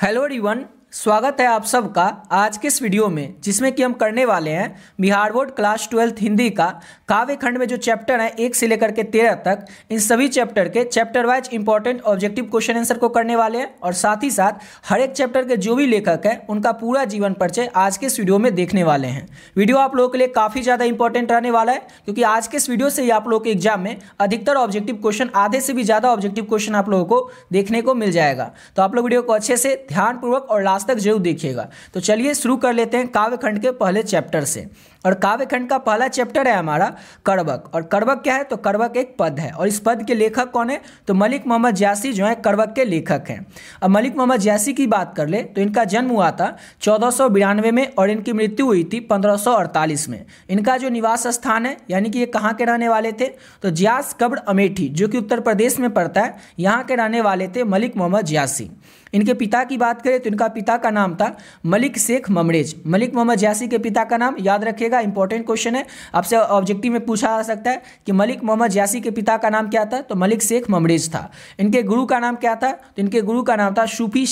Hello everyone, स्वागत है आप सबका आज के इस वीडियो में, जिसमें कि हम करने वाले हैं बिहार बोर्ड क्लास 12 हिंदी का काव्य खंड में जो चैप्टर है 1 से लेकर के 13 तक, इन सभी चैप्टर के chapter wise important objective question answer को करने वाले हैं। और साथ ही साथ हर एक चैप्टर के जो भी लेखक है उनका पूरा जीवन परिचय आज के इस वीडियो में देखने वाले हैं। वीडियो आप लोगों के लिए काफ़ी ज़्यादा इंपॉर्टेंट रहने वाला है, क्योंकि आज के इस वीडियो से ही आप लोगों के एग्जाम में अधिकतर ऑब्जेक्टिव क्वेश्चन, आधे से भी ज़्यादा ऑब्जेक्टिव क्वेश्चन आप लोगों को देखने को मिल जाएगा। तो आप लोग वीडियो को अच्छे से ध्यानपूर्वक और लास्ट तक जरूर देखिएगा। तो चलिए शुरू कर लेते हैं काव्य खंड के पहले चैप्टर से। और काव्य खंड का पहला चैप्टर है हमारा कड़बक। और कड़बक क्या है? तो कड़बक एक पद है, और इस पद के लेखक कौन है? तो मलिक मोहम्मद जयासी जो है कड़बक के लेखक हैं। अब मलिक मोहम्मद जयासी की बात कर ले तो इनका जन्म हुआ था 1492 में और इनकी मृत्यु हुई थी 1548 में। इनका जो निवास स्थान है, यानी कि ये कहाँ के रहने वाले थे? तो जियास कब्र अमेठी, जो कि उत्तर प्रदेश में पड़ता है, यहाँ के रहने वाले थे मलिक मोहम्मद जयासी। इनके पिता की बात करें तो इनका पिता का नाम था मलिक शेख ममरेज। मलिक मोहम्मद जयासी के पिता का नाम याद रखिएगा, इंपॉर्टेंट क्वेश्चन है, आपसे ऑब्जेक्टिव में पूछा जा सकता है कि मलिक मोहम्मद जयासी के पिता का नाम क्या था? तो मलिक शेख ममरेज था। इनके गुरु का नाम क्या था? तो इनके गुरु का नाम था सूफी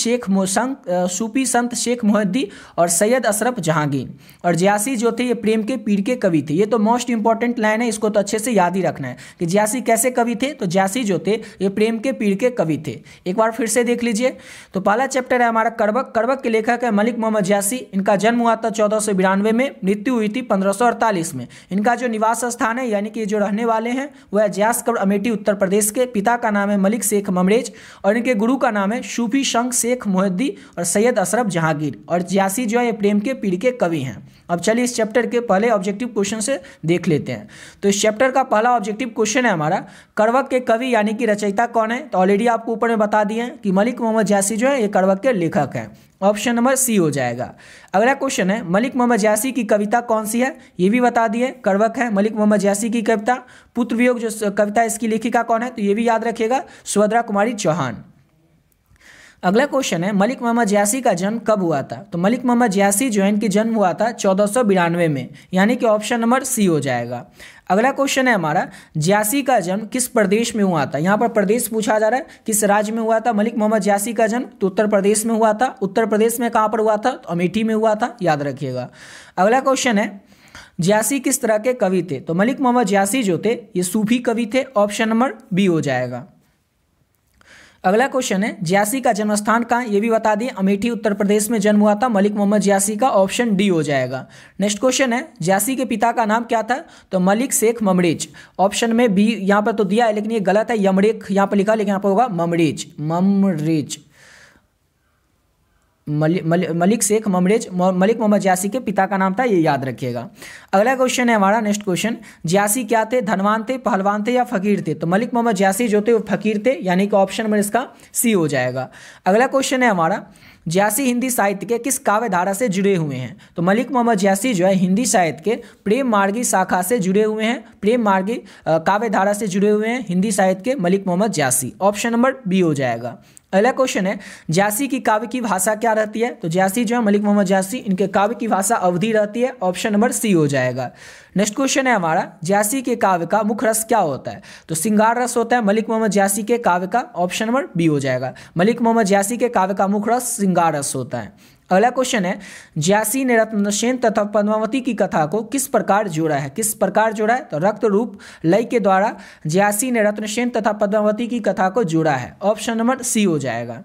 संत शेख मोहिद्दी और सैयद अशरफ जहांगीर। और जयासी जो थे ये प्रेम के पीर के कवि थे। ये तो मोस्ट इंपॉर्टेंट लाइन है, इसको तो अच्छे से याद ही रखना है कि जयासी कैसे कवि थे। तो जयासी जो थे ये प्रेम के पीर के कवि थे। एक बार फिर से देख लीजिए। तो पहला चैप्टर है हमारा कड़बक। कड़बक के लेखक है मलिक मोहम्मद जयासी। इनका जन्म हुआ था 1492 में, मृत्यु हुई थी 1548 में। इनका जो निवास स्थान है, यानी कि जो रहने वाले हैं, वह है जियास कब्र अमेठी उत्तर प्रदेश के। पिता का नाम है मलिक शेख ममरेज और इनके गुरु का नाम है सूफी संत शेख मोहिद्दी और सैयद अशरफ जहांगीर। और जयासी जो है ये प्रेम के पीर के कवि हैं। अब चलिए इस चैप्टर के पहले ऑब्जेक्टिव क्वेश्चन से देख लेते हैं। तो इस चैप्टर का पहला ऑब्जेक्टिव क्वेश्चन है हमारा, कड़बक के कवि यानी कि रचयिता कौन है? तो ऑलरेडी आपको ऊपर में बता दिए हैं कि मलिक मोहम्मद जयासी जो है ये कड़बक के लेखक हैं। ऑप्शन नंबर सी हो जाएगा। अगला क्वेश्चन है, मलिक मोहम्मद जयासी की कविता कौन सी है? ये भी बता दिए, कड़बक है मलिक मोहम्मद जयासी की कविता। पुत्र वियोग जो कविता इसकी लेखिका कौन है? तो ये भी याद रखिएगा, सुभद्रा कुमारी चौहान। अगला क्वेश्चन है, मलिक मोहम्मद जयासी का जन्म कब हुआ था? तो मलिक मोहम्मद जयासी जो है इनकी जन्म हुआ था 1492 में, यानी कि ऑप्शन नंबर सी हो जाएगा। अगला क्वेश्चन है हमारा, जयासी का जन्म किस प्रदेश में हुआ था? यहाँ पर प्रदेश पूछा जा रहा है, किस राज्य में हुआ था मलिक मोहम्मद जयासी का जन्म? तो उत्तर प्रदेश में हुआ था। उत्तर प्रदेश में कहाँ पर हुआ था? तो अमेठी में हुआ था, याद रखिएगा। अगला क्वेश्चन है, जयासी किस तरह के कवि थे? तो मलिक मोहम्मद जयासी जो थे ये सूफी कवि थे। ऑप्शन नंबर बी हो जाएगा। अगला क्वेश्चन है, जयासी का जन्म स्थान कहाँ? ये भी बता दिए, अमेठी उत्तर प्रदेश में जन्म हुआ था मलिक मोहम्मद जयासी का। ऑप्शन डी हो जाएगा। नेक्स्ट क्वेश्चन है, जयासी के पिता का नाम क्या था? तो मलिक शेख ममरेज। ऑप्शन में बी यहाँ पर तो दिया है, लेकिन ये गलत है, यमरेख यहाँ पर लिखा, लेकिन यहाँ पर होगा ममरेज। मलिक शेख ममरेज मलिक मोहम्मद जयासी के पिता का नाम था, ये याद रखिएगा। अगला क्वेश्चन है हमारा, नेक्स्ट क्वेश्चन, जयासी क्या थे? धनवान थे, पहलवान थे या फकीर थे? तो मलिक मोहम्मद जयासी जो थे वो फकीर थे, यानी कि ऑप्शन नंबर इसका सी हो जाएगा। अगला क्वेश्चन है हमारा, जयासी हिंदी साहित्य के किस काव्य धारा से जुड़े हुए हैं? तो मलिक मोहम्मद जयासी जो है हिंदी साहित्य के प्रेम मार्गी शाखा से जुड़े हुए हैं। प्रेम मार्गी काव्य धारा से जुड़े हुए हैं हिंदी साहित्य के Malik Mohammad Jayasi. Option number B हो जाएगा। अगला क्वेश्चन है, जयासी की काव्य की भाषा क्या रहती है? तो जयासी जो है मलिक मोहम्मद जयासी, इनके काव्य की भाषा अवधी रहती है। ऑप्शन नंबर सी हो जाएगा। नेक्स्ट क्वेश्चन है हमारा, जयासी के काव्य का मुख्य रस क्या होता है? तो श्रृंगार रस होता है मलिक मोहम्मद जयासी के काव्य का। ऑप्शन नंबर बी हो जाएगा। मलिक मोहम्मद जयासी के काव्य का मुख्य रस श्रृंगार रस होता है। अगला क्वेश्चन है, जयासी ने रत्नसेन तथा पद्मावती की कथा को किस प्रकार जोड़ा है? किस प्रकार जोड़ा है? तो रक्त रूप लय के द्वारा जयासी ने रत्नसेन तथा पद्मावती की कथा को जोड़ा है। ऑप्शन नंबर सी हो जाएगा।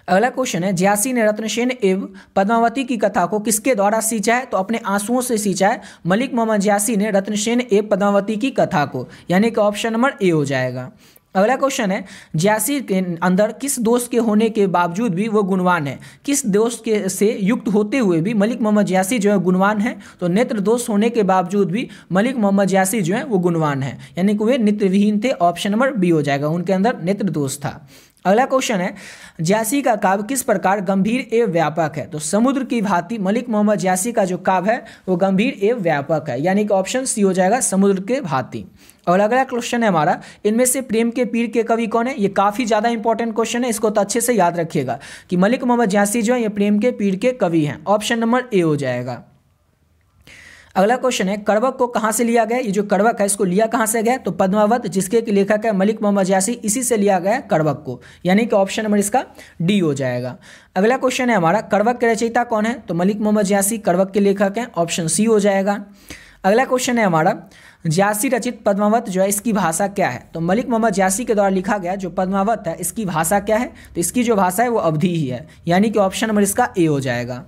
अगला क्वेश्चन है, जयासी ने रत्नसेन एवं पद्मावती की कथा को किसके द्वारा सींचा है? तो अपने आंसुओं से सींचा है मलिक मोहम्मद जयासी ने रत्नसेन एवं पद्मावती की कथा को, यानी कि ऑप्शन नंबर ए हो जाएगा। अगला क्वेश्चन है, जयासी के अंदर किस दोष के होने के बावजूद भी वो गुणवान है? किस दोष के से युक्त होते हुए भी मलिक मोहम्मद जयासी जो है गुणवान है? तो नेत्र दोष होने के बावजूद भी मलिक मोहम्मद जयासी जो है वो गुणवान है, यानी कि वे नेत्रविहीन थे। ऑप्शन नंबर बी हो जाएगा, उनके अंदर नेत्र दोष था। अगला क्वेश्चन है, जयासी का काव्य किस प्रकार गंभीर एवं व्यापक है? तो समुद्र की भांति मलिक मोहम्मद जयासी का जो काव्य है वो गंभीर एवं व्यापक है, यानी कि ऑप्शन सी हो जाएगा, समुद्र के भांति। और अगला क्वेश्चन है हमारा, इनमें से प्रेम के पीर के कवि कौन है? ये काफ़ी ज़्यादा इंपॉर्टेंट क्वेश्चन है, इसको तो अच्छे से याद रखिएगा कि मलिक मोहम्मद जयासी जो है ये प्रेम के पीर के कवि हैं। ऑप्शन नंबर ए हो जाएगा। अगला क्वेश्चन है कड़वक को कहाँ से लिया गया। ये जो कड़वक है इसको लिया कहाँ से गया, तो पद्मावत जिसके लेखक है मलिक मोहम्मद यासी, इसी से लिया गया कड़वक को, यानी कि ऑप्शन नंबर इसका डी हो जाएगा। अगला क्वेश्चन है हमारा कड़वक के रचयिता कौन है, तो मलिक मोहम्मद यासी कड़वक के लेखक हैं, ऑप्शन सी हो जाएगा। अगला क्वेश्चन है हमारा यासी रचित पद्मावत जो है इसकी भाषा क्या है, तो मलिक मोहम्मद यासी के द्वारा लिखा गया जो पद्मावत है इसकी भाषा क्या है, तो इसकी जो भाषा है वो अवधी ही है, यानी कि ऑप्शन नंबर इसका ए हो जाएगा।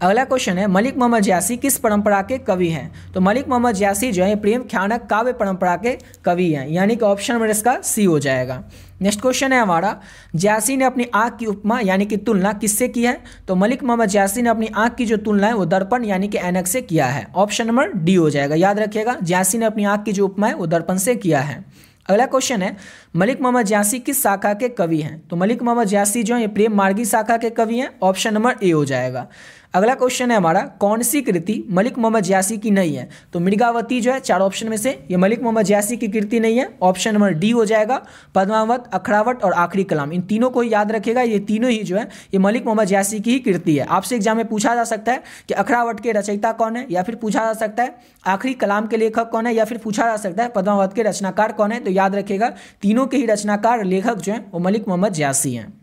अगला क्वेश्चन है मलिक मोहम्मद यासी किस परंपरा के कवि हैं, तो मलिक मोहम्मद यासी जो है प्रेम ख्यानक काव्य परंपरा के कवि हैं, यानी कि ऑप्शन नंबर इसका सी हो जाएगा। नेक्स्ट क्वेश्चन है हमारा यासी ने अपनी आँख की उपमा यानी कि तुलना किससे की है, तो मलिक मोहम्मद यासी ने अपनी आँख की जो तुलना है वो दर्पण यानी कि ऐनक से किया है, ऑप्शन नंबर डी हो जाएगा। याद रखिएगा यासी ने अपनी आँख की जो उपमा है वो दर्पण से किया है। अगला क्वेश्चन है मलिक मोहम्मद यासी किस शाखा के कवि हैं, तो मलिक मोहम्मद यासी जो है प्रेम मार्गी शाखा के कवि हैं, ऑप्शन नंबर ए हो जाएगा। अगला क्वेश्चन है हमारा कौन सी कृति मलिक मोहम्मद यासी की नहीं है, तो मृगावती जो है चार ऑप्शन में से ये मलिक मोहम्मद यासी की कृति नहीं है, ऑप्शन नंबर डी हो जाएगा। पद्मावत, अखड़ावट और आखिरी कलाम, इन तीनों को याद रखिएगा, ये तीनों ही जो है ये मलिक मोहम्मद यासी की ही कृति है। आपसे एग्जाम में पूछा जा सकता है कि अखड़ावट के रचयिता कौन है, या फिर पूछा जा सकता है आखिरी कलाम के लेखक कौन है, या फिर पूछा जा सकता है पद्मावत के रचनाकार कौन है, तो याद रखिएगा तीनों के ही रचनाकार लेखक जो हैं वो मलिक मोहम्मद यासी हैं।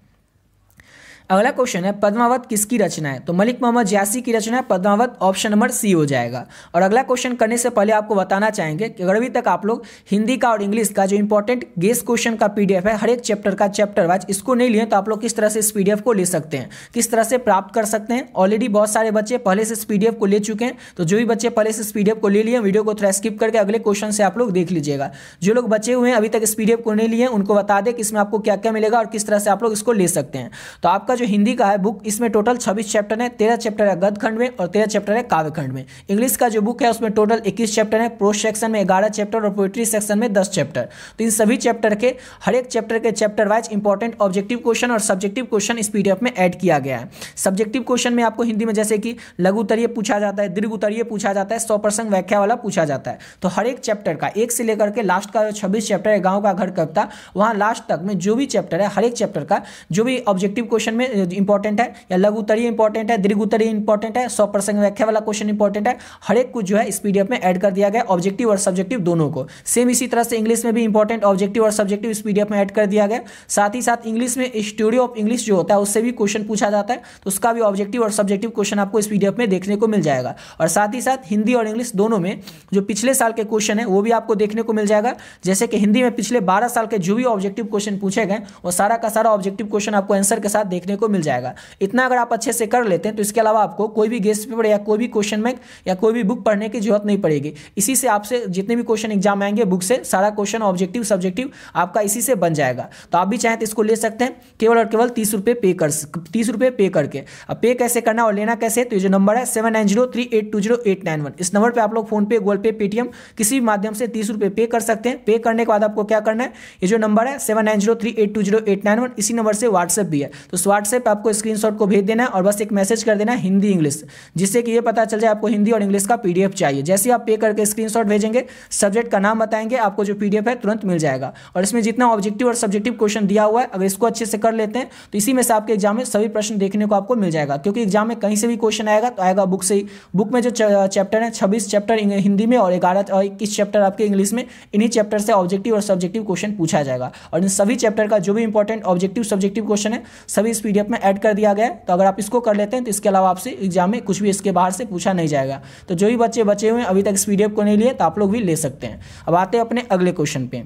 अगला क्वेश्चन है पद्मावत किसकी रचना है, तो मलिक मोहम्मद यासी की रचना है पद्मावत, ऑप्शन नंबर सी हो जाएगा। और अगला क्वेश्चन करने से पहले आपको बताना चाहेंगे कि अगर अभी तक आप लोग हिंदी का और इंग्लिश का जो इंपॉर्टेंट गेस क्वेश्चन का पीडीएफ है हर एक चैप्टर का चैप्टर वाइज इसको नहीं लिए, तो आप लोग किस तरह से इस पीडीएफ को ले सकते हैं, किस तरह से प्राप्त कर सकते हैं। ऑलरेडी बहुत सारे बच्चे पहले से इस पीडीएफ को ले चुके हैं, तो जो भी बच्चे पहले से इस पीडीएफ को ले लिए वीडियो को थोड़ा स्किप करके अगले क्वेश्चन से आप लोग देख लीजिएगा। जो लोग बचे हुए हैं अभी तक इस पीडीएफ को नहीं लिए उनको बता दें कि इसमें आपको क्या क्या मिलेगा और किस तरह से आप लोग इसको ले सकते हैं। तो आपका जो हिंदी का है बुक इसमें टोटल 26 चैप्टर है, 13 चैप्टर है गद्य खंड में और 13 चैप्टर है काव्य खंड में। इंग्लिश का जो बुक है उसमें टोटल 21 चैप्टर है, प्रोज सेक्शन में 11 चैप्टर और पोएट्री सेक्शन में 10 चैप्टर। तो इन सभी चैप्टर के हर एक चैप्टर के chapter wise important objective question और सब्जेक्टिव क्वेश्चन इस पीडीएफ में ऐड किया गया है। सब्जेक्टिव क्वेश्चन में आपको हिंदी में जैसे कि लघु उत्तरीय पूछा जाता है, दीर्घ उत्तरीय पूछा जाता है, 100% व्याख्या वाला पूछा जाता है। तो हर एक चैप्टर का एक से लेकर के लास्ट का जो 26 चैप्टर है गाँव का घर कविता, वहाँ लास्ट तक में जो भी चैप्टर है हर एक चैप्टर का जो भी ऑब्जेक्टिव क्वेश्चन में इंपॉर्टेंट है या लघु उत्तरीय इंपॉर्टेंट है, दीर्घ उत्तरीय इंपॉर्टेंट है, 100% व्याख्या वाला क्वेश्चन इंपॉर्टेंट है, हर एक कुछ जो है इस पीडीएफ में ऐड कर दिया गया ऑब्जेक्टिव और सब्जेक्टिव दोनों को। सेम इसी तरह से इंग्लिश में भी इंपॉर्टेंट ऑब्जेक्टिव और सब्जेक्टिव इस पीडीएफ में ऐड कर दिया गया। साथ ही साथ इंग्लिश में स्टोरी ऑफ इंग्लिश जो होता है उससे भी क्वेश्चन पूछा जाता है, तो उसका भी ऑब्जेक्टिव और सब्जेक्टिव क्वेश्चन आपको इस पीडीएफ में देखने को मिल जाएगा। और साथ ही साथ हिंदी और इंग्लिश दोनों में जो पिछले साल के क्वेश्चन है वो भी आपको देखने को मिल जाएगा। जैसे कि हिंदी में पिछले 12 साल के जो भी ऑब्जेक्टिव क्वेश्चन पूछे गए वो सारा का सारा ऑब्जेक्टिव क्वेश्चन आपको आंसर के साथ देखने को मिल जाएगा। इतना अगर आप अच्छे से कर लेते हैं तो इसके अलावा आपको कोई भी गेस्ट पेपर या कोई भी क्वेश्चन बैंक या कोई भी बुक पढ़ने की जरूरत नहीं पड़ेगी। इसी से आपसे जितने भी क्वेश्चन एग्जाम आएंगे बुक से सारा क्वेश्चन ऑब्जेक्टिव सब्जेक्टिव आपका इसी से बन जाएगा। तो आप भी चाहें तो इसको ले सकते हैं केवल और केवल 30 रुपये पे करके। अब पे कैसे करना और लेना कैसे, तो ये जो नंबर है 7903820891 इस नंबर पर आप लोग फोन पे, गूगल पे, पेटीएम किसी भी माध्यम से 30 रुपये पे कर सकते हैं। पे करने के बाद आपको क्या करना है, ये जो नंबर है 7903820891 इसी नंबर से व्हाट्सएप भी है, तो उस व्हाट्सएप पर आपको स्क्रीनशॉट को भेज देना है और बस एक मैसेज कर देना हिंदी इंग्लिश, जिससे कि ये पता चल जाए आपको हिंदी और इंग्लिश का पीडीएफ चाहिए। जैसे आप पे करके स्क्रीनशॉट भेजेंगे, सब्जेक्ट का नाम बताएंगे, आपको जो पीडीएफ है तुरंत मिल जाएगा। और इसमें जितना ऑब्जेक्टिव और सब्जेक्टिव क्वेश्चन दिया हुआ है अगर इसको अच्छे से कर लेते हैं तो इसी में से आपके एग्जाम में सभी प्रश्न देखने को आपको मिल जाएगा। क्योंकि एग्जाम में कहीं से भी क्वेश्चन आएगा तो आएगा बुक से ही। बुक में जो चैप्टर है 26 चैप्टर हिंदी में और 11 और 21 चैप्टर आपके इंग्लिश में, इन्हीं चैप्टर से ऑब्जेक्टिव और सब्जेक्टिव क्वेश्चन पूछा जाएगा। और इन सभी चैप्टर का जो भी इंपॉर्टेंट ऑब्जेक्टिव सब्जेक्टिव क्वेश्चन है सभी इस पीडीएफ में ऐड कर दिया गया है। तो अगर आप इसको कर लेते हैं तो इसके अलावा आपसे एग्जाम में कुछ भी इसके बाहर से पूछा नहीं जाएगा। तो जो भी बच्चे बचे हुए हैं अभी तक इस पीडीएफ को नहीं लिए तो आप लोग भी ले सकते हैं। अब आते हैं अपने अगले क्वेश्चन पे।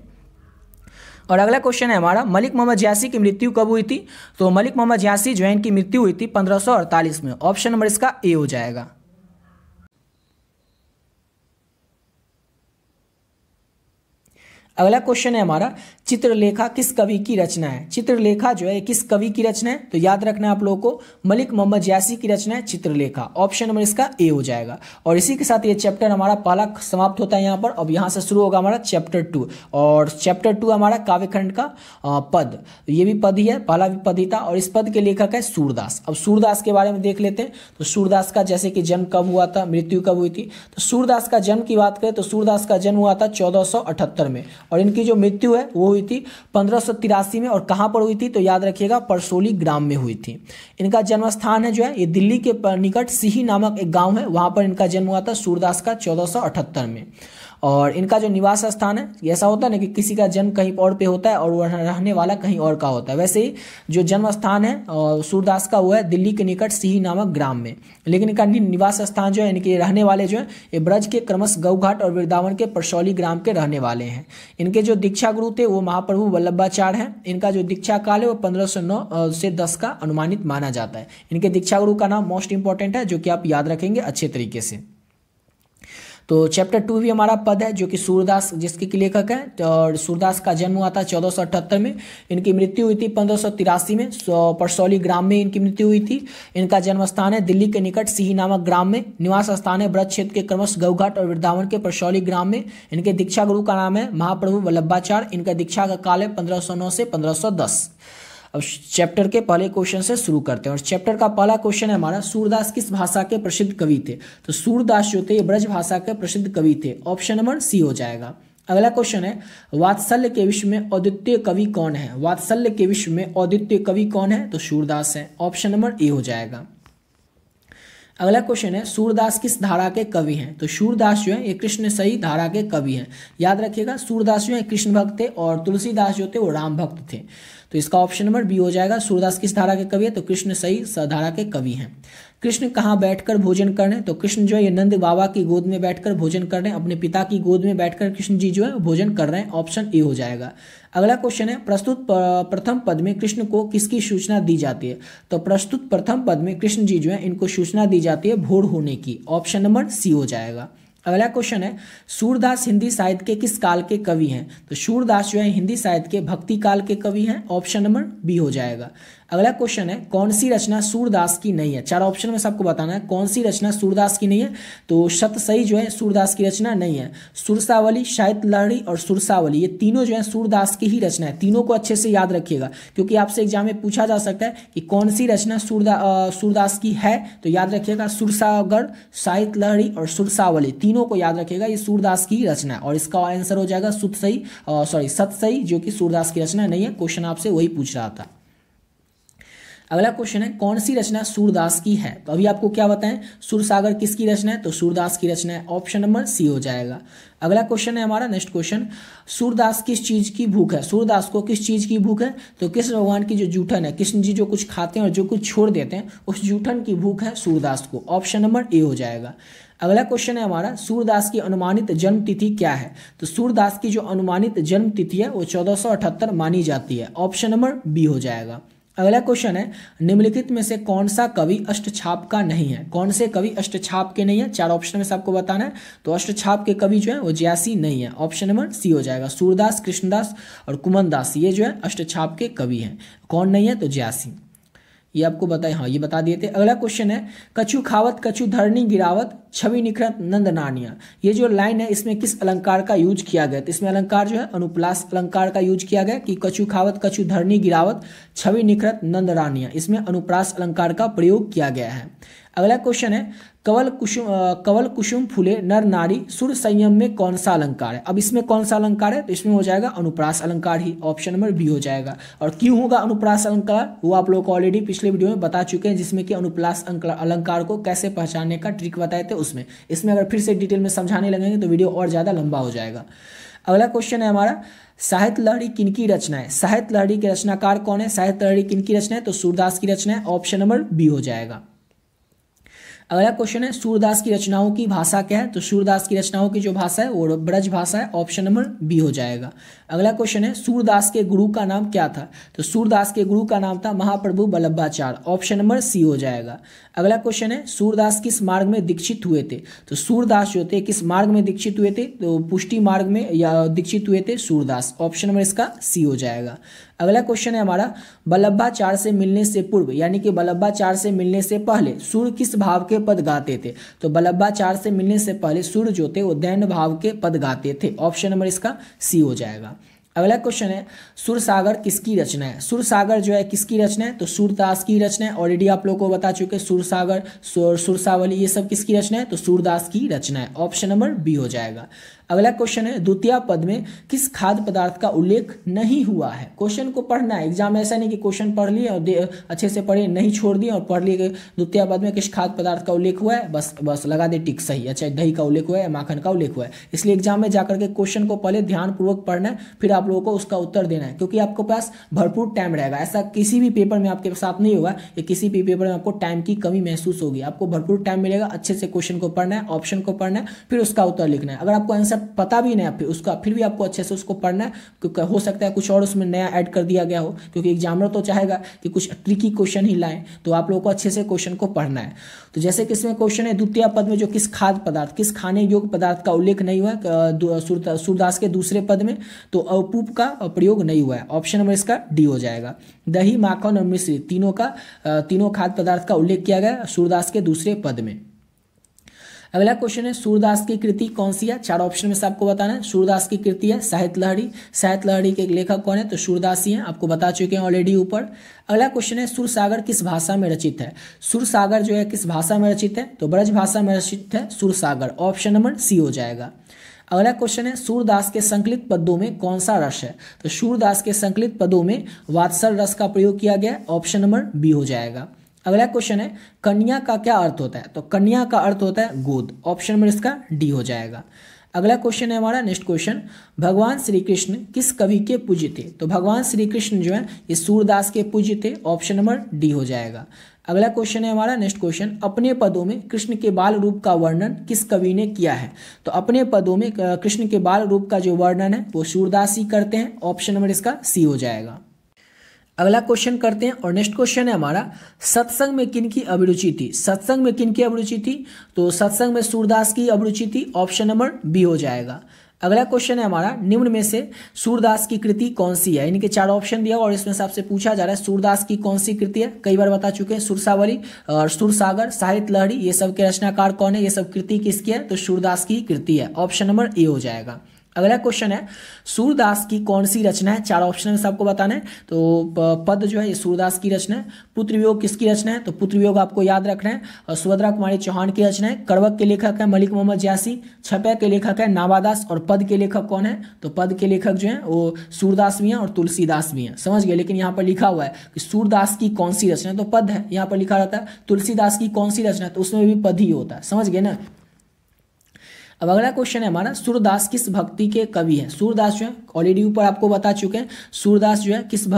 और अगला क्वेश्चन है हमारा मलिक मोहम्मद यासी की मृत्यु कब हुई थी, तो मलिक मोहम्मद यासी जो है इनकी मृत्यु हुई थी 1548 में, ऑप्शन नंबर इसका ए हो जाएगा। अगला क्वेश्चन है हमारा चित्रलेखा किस कवि की रचना है। चित्रलेखा जो है किस कवि की रचना है, तो याद रखना है आप लोगों को मलिक मोहम्मद यासी की रचना है चित्रलेखा, ऑप्शन नंबर इसका ए हो जाएगा। और इसी के साथ ये चैप्टर हमारा पहला समाप्त होता है यहाँ पर। अब यहाँ से शुरू होगा हमारा चैप्टर 2 और चैप्टर 2 हमारा काव्यखंड का पद, ये भी पद ही है, पहला भी पद ही था। और इस पद के लेखक है सूरदास। अब सूरदास के बारे में देख लेते हैं। तो सूरदास का जैसे कि जन्म कब हुआ था, मृत्यु कब हुई थी, तो सूरदास का जन्म की बात करें तो सूरदास का जन्म हुआ था 1478 में और इनकी जो मृत्यु है वो हुई थी 1583 में। और कहाँ पर हुई थी? तो याद रखिएगा परसोली ग्राम में हुई थी। इनका जन्म स्थान है जो है ये दिल्ली के निकट सिही नामक एक गाँव है, वहाँ पर इनका जन्म हुआ था सूरदास का 1478 में। और इनका जो निवास स्थान है, ऐसा होता है ना कि किसी का जन्म कहीं और पे होता है और वह रहने वाला कहीं और का होता है, वैसे ही जो जन्म स्थान है सूरदास का वो है दिल्ली के निकट सिही नामक ग्राम में। लेकिन इनका निवास स्थान जो है, इनके रहने वाले जो है ये ब्रज के क्रमश गौघाट और वृंदावन के परसौली ग्राम के रहने वाले हैं। इनके जो दीक्षा गुरु थे वो महाप्रभु वल्लभाचार्य हैं। इनका जो दीक्षा काल है वो 1509 से 10 का अनुमानित माना जाता है। इनके दीक्षा गुरु का नाम मोस्ट इंपॉर्टेंट है, जो कि आप याद रखेंगे अच्छे तरीके से। तो चैप्टर 2 भी हमारा पद है, जो कि सूरदास जिसके की लेखक है। और सूरदास का जन्म हुआ था 1478 में। इनकी मृत्यु हुई थी 1583 में, परसौली ग्राम में इनकी मृत्यु हुई थी। इनका जन्म स्थान है दिल्ली के निकट सिही नामक ग्राम में। निवास स्थान है ब्रज क्षेत्र के क्रमश गौघाट और वृंदावन के परसौली ग्राम में। इनके दीक्षा गुरु का नाम है महाप्रभु वल्लभाचार्य। इनका दीक्षा का काल है 1509 से 1510। अब चैप्टर के पहले क्वेश्चन से शुरू करते हैं। और चैप्टर का पहला क्वेश्चन है हमारा, सूरदास किस भाषा के प्रसिद्ध कवि थे? तो सूरदास जो थे ये ब्रज भाषा के प्रसिद्ध कवि थे। ऑप्शन नंबर सी हो जाएगा। अगला क्वेश्चन है, वात्सल्य के विश्व में अद्वितीय कवि कौन है? वात्सल्य के विश्व में अद्वितीय कवि कौन है? तो सूरदास है। ऑप्शन नंबर ए हो जाएगा। अगला क्वेश्चन है, सूरदास किस धारा के कवि हैं? तो सूरदास जो है ये कृष्ण सही धारा के कवि हैं। याद रखिएगा, सूरदास जो है कृष्ण भक्त थे और तुलसीदास जो थे वो राम भक्त थे। तो इसका ऑप्शन नंबर बी हो जाएगा। सूरदास किस धारा के कवि है? तो कृष्ण सही धारा के कवि हैं। कृष्ण कहाँ बैठकर भोजन कर रहे हैं? तो कृष्ण जो है ये नंद बाबा की गोद में बैठकर भोजन कर रहे हैं। अपने पिता की गोद में बैठकर कृष्ण जी जो है भोजन कर रहे हैं। ऑप्शन ए हो जाएगा। अगला क्वेश्चन है, प्रस्तुत प्रथम पद में कृष्ण को किसकी सूचना दी जाती है? तो प्रस्तुत प्रथम पद में कृष्ण जी जो है इनको सूचना दी जाती है भोर होने की। ऑप्शन नंबर सी हो जाएगा। अगला क्वेश्चन है, सूरदास हिंदी साहित्य के किस काल के कवि हैं? तो सूरदास जो है हिंदी साहित्य के भक्ति काल के कवि हैं। ऑप्शन नंबर बी हो जाएगा। अगला क्वेश्चन है, कौन सी रचना सूरदास की नहीं है? चार ऑप्शन में सबको बताना है कौन सी रचना सूरदास की नहीं है। तो शतसही जो है सूरदास की रचना नहीं है। सुरसावली, साहित्य लहरी और सुरसावली ये तीनों जो है सूरदास की ही रचना है। तीनों को अच्छे से याद रखिएगा, क्योंकि आपसे एग्जाम में पूछा जा सकता है कि कौन सी रचना सूरदास की है। तो याद रखिएगा, सुरसागर, साहित्य लहरी और सुरसावली तीनों को याद रखिएगा, ये सूरदास की रचना है। और इसका आंसर हो जाएगा सतसही, जो कि सूरदास की रचना नहीं है। क्वेश्चन आपसे वही पूछ रहा था। अगला क्वेश्चन है, कौन सी रचना सूरदास की है? तो अभी आपको क्या बताएं, सुरसागर किसकी रचना है? तो सूरदास की रचना है। ऑप्शन नंबर सी हो जाएगा। अगला क्वेश्चन है हमारा नेक्स्ट क्वेश्चन, सूरदास किस चीज की भूख है? सूरदास को किस चीज की भूख है? तो कृष्ण भगवान की जो जूठन है, कृष्ण जी जो कुछ खाते हैं और जो कुछ छोड़ देते हैं, उस जूठन की भूख है सूरदास को। ऑप्शन नंबर ए हो जाएगा। अगला क्वेश्चन है हमारा, सूरदास की अनुमानित जन्म तिथि क्या है? तो सूरदास की जो अनुमानित जन्म तिथि है वो 1478 मानी जाती है। ऑप्शन नंबर बी हो जाएगा। अगला क्वेश्चन है, निम्नलिखित में से कौन सा कवि अष्टछाप का नहीं है? कौन से कवि अष्टछाप के नहीं है? चार ऑप्शन में से आपको बताना है। तो अष्टछाप के कवि जो है वो ज्यासी नहीं है। ऑप्शन नंबर सी हो जाएगा। सूरदास, कृष्णदास और कुमनदास ये जो है अष्टछाप के कवि हैं। कौन नहीं है? तो ज्यासी। ये आपको बताए, हाँ ये बता दिए थे। अगला क्वेश्चन है, कछु खावत कछु धरनी गिरावत छवि निखरत नंद नानिया, ये जो लाइन है इसमें किस अलंकार का यूज किया गया? तो इसमें अलंकार जो है अनुप्लास अलंकार का यूज किया गया कि कछु खावत कछु धरनी गिरावत छवि निखरत नंद रानिया, इसमें अनुप्रास अलंकार का प्रयोग किया गया है। अगला क्वेश्चन है, कवल कुसुम फूले नर नारी सुर संयम में कौन सा अलंकार है? अब इसमें कौन सा अलंकार है? तो इसमें हो जाएगा अनुप्रास अलंकार ही। ऑप्शन नंबर बी हो जाएगा। और क्यों होगा अनुप्रास अलंकार वो आप लोग को ऑलरेडी पिछले वीडियो में बता चुके हैं, जिसमें कि अनुप्रास अलंकार को कैसे पहचानने का ट्रिक बताए थे उसमें। इसमें अगर फिर से डिटेल में समझाने लगेंगे तो वीडियो और ज्यादा लंबा हो जाएगा। अगला क्वेश्चन है हमारा, साहित्य लहरी किनकी रचना है? साहित्य लहरी के रचनाकार कौन है? साहित्य लहरी किनकी रचना है? तो सूरदास की रचना है। ऑप्शन नंबर बी हो जाएगा। अगला क्वेश्चन है, सूरदास की रचनाओं की भाषा क्या है? तो सूरदास की रचनाओं की जो भाषा है वो ब्रज भाषा है। ऑप्शन नंबर बी हो जाएगा। अगला क्वेश्चन है, सूरदास के गुरु का नाम क्या था? तो सूरदास के गुरु का नाम था महाप्रभु वल्लभाचार्य। ऑप्शन नंबर सी हो जाएगा। अगला क्वेश्चन है, सूरदास किस मार्ग में दीक्षित हुए थे? तो सूरदास जो थे किस मार्ग में दीक्षित हुए थे? तो पुष्टि मार्ग में या दीक्षित हुए थे सूरदास। ऑप्शन नंबर इसका सी हो जाएगा। अगला क्वेश्चन है हमारा, वल्लभाचार्य से मिलने से पूर्व यानी कि वल्लभाचार्य से मिलने से पहले सूर्य किस भाव के पद गाते थे? तो वल्लभाचार्य से मिलने से पहले सूर्य जो थे वो दैन्य भाव के पद गाते थे। ऑप्शन नंबर इसका सी हो जाएगा। अगला क्वेश्चन है, सुरसागर किसकी रचना है? सुरसागर जो है किसकी रचना है? तो सूरदास की रचना है। ऑलरेडी आप लोगों को बता चुके, सुरसागर, सुरसावली ये सब किसकी रचना है? तो सूरदास की रचना है। ऑप्शन नंबर बी हो जाएगा। अगला क्वेश्चन है द्वितीय पद में किस खाद्य पदार्थ का उल्लेख नहीं हुआ है। क्वेश्चन को पढ़ना है, एग्जाम ऐसा नहीं कि क्वेश्चन पढ़ लिए और अच्छे से पढ़े नहीं छोड़ दिए और पढ़ लिए द्वितीय पद में किस खाद्य पदार्थ का उल्लेख हुआ है, बस लगा दे टिक सही। अच्छा, दही का उल्लेख हुआ है या माखन का उल्लेख हुआ है। इसलिए एग्जाम में जाकर के क्वेश्चन को पहले ध्यानपूर्वक पढ़ना है, फिर आप लोगों को उसका उत्तर देना है, क्योंकि आपके पास भरपूर टाइम रहेगा। ऐसा किसी भी पेपर में आपके साथ नहीं होगा कि किसी भी पेपर में आपको टाइम की कमी महसूस होगी। आपको भरपूर टाइम मिलेगा, अच्छे से क्वेश्चन को पढ़ना है, ऑप्शन को पढ़ना है, फिर उसका उत्तर लिखना है। अगर आपको आंसर पता भी नहीं फिर भी आपको अच्छे से उसको पढ़ना है, क्योंकि हो सकता है कुछ और उसमें नया ऐड कर दिया गया हो, क्योंकि एग्जामिनर तो चाहेगा कि कुछ ट्रिकी क्वेश्चन ही लाएं, तो आप लोगों को अच्छे से क्वेश्चन को पढ़ना है। तो जैसे कि इसमें क्वेश्चन है द्वितीय पद में जो किस खाद्य पदार्थ, किस खाने योग्य पदार्थ का उल्लेख नहीं हुआ सूरदास के दूसरे पद में, तो अपूप का प्रयोग नहीं हुआ है। ऑप्शन नंबर इसका डी हो जाएगा। दही, माखन और मिश्री तीनों खाद्य पदार्थ का उल्लेख किया गया सूरदास के दूसरे पद में। अगला क्वेश्चन है सूरदास की कृति कौन सी है। 4 ऑप्शन में से आपको बताना है। सूरदास की कृति है साहित्य लहरी। साहित्य लहरी के लेखक कौन है, तो सूरदास ही हैं, आपको बता चुके हैं ऑलरेडी ऊपर। अगला क्वेश्चन है सुरसागर किस भाषा में रचित है। सुरसागर जो है किस भाषा में रचित है, तो ब्रज भाषा में रचित है सुरसागर। ऑप्शन नंबर सी हो जाएगा। अगला क्वेश्चन है सूरदास के संकलित पदों में कौन सा रस है, तो सूरदास के संकलित पदों में वात्सल रस का प्रयोग किया गया। ऑप्शन नंबर बी हो जाएगा। अगला क्वेश्चन है कन्या का क्या अर्थ होता है, तो कन्या का अर्थ होता है गोद। ऑप्शन नंबर इसका डी हो जाएगा। अगला क्वेश्चन है हमारा नेक्स्ट क्वेश्चन, भगवान श्री कृष्ण किस कवि के पूज्य थे, तो भगवान श्री कृष्ण जो है ये सूरदास के पूज्य थे। ऑप्शन नंबर डी हो जाएगा। अगला क्वेश्चन है हमारा नेक्स्ट क्वेश्चन, अपने पदों में कृष्ण के बाल रूप का वर्णन किस कवि ने किया है, तो अपने पदों में कृष्ण के बाल रूप का जो वर्णन है वो सूरदास ही करते हैं। ऑप्शन नंबर इसका सी हो जाएगा। अगला क्वेश्चन करते हैं और नेक्स्ट क्वेश्चन है हमारा सत्संग में किन की अभिरुचि थी। सत्संग में किन की अभिरुचि थी, तो सत्संग में सूरदास की अभिरुचि थी। ऑप्शन नंबर बी हो जाएगा। अगला क्वेश्चन है हमारा निम्न में से सूरदास की कृति कौन सी है। इनके 4 ऑप्शन दिया और इसमें से आपसे पूछा जा रहा है सूरदास की कौन सी कृति है। कई बार बता चुके हैं सुरसावली और सुरसागर, साहित्य लहरी, ये सब के रचनाकार कौन है, ये सब कृति किसकी है, तो सूरदास की कृति है। ऑप्शन नंबर ए हो जाएगा। अगला क्वेश्चन है सूरदास की कौन सी रचना है। 4 ऑप्शन में आपको बताना है। तो पद जो है ये सूरदास की रचना है। पुत्र वियोग किसकी रचना है, तो पुत्र वियोग आपको याद रखना है और सुभद्रा कुमारी चौहान की रचना है। कड़वक के लेखक है मलिक मोहम्मद ज्यासी। छपैया के लेखक है नावादास। और पद के लेखक कौन है, तो पद के लेखक जो है वो सूरदास भी हैं और तुलसीदास भी हैं। समझ गए, लेकिन यहाँ पर लिखा हुआ है कि सूरदास की कौन सी रचना, तो पद है, यहाँ पर लिखा रहता है तुलसीदास की कौन सी रचना, तो उसमें भी पद ही होता है। समझ गए ना। अब अगला क्वेश्चन है हमारा सूरदास किस भक्ति के कवि हैं। सूरदास जो है ऑलरेडी ऊपर आपको बता चुके हैं सूरदास जो है किस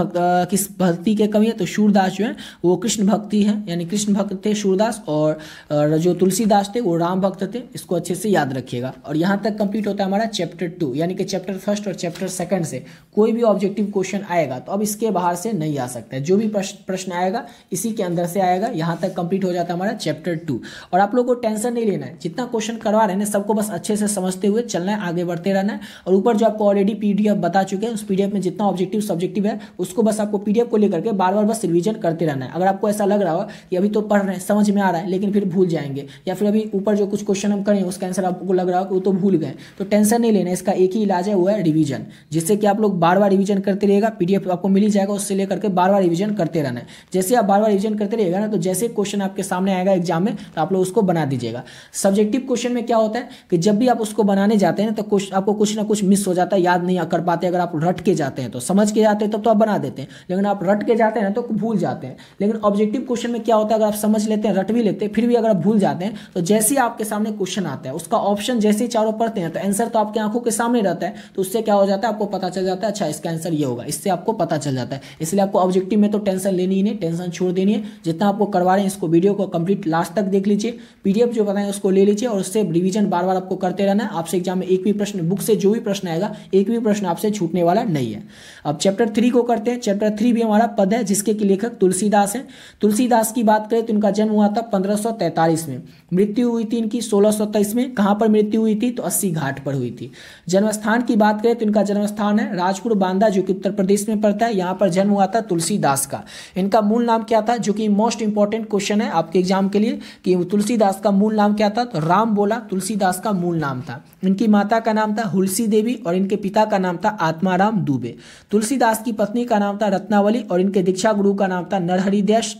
भक्ति के कवि है, तो सूरदास जो है वो कृष्ण भक्ति है, यानी कृष्ण भक्त थे सूरदास। और जो तुलसीदास थे वो राम भक्त थे। इसको अच्छे से याद रखिएगा। और यहाँ तक कंप्लीट होता है हमारा चैप्टर 2, यानी कि चैप्टर 1 और चैप्टर 2 से कोई भी ऑब्जेक्टिव क्वेश्चन आएगा तो अब इसके बाहर से नहीं आ सकता है। जो भी प्रश्न आएगा इसी के अंदर से आएगा। यहाँ तक कंप्लीट हो जाता है हमारा चैप्टर 2। और आप लोगों को टेंशन नहीं लेना है, जितना क्वेश्चन करवा रहे हैं सबको बस अच्छे से समझते हुए चलना है, आगे बढ़ते रहना है। और ऊपर जो आपको ऑलरेडी पीडीएफ बता चुके हैं उस पीडीएफ में जितना ऑब्जेक्टिव सब्जेक्टिव है उसको बस आपको पीडीएफ को लेकर के बार बार बस रिवीजन करते रहना है। अगर आपको ऐसा लग रहा हो कि अभी तो पढ़ रहे हैं समझ में आ रहा है लेकिन फिर भूल जाएंगे, या फिर अभी ऊपर जो कुछ क्वेश्चन हम करें उसका आंसर आपको लग रहा हो कि वो तो भूल गए, तो टेंशन नहीं लेना। इसका एक ही इलाज है, वो है रिवीजन, जिससे कि आप लोग बार बार रिवीजन करते रहिएगा। पीडीएफ आपको मिल ही जाएगा, उससे लेकर के बार बार रिवीजन करते रहना है। जैसे आप बार बार रिवीजन करते रहिएगा ना, तो जैसे क्वेश्चन आपके सामने आएगा एग्जाम में तो आप लोग उसको बना दीजिएगा। सब्जेक्टिव क्वेश्चन में क्या होता है कि जब भी आप उसको बनाने जाते हैं तो आपको कुछ ना कुछ मिस हो जाता है, याद नहीं कर पाते। अगर आप रट के जाते हैं तो समझ के जाते हैं तब तो आप बना देते हैं, लेकिन आप रट के जाते हैं तो भूल जाते हैं। लेकिन ऑब्जेक्टिव क्वेश्चन में क्या होता है, अगर आप समझ लेते हैं, रट भी लेते हैं, फिर भी अगर आप भूल जाते हैं तो जैसे ही आपके सामने क्वेश्चन आता है उसका ऑप्शन जैसे ही चारों पढ़ते हैं तो आंसर तो आपकी आंखों के सामने रहता है, तो उससे क्या हो जाता है आपको पता चल जाता है अच्छा इसका आंसर ये होगा, इससे आपको पता चल जाता है। इसलिए आपको ऑब्जेक्टिव में तो टेंशन लेनी ही नहीं, टेंशन छोड़ देनी है। जितना आपको करवा रहे हैं इसको वीडियो को कंप्लीट लास्ट तक देख लीजिए, पीडीएफ जो बताएं उसको ले लीजिए और उससे रिवीजन बार बार आपको करते रहना है। आपसे एग्जाम में एक भी प्रश्न बुक से जो भी प्रश्न आएगा एक भी प्रश्न आपसे छूटने वाला नहीं है। अब चैप्टर 3 को करते हैं। चैप्टर 3 भी हमारा पद है जिसके कि लेखक तुलसीदास हैं। तुलसीदास की बात करें तो इनका जन्म हुआ था 1543 में, मृत्यु हुई थी इनकी 1623 में। कहाँ पर मृत्यु हुई थी, तो 80 घाट पर हुई थी। जन्म स्थान की बात करें तो इनका जन्म स्थान है राजपुर बांदा, जो कि उत्तर प्रदेश में पड़ता है। यहाँ पर जन्म हुआ था तुलसीदास का। इनका मूल नाम क्या था, जो कि मोस्ट इंपॉर्टेंट क्वेश्चन है आपके एग्जाम के लिए कि तुलसीदास का मूल नाम क्या था, तो राम बोला तुलसीदास का मूल नाम था। इनकी माता का नाम था हुलसी देवी और इनके पिता का नाम था आत्माराम दुबे। तुलसीदास की पत्नी का नाम था रत्नावली और इनके दीक्षा गुरु का नाम था नरहरिदास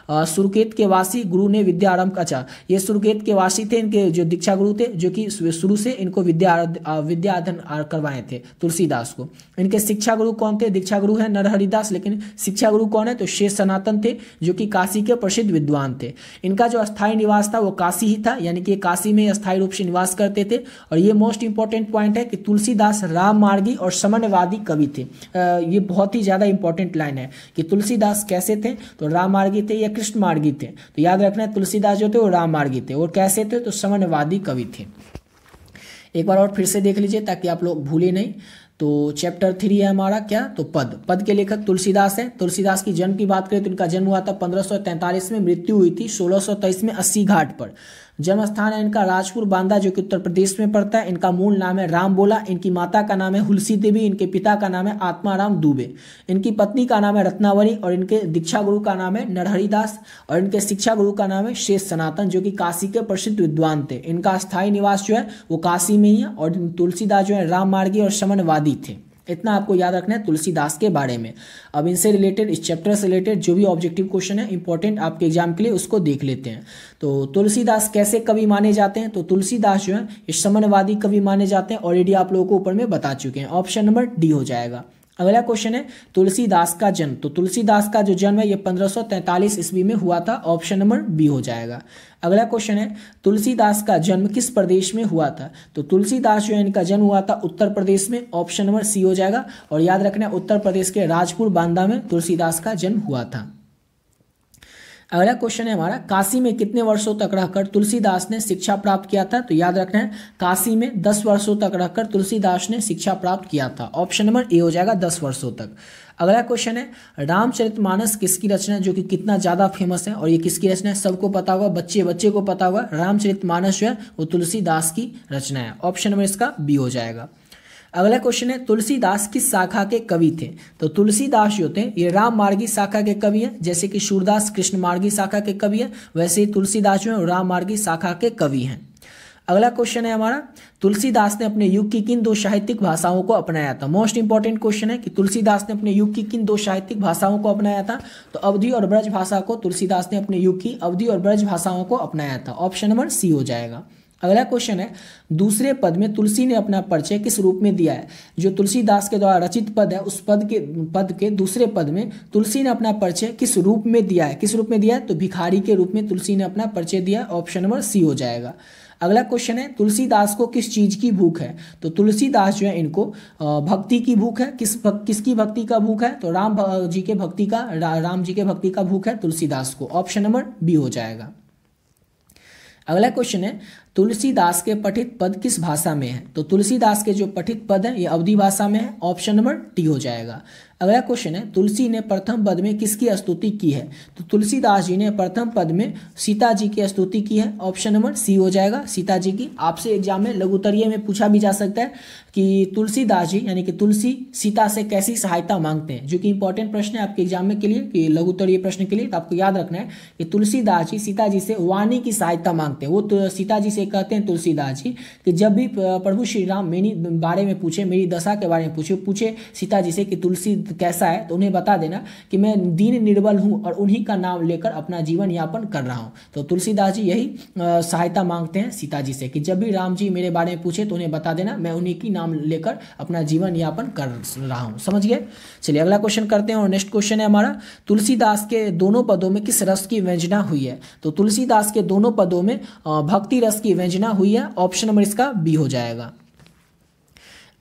सुरकेत के वासी गुरु ने विद्या आरंभ। अच्छा, ये सुरकेत के वासी थे, इनके जो दीक्षा गुरु थे, जो कि शुरू से इनको विद्या अध्ययन करवाए थे तुलसीदास को। इनके शिक्षा गुरु कौन थे? दीक्षा गुरु है नरहरिदास, लेकिन शिक्षा गुरु कौन है? तो शेष सनातन थे, जो कि काशी के प्रसिद्ध विद्वान थे। इनका जो अस्थायी निवास था वो काशी ही था, यानी कि काशी में अस्थायी रूप से निवास करते थे। और ये मोस्ट इंपॉर्टेंट पॉइंट है कि तुलसीदास राम मार्गी और साम्यवादी कवि थे। ये बहुत ही ज्यादा इंपॉर्टेंट लाइन है कि तुलसीदास कैसे थे? तो राम मार्गी थे या कृष्ण मार्गी थे? तो याद रखना है तुलसीदास जो थे वो राम मार्गी थे। और कैसे थे? तो साम्यवादी कवि थे। एक बार और फिर से देख लीजिए ताकि आप लोग भूले नहीं। तो चैप्टर 3 है हमारा क्या? तो पद के लेखक तुलसीदास है। तुलसीदास की जन्म की बात करें तो इनका जन्म हुआ था 1543 में, मृत्यु हुई थी 1623 में अस्सी घाट पर। जन्म स्थान है इनका राजपुर बांदा, जो कि उत्तर प्रदेश में पड़ता है। इनका मूल नाम है राम बोला। इनकी माता का नाम है हुलसी देवी। इनके पिता का नाम है आत्माराम दुबे। इनकी पत्नी का नाम है रत्नावली। और इनके दीक्षा गुरु का नाम है नरहरिदास। और इनके शिक्षा गुरु का नाम है शेष सनातन, जो कि काशी के प्रसिद्ध विद्वान थे। इनका स्थायी निवास जो है वो काशी में ही है। और तुलसीदास जो है राम मार्गी और साम्यवादी थे। इतना आपको याद रखना है तुलसीदास के बारे में। अब इनसे रिलेटेड, इस चैप्टर से रिलेटेड जो भी ऑब्जेक्टिव क्वेश्चन है इंपॉर्टेंट आपके एग्जाम के लिए, उसको देख लेते हैं। तो तुलसीदास कैसे कवि माने जाते हैं? तो तुलसीदास जो है इस साम्यवादी कवि माने जाते हैं। ऑलरेडी आप लोगों को ऊपर में बता चुके हैं। ऑप्शन नंबर डी हो जाएगा। अगला क्वेश्चन है तुलसीदास का जन्म। तो तुलसीदास का जो जन्म है ये 1543 ईस्वी में हुआ था। ऑप्शन नंबर बी हो जाएगा। अगला क्वेश्चन है तुलसीदास का जन्म किस प्रदेश में हुआ था? तो तुलसीदास जो है इनका जन्म हुआ था उत्तर प्रदेश में। ऑप्शन नंबर सी हो जाएगा। और याद रखना उत्तर प्रदेश के राजपुर बांदा में तुलसीदास का जन्म हुआ था। अगला क्वेश्चन है हमारा काशी में कितने वर्षों तक रहकर तुलसीदास ने शिक्षा प्राप्त किया था? तो याद रखना है काशी में 10 वर्षों तक रहकर तुलसीदास ने शिक्षा प्राप्त किया था। ऑप्शन नंबर ए हो जाएगा 10 वर्षों तक। अगला क्वेश्चन है रामचरितमानस किसकी रचना है? जो कि कितना ज्यादा फेमस है। और ये किसकी रचना है? सबको पता होगा, बच्चे को पता होगा। रामचरितमानस जो है वो तुलसीदास की रचना है। ऑप्शन नंबर इसका बी हो जाएगा। अगला क्वेश्चन है तुलसीदास किस शाखा के कवि थे? तो तुलसीदास जो थे ये राम मार्गी शाखा के कवि हैं। जैसे कि सूरदास कृष्ण मार्गी शाखा के कवि हैं, वैसे ही तुलसीदास जो है राम मार्गी शाखा के कवि हैं। अगला क्वेश्चन है हमारा तुलसीदास ने अपने युग की किन 2 साहित्यिक भाषाओं को अपनाया था? मोस्ट इंपॉर्टेंट क्वेश्चन है कि तुलसीदास ने अपने युग की किन 2 साहित्यिक भाषाओं को अपनाया था? तो अवधी और ब्रज भाषा को तुलसीदास ने अपने युग की अवधी और ब्रज भाषाओं को अपनाया था। ऑप्शन नंबर सी हो जाएगा। अगला क्वेश्चन है दूसरे पद में तुलसी ने अपना परिचय किस रूप में दिया है? जो तुलसीदास के द्वारा रचित पद है उस पद के दूसरे पद में तुलसी ने अपना परिचय किस रूप में दिया है? किस रूप में दिया है? तो भिखारी के रूप में तुलसी ने अपना परिचय दिया। ऑप्शन नंबर सी हो जाएगा। अगला क्वेश्चन है तुलसीदास को किस चीज की भूख है? तो तुलसीदास जो है इनको भक्ति की भूख है। किसकी भक्ति का भूख है? तो राम जी के भक्ति का भूख है तुलसीदास को। ऑप्शन नंबर बी हो जाएगा। अगला क्वेश्चन है तुलसीदास के पठित पद किस भाषा में है? तो तुलसीदास के जो पठित पद है ये अवधी भाषा में है। ऑप्शन नंबर डी हो जाएगा। अगला क्वेश्चन है तुलसी ने प्रथम पद में किसकी स्तुति की है? तो तुलसीदास जी ने प्रथम पद में सीता जी की स्तुति की है। ऑप्शन नंबर सी हो जाएगा, सीता जी की। आपसे एग्जाम में लघुत्तरीय में पूछा भी जा सकता है कि तुलसीदास जी यानी कि तुलसी सीता से कैसी सहायता मांगते हैं, जो कि इंपॉर्टेंट प्रश्न है आपके एग्जाम में के लिए, कि लघुत्तरीय प्रश्न के लिए। तो आपको याद रखना है कि तुलसीदास जी सीता जी से वाणी की सहायता मांगते हैं। वो तो सीता जी से कहते हैं तुलसीदास जी कि जब भी प्रभु श्री राम मेरी बारे में पूछे, मेरी दशा के बारे में पूछे सीता जी से कि तुलसी कैसा है, तो उन्हें बता देना कि मैं दीन निर्बल हूं और उन्हीं का नाम लेकर अपना जीवन यापन कर रहा हूं। तो तुलसीदास जी यही सहायता मांगते हैं सीता जी से कि जब भी राम जी मेरे बारे में पूछे तो उन्हें बता देना मैं उन्हीं की नाम लेकर अपना जीवन यापन कर रहा हूं। समझ गए? चलिए अगला क्वेश्चन करते हैं। और नेक्स्ट क्वेश्चन है हमारा तुलसीदास के दोनों पदों में किस रस की व्यंजना हुई है? तो तुलसीदास के दोनों पदों में भक्ति रस की व्यंजना हुई है। ऑप्शन नंबर इसका बी हो जाएगा।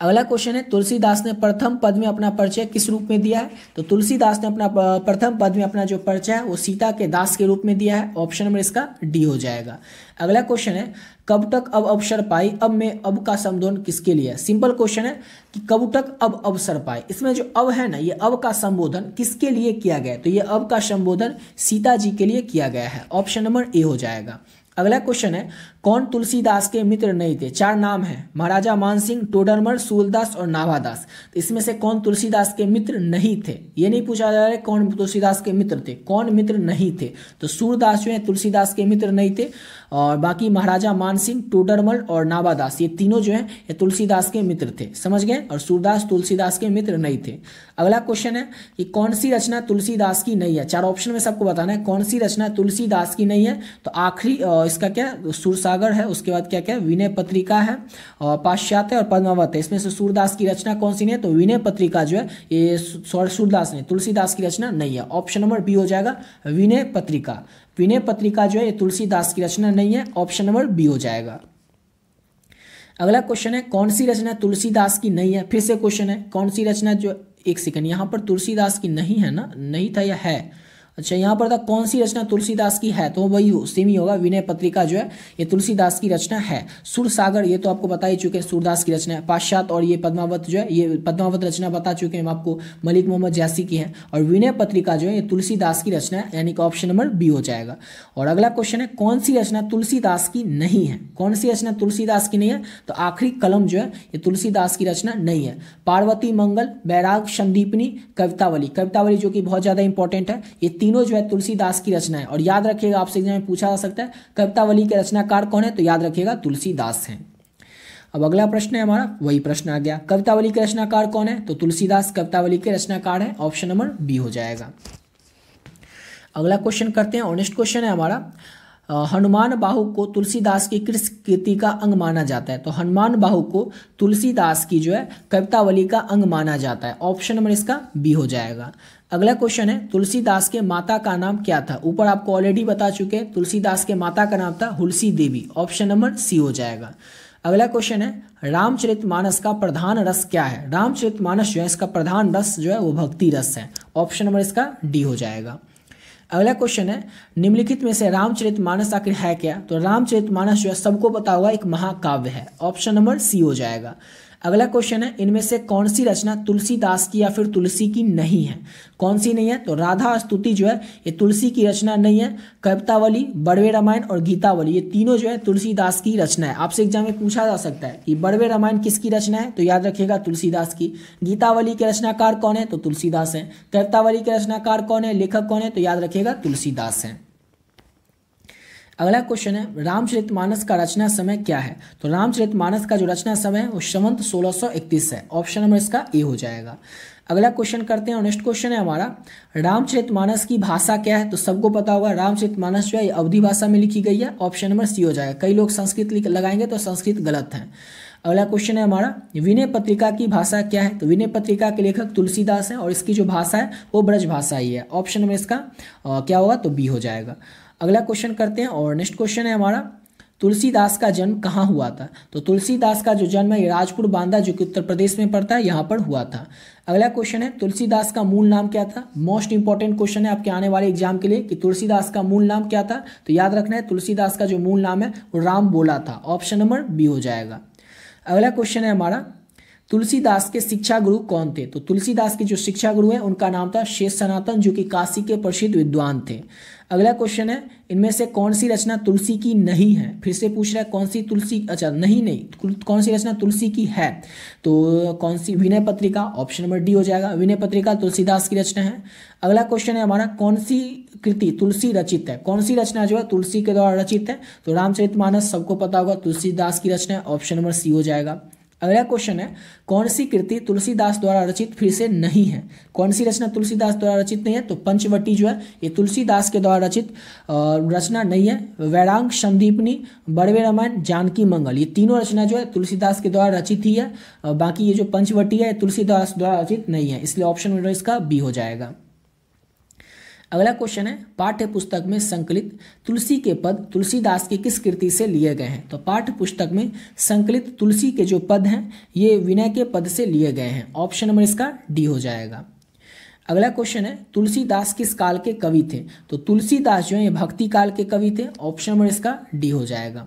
अगला क्वेश्चन है तुलसीदास ने प्रथम पद में अपना परिचय किस रूप में दिया है? तो तुलसीदास ने अपना प्रथम पद में अपना जो परिचय है वो सीता के दास के रूप में दिया है। ऑप्शन नंबर इसका डी हो जाएगा। अगला क्वेश्चन है कब तक अब अवसर पाई अब में अब का संबोधन किसके लिए है? सिंपल क्वेश्चन है कि कब तक अब अवसर पाई। इसमें जो अब है ना, ये अब का संबोधन किसके लिए किया गया है? तो ये अब का संबोधन सीता जी के लिए किया गया है। ऑप्शन नंबर ए हो जाएगा। अगला क्वेश्चन है कौन तुलसीदास के मित्र नहीं थे? 4 नाम हैं, महाराजा मानसिंह, टोडरमल, सूरदास और नाभादास। तो इसमें से कौन तुलसीदास के मित्र नहीं थे? ये नहीं पूछा जा रहा है कौन तुलसीदास के मित्र थे, कौन मित्र नहीं थे। तो सूरदास जो है तुलसीदास के मित्र नहीं थे, और बाकी महाराजा मानसिंह, टोडरमल और नाभादास ये तीनों जो है ये तुलसीदास के मित्र थे, समझ गए। और सूरदास तुलसीदास के मित्र नहीं थे। अगला क्वेश्चन है कि कौन सी रचना तुलसीदास की नहीं है? 4 ऑप्शन में सबको बताना है कौन सी रचना तुलसीदास की नहीं है। तो आखिरी इसका क्या, सूरसागर है, उसके बाद क्या क्या, विनय पत्रिका है, और पाश्चात्य और पद्मावत है। इसमें से सूरदास की रचना कौन सी नहीं है? तो विनय पत्रिका जो है ये सूरदास ने, तुलसीदास की रचना नहीं है। ऑप्शन नंबर बी हो जाएगा विनय पत्रिका। विनय पत्रिका जो है ये तुलसीदास की रचना नहीं है, ऑप्शन नंबर बी हो जाएगा। अगला क्वेश्चन है कौन सी रचना तुलसीदास की नहीं है? फिर से क्वेश्चन है कौन सी रचना जो, एक सेकंड, यहाँ पर तुलसीदास की नहीं है ना, नहीं था या है? अच्छा, यहाँ पर था कौन सी रचना तुलसीदास की है, तो वही सेम ही होगा, विनय पत्रिका जो है ये तुलसीदास की रचना है। सूरसागर ये तो आपको बता ही चुके हैं, सूरदास की रचना है। पाश्चात्य और ये पद्मावत जो है ये पद्मावत रचना बता चुके हैं हम आपको, मलिक मोहम्मद जैसी की है। और विनय पत्रिका जो है ये तुलसीदास की रचना है, यानी कि ऑप्शन नंबर बी हो जाएगा। और अगला क्वेश्चन है कौन सी रचना तुलसीदास की नहीं है? कौन सी रचना तुलसीदास की नहीं है? तो आखिरी कलम जो है ये तुलसीदास की रचना नहीं है। पार्वती मंगल, बैराग, संदीपनी, कवितावली, कवितावली जो कि बहुत ज़्यादा इंपॉर्टेंट है, ये तीनों जो है तुलसीदास की रचना है। और याद रखिएगा आपसे एग्जाम में पूछा जा सकता है कवितावली के रचनाकार कौन है, तो याद रखिएगा तुलसीदास हैं। अब अगला प्रश्न है हमारा, वही प्रश्न आ गया, कवितावली के रचनाकार कौन है? तो तुलसीदास कवितावली के रचनाकार है, ऑप्शन नंबर बी हो जाएगा। अगला क्वेश्चन करते हैं, और नेक्स्ट क्वेश्चन है हमारा, हनुमान बाहु को तुलसीदास की किस कृति का अंग माना जाता है? तो हनुमान बाहु को तुलसीदास की जो है कवितावली का अंग माना जाता है, ऑप्शन नंबर इसका बी हो जाएगा। अगला क्वेश्चन है तुलसीदास के माता का नाम क्या था? ऊपर आपको ऑलरेडी बता चुके हैं, तुलसीदास के माता का नाम था हुलसी देवी, ऑप्शन नंबर सी हो जाएगा। अगला क्वेश्चन है रामचरितमानस का प्रधान रस क्या है? रामचरितमानस जो है इसका प्रधान रस जो है वो भक्ति रस है, ऑप्शन नंबर इसका डी हो जाएगा। अगला क्वेश्चन है निम्नलिखित में से रामचरितमानस आखिर है क्या? तो रामचरितमानस जो है सबको पता होगा एक महाकाव्य है, ऑप्शन नंबर सी हो जाएगा। अगला क्वेश्चन है इनमें से कौन सी रचना तुलसीदास की या फिर तुलसी की नहीं है? कौन सी नहीं है? तो राधा स्तुति जो है ये तुलसी की रचना नहीं है। कवितावली, बड़वे रामायण और गीतावली ये तीनों जो है तुलसीदास की रचना है। आपसे एग्जाम में पूछा जा सकता है कि बड़वे रामायण किसकी रचना है, तो याद रखिएगा तुलसीदास की। गीतावली के रचनाकार कौन है? तो तुलसीदास है। कवितावली के रचनाकार कौन है, लेखक कौन है? तो याद रखिएगा तुलसीदास है। अगला क्वेश्चन है रामचरितमानस का रचना समय क्या है? तो रामचरितमानस का जो रचना समय है वो संवत 1631 है, ऑप्शन नंबर इसका ए हो जाएगा। अगला क्वेश्चन करते हैं, और नेक्स्ट क्वेश्चन है हमारा रामचरितमानस की भाषा क्या है? तो सबको पता होगा रामचरितमानस जो है अवधी भाषा में लिखी गई है, ऑप्शन नंबर सी हो जाएगा। कई लोग संस्कृत लगाएंगे तो संस्कृत गलत है। अगला क्वेश्चन है हमारा विनय पत्रिका की भाषा क्या है? तो विनय पत्रिका के लेखक तुलसीदास हैं और इसकी जो भाषा है वो ब्रज भाषा ही है, ऑप्शन नंबर इसका क्या होगा, तो बी हो जाएगा। अगला क्वेश्चन करते हैं, और नेक्स्ट क्वेश्चन है हमारा तुलसीदास का जन्म कहाँ हुआ था? तो तुलसीदास का जो जन्म है राजपुर बांदा जो कि उत्तर प्रदेश में पड़ता है, यहाँ पर हुआ था। अगला क्वेश्चन है तुलसीदास का मूल नाम क्या था? मोस्ट इंपॉर्टेंट क्वेश्चन है आपके आने वाले एग्जाम के लिए कि तुलसीदास का मूल नाम क्या था? तो याद रखना है तुलसीदास का जो मूल नाम है वो राम बोला था, ऑप्शन नंबर बी हो जाएगा। अगला क्वेश्चन है हमारा तुलसीदास के शिक्षा गुरु कौन थे? तो तुलसीदास के जो शिक्षा गुरु हैं उनका नाम था शेष सनातन जो कि काशी के प्रसिद्ध विद्वान थे। अगला क्वेश्चन है इनमें से कौन सी रचना तुलसी की नहीं है? फिर से पूछ रहा है कौन सी तुलसी, अच्छा नहीं कौन सी रचना तुलसी की है? तो कौन सी? Vinay Patrika, option number D हो जाएगा। विनय पत्रिका तुलसीदास की रचना है। अगला क्वेश्चन है हमारा कौन सी कृति तुलसी रचित है? कौन सी रचना जो है तुलसी के द्वारा रचित है? तो रामचरितमानस सबको पता होगा तुलसीदास की रचना है, ऑप्शन नंबर सी हो जाएगा। अगला क्वेश्चन है कौन सी कृति तुलसीदास द्वारा रचित फिर से नहीं है? कौन सी रचना तुलसीदास द्वारा रचित नहीं है? तो पंचवटी जो है ये तुलसीदास के द्वारा रचित रचना नहीं है। वैराग, संदीपनी, बड़वे रामायण, जानकी मंगल ये तीनों रचना जो है तुलसीदास के द्वारा रचित ही है। बाकी ये जो पंचवटी है तुलसीदास द्वारा रचित नहीं है, इसलिए ऑप्शन नंबर इसका बी हो जाएगा। अगला क्वेश्चन है पाठ्य पुस्तक में संकलित तुलसी के पद तुलसीदास की किस कृति से लिए गए हैं? तो पाठ्य पुस्तक में संकलित तुलसी के जो पद हैं ये विनय के पद से लिए गए हैं, ऑप्शन नंबर इसका डी हो जाएगा। अगला क्वेश्चन है तुलसीदास किस काल के कवि थे? तो तुलसीदास जो है ये भक्ति काल के कवि थे, ऑप्शन नंबर इसका डी हो जाएगा।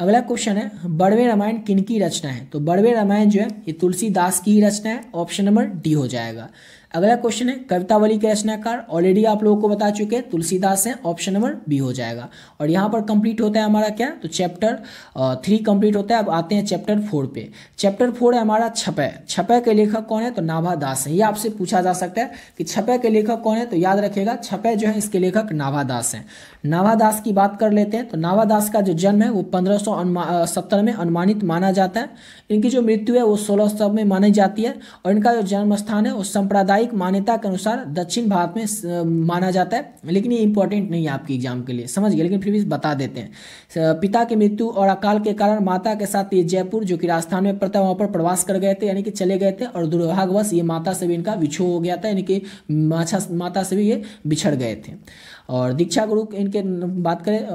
अगला क्वेश्चन है बड़वे रामायण किनकी रचना है? तो बड़वे रामायण जो है ये तुलसीदास की ही रचना है, ऑप्शन नंबर डी हो जाएगा। अगला क्वेश्चन है कवितावली के रचनाकार, ऑलरेडी आप लोगों को बता चुके हैं तुलसीदास हैं, ऑप्शन नंबर बी हो जाएगा। और यहाँ पर कंप्लीट होता है हमारा क्या, तो चैप्टर 3 कंप्लीट होता है। अब आते हैं चैप्टर 4 पे। चैप्टर 4 है हमारा छपै। छपै के लेखक कौन है, तो नाभा दास है। ये आपसे पूछा जा सकता है कि छपै के लेखक कौन है, तो याद रखिएगा छपै जो है इसके लेखक नाभा दास हैं। नाभा दास की बात कर लेते हैं। तो नाभा दास का जो जन्म है वो 1570 में अनुमानित माना जाता है। इनकी जो मृत्यु है वो 1600 में मानी जाती है। और इनका जो जन्म स्थान है वो सांप्रदायिक मान्यता के अनुसार दक्षिण भारत में माना जाता है। लेकिन ये इंपॉर्टेंट नहीं है आपके एग्जाम के लिए, समझ गए, लेकिन फिर भी बता देते हैं। पिता की मृत्यु और अकाल के कारण माता के साथ ये जयपुर जो कि राजस्थान में पड़ता है वहाँ पर प्रवास कर गए थे, यानी कि चले गए थे। और दुर्भाग्यवश ये माता से भी इनका विछोह हो गया था, यानी कि माता से भी ये बिछड़ गए थे। और दीक्षा गुरु इनके बात करें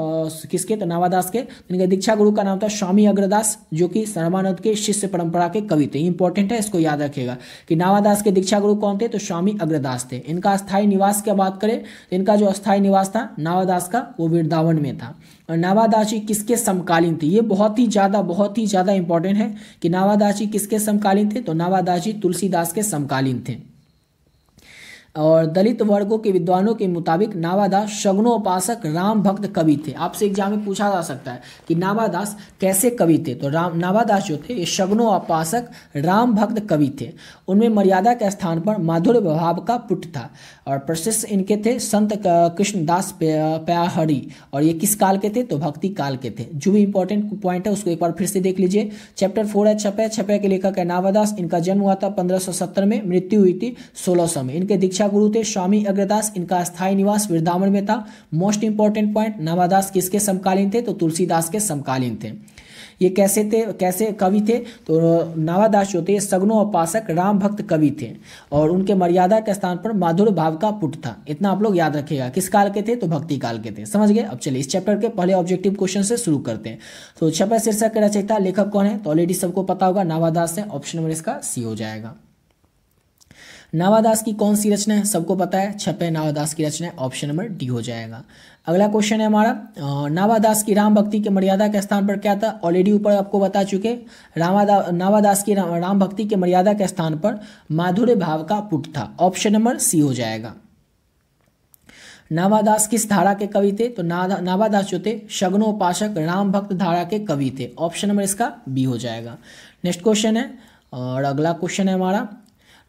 किसके, तो नाभादास के। इनके दीक्षा गुरु का नाम था स्वामी अग्रदास, जो कि रामानंद के शिष्य परंपरा के कवि थे। इंपॉर्टेंट है, इसको याद रखिएगा कि नाभादास के दीक्षा गुरु कौन थे, तो स्वामी अग्रदास थे। इनका स्थायी निवास की बात करें तो इनका जो स्थायी निवास था नाभादास का वो वृंदावन में था। और नाभादास जी किसके समकालीन थे, ये बहुत ही ज़्यादा इंपॉर्टेंट है कि नाभादास जी किसके समकालीन थे, तो नाभादास जी तुलसीदास के समकालीन थे। और दलित वर्गों के विद्वानों के मुताबिक नाभादास शगुनोपासक राम भक्त कवि थे। आपसे एग्जाम में पूछा जा सकता है कि नाभादास कैसे कवि थे, तो नाभादास जो थे ये शगुनोपासक राम भक्त कवि थे। उनमें मर्यादा के स्थान पर माधुर्य भाव का पुट था। और प्रशिष्य इनके थे संत कृष्णदास प्याहरी। और ये किस काल के थे, तो भक्ति काल के थे। जो भी इंपॉर्टेंट पॉइंट है उसको एक बार फिर से देख लीजिए। चैप्टर 4 है छपै। छपै के लेखक है नाभादास। इनका जन्म हुआ था 1570 में, मृत्यु हुई थी 1600 में। इनके दीक्षा गुरु थे स्वामी अग्रदास। इनका स्थायी निवास वृंदावन में था। मोस्ट इंपॉर्टेंट पॉइंट, नाभादास किसके समकालीन थे, तो तुलसीदास के समकालीन थे। ये कैसे थे, कैसे कवि थे, तो नाभादास जो थे सगुनोपासक राम भक्त कवि थे। और उनके मर्यादा के स्थान पर माधुर्य भाव का पुट था। इतना आप लोग याद रखिएगा। किस काल के थे, तो भक्ति काल के थे, समझ गए। अब चलिए इस चैप्टर के पहले ऑब्जेक्टिव क्वेश्चन से शुरू करते हैं। तो छपै शीर्षक के रचयिता लेखक कौन है, तो ऑलरेडी सबको पता होगा नाभादास है। ऑप्शन नंबर इसका सी हो जाएगा। नाभादास की कौन सी रचना है, सबको पता है, छपै नाभादास की रचना है। ऑप्शन नंबर डी हो जाएगा। अगला क्वेश्चन है हमारा नाभादास की राम भक्ति के मर्यादा के स्थान पर क्या था, ऑलरेडी ऊपर आपको बता चुके। नाभादास की राम भक्ति के मर्यादा के स्थान पर माधुर्य भाव का पुट था। ऑप्शन नंबर सी हो जाएगा। नाभादास किस धारा के कवि थे, तो नाभादास जो थे शगुनोपासक राम भक्त धारा के कवि थे। ऑप्शन नंबर इसका बी हो जाएगा। नेक्स्ट क्वेश्चन है, और अगला क्वेश्चन है हमारा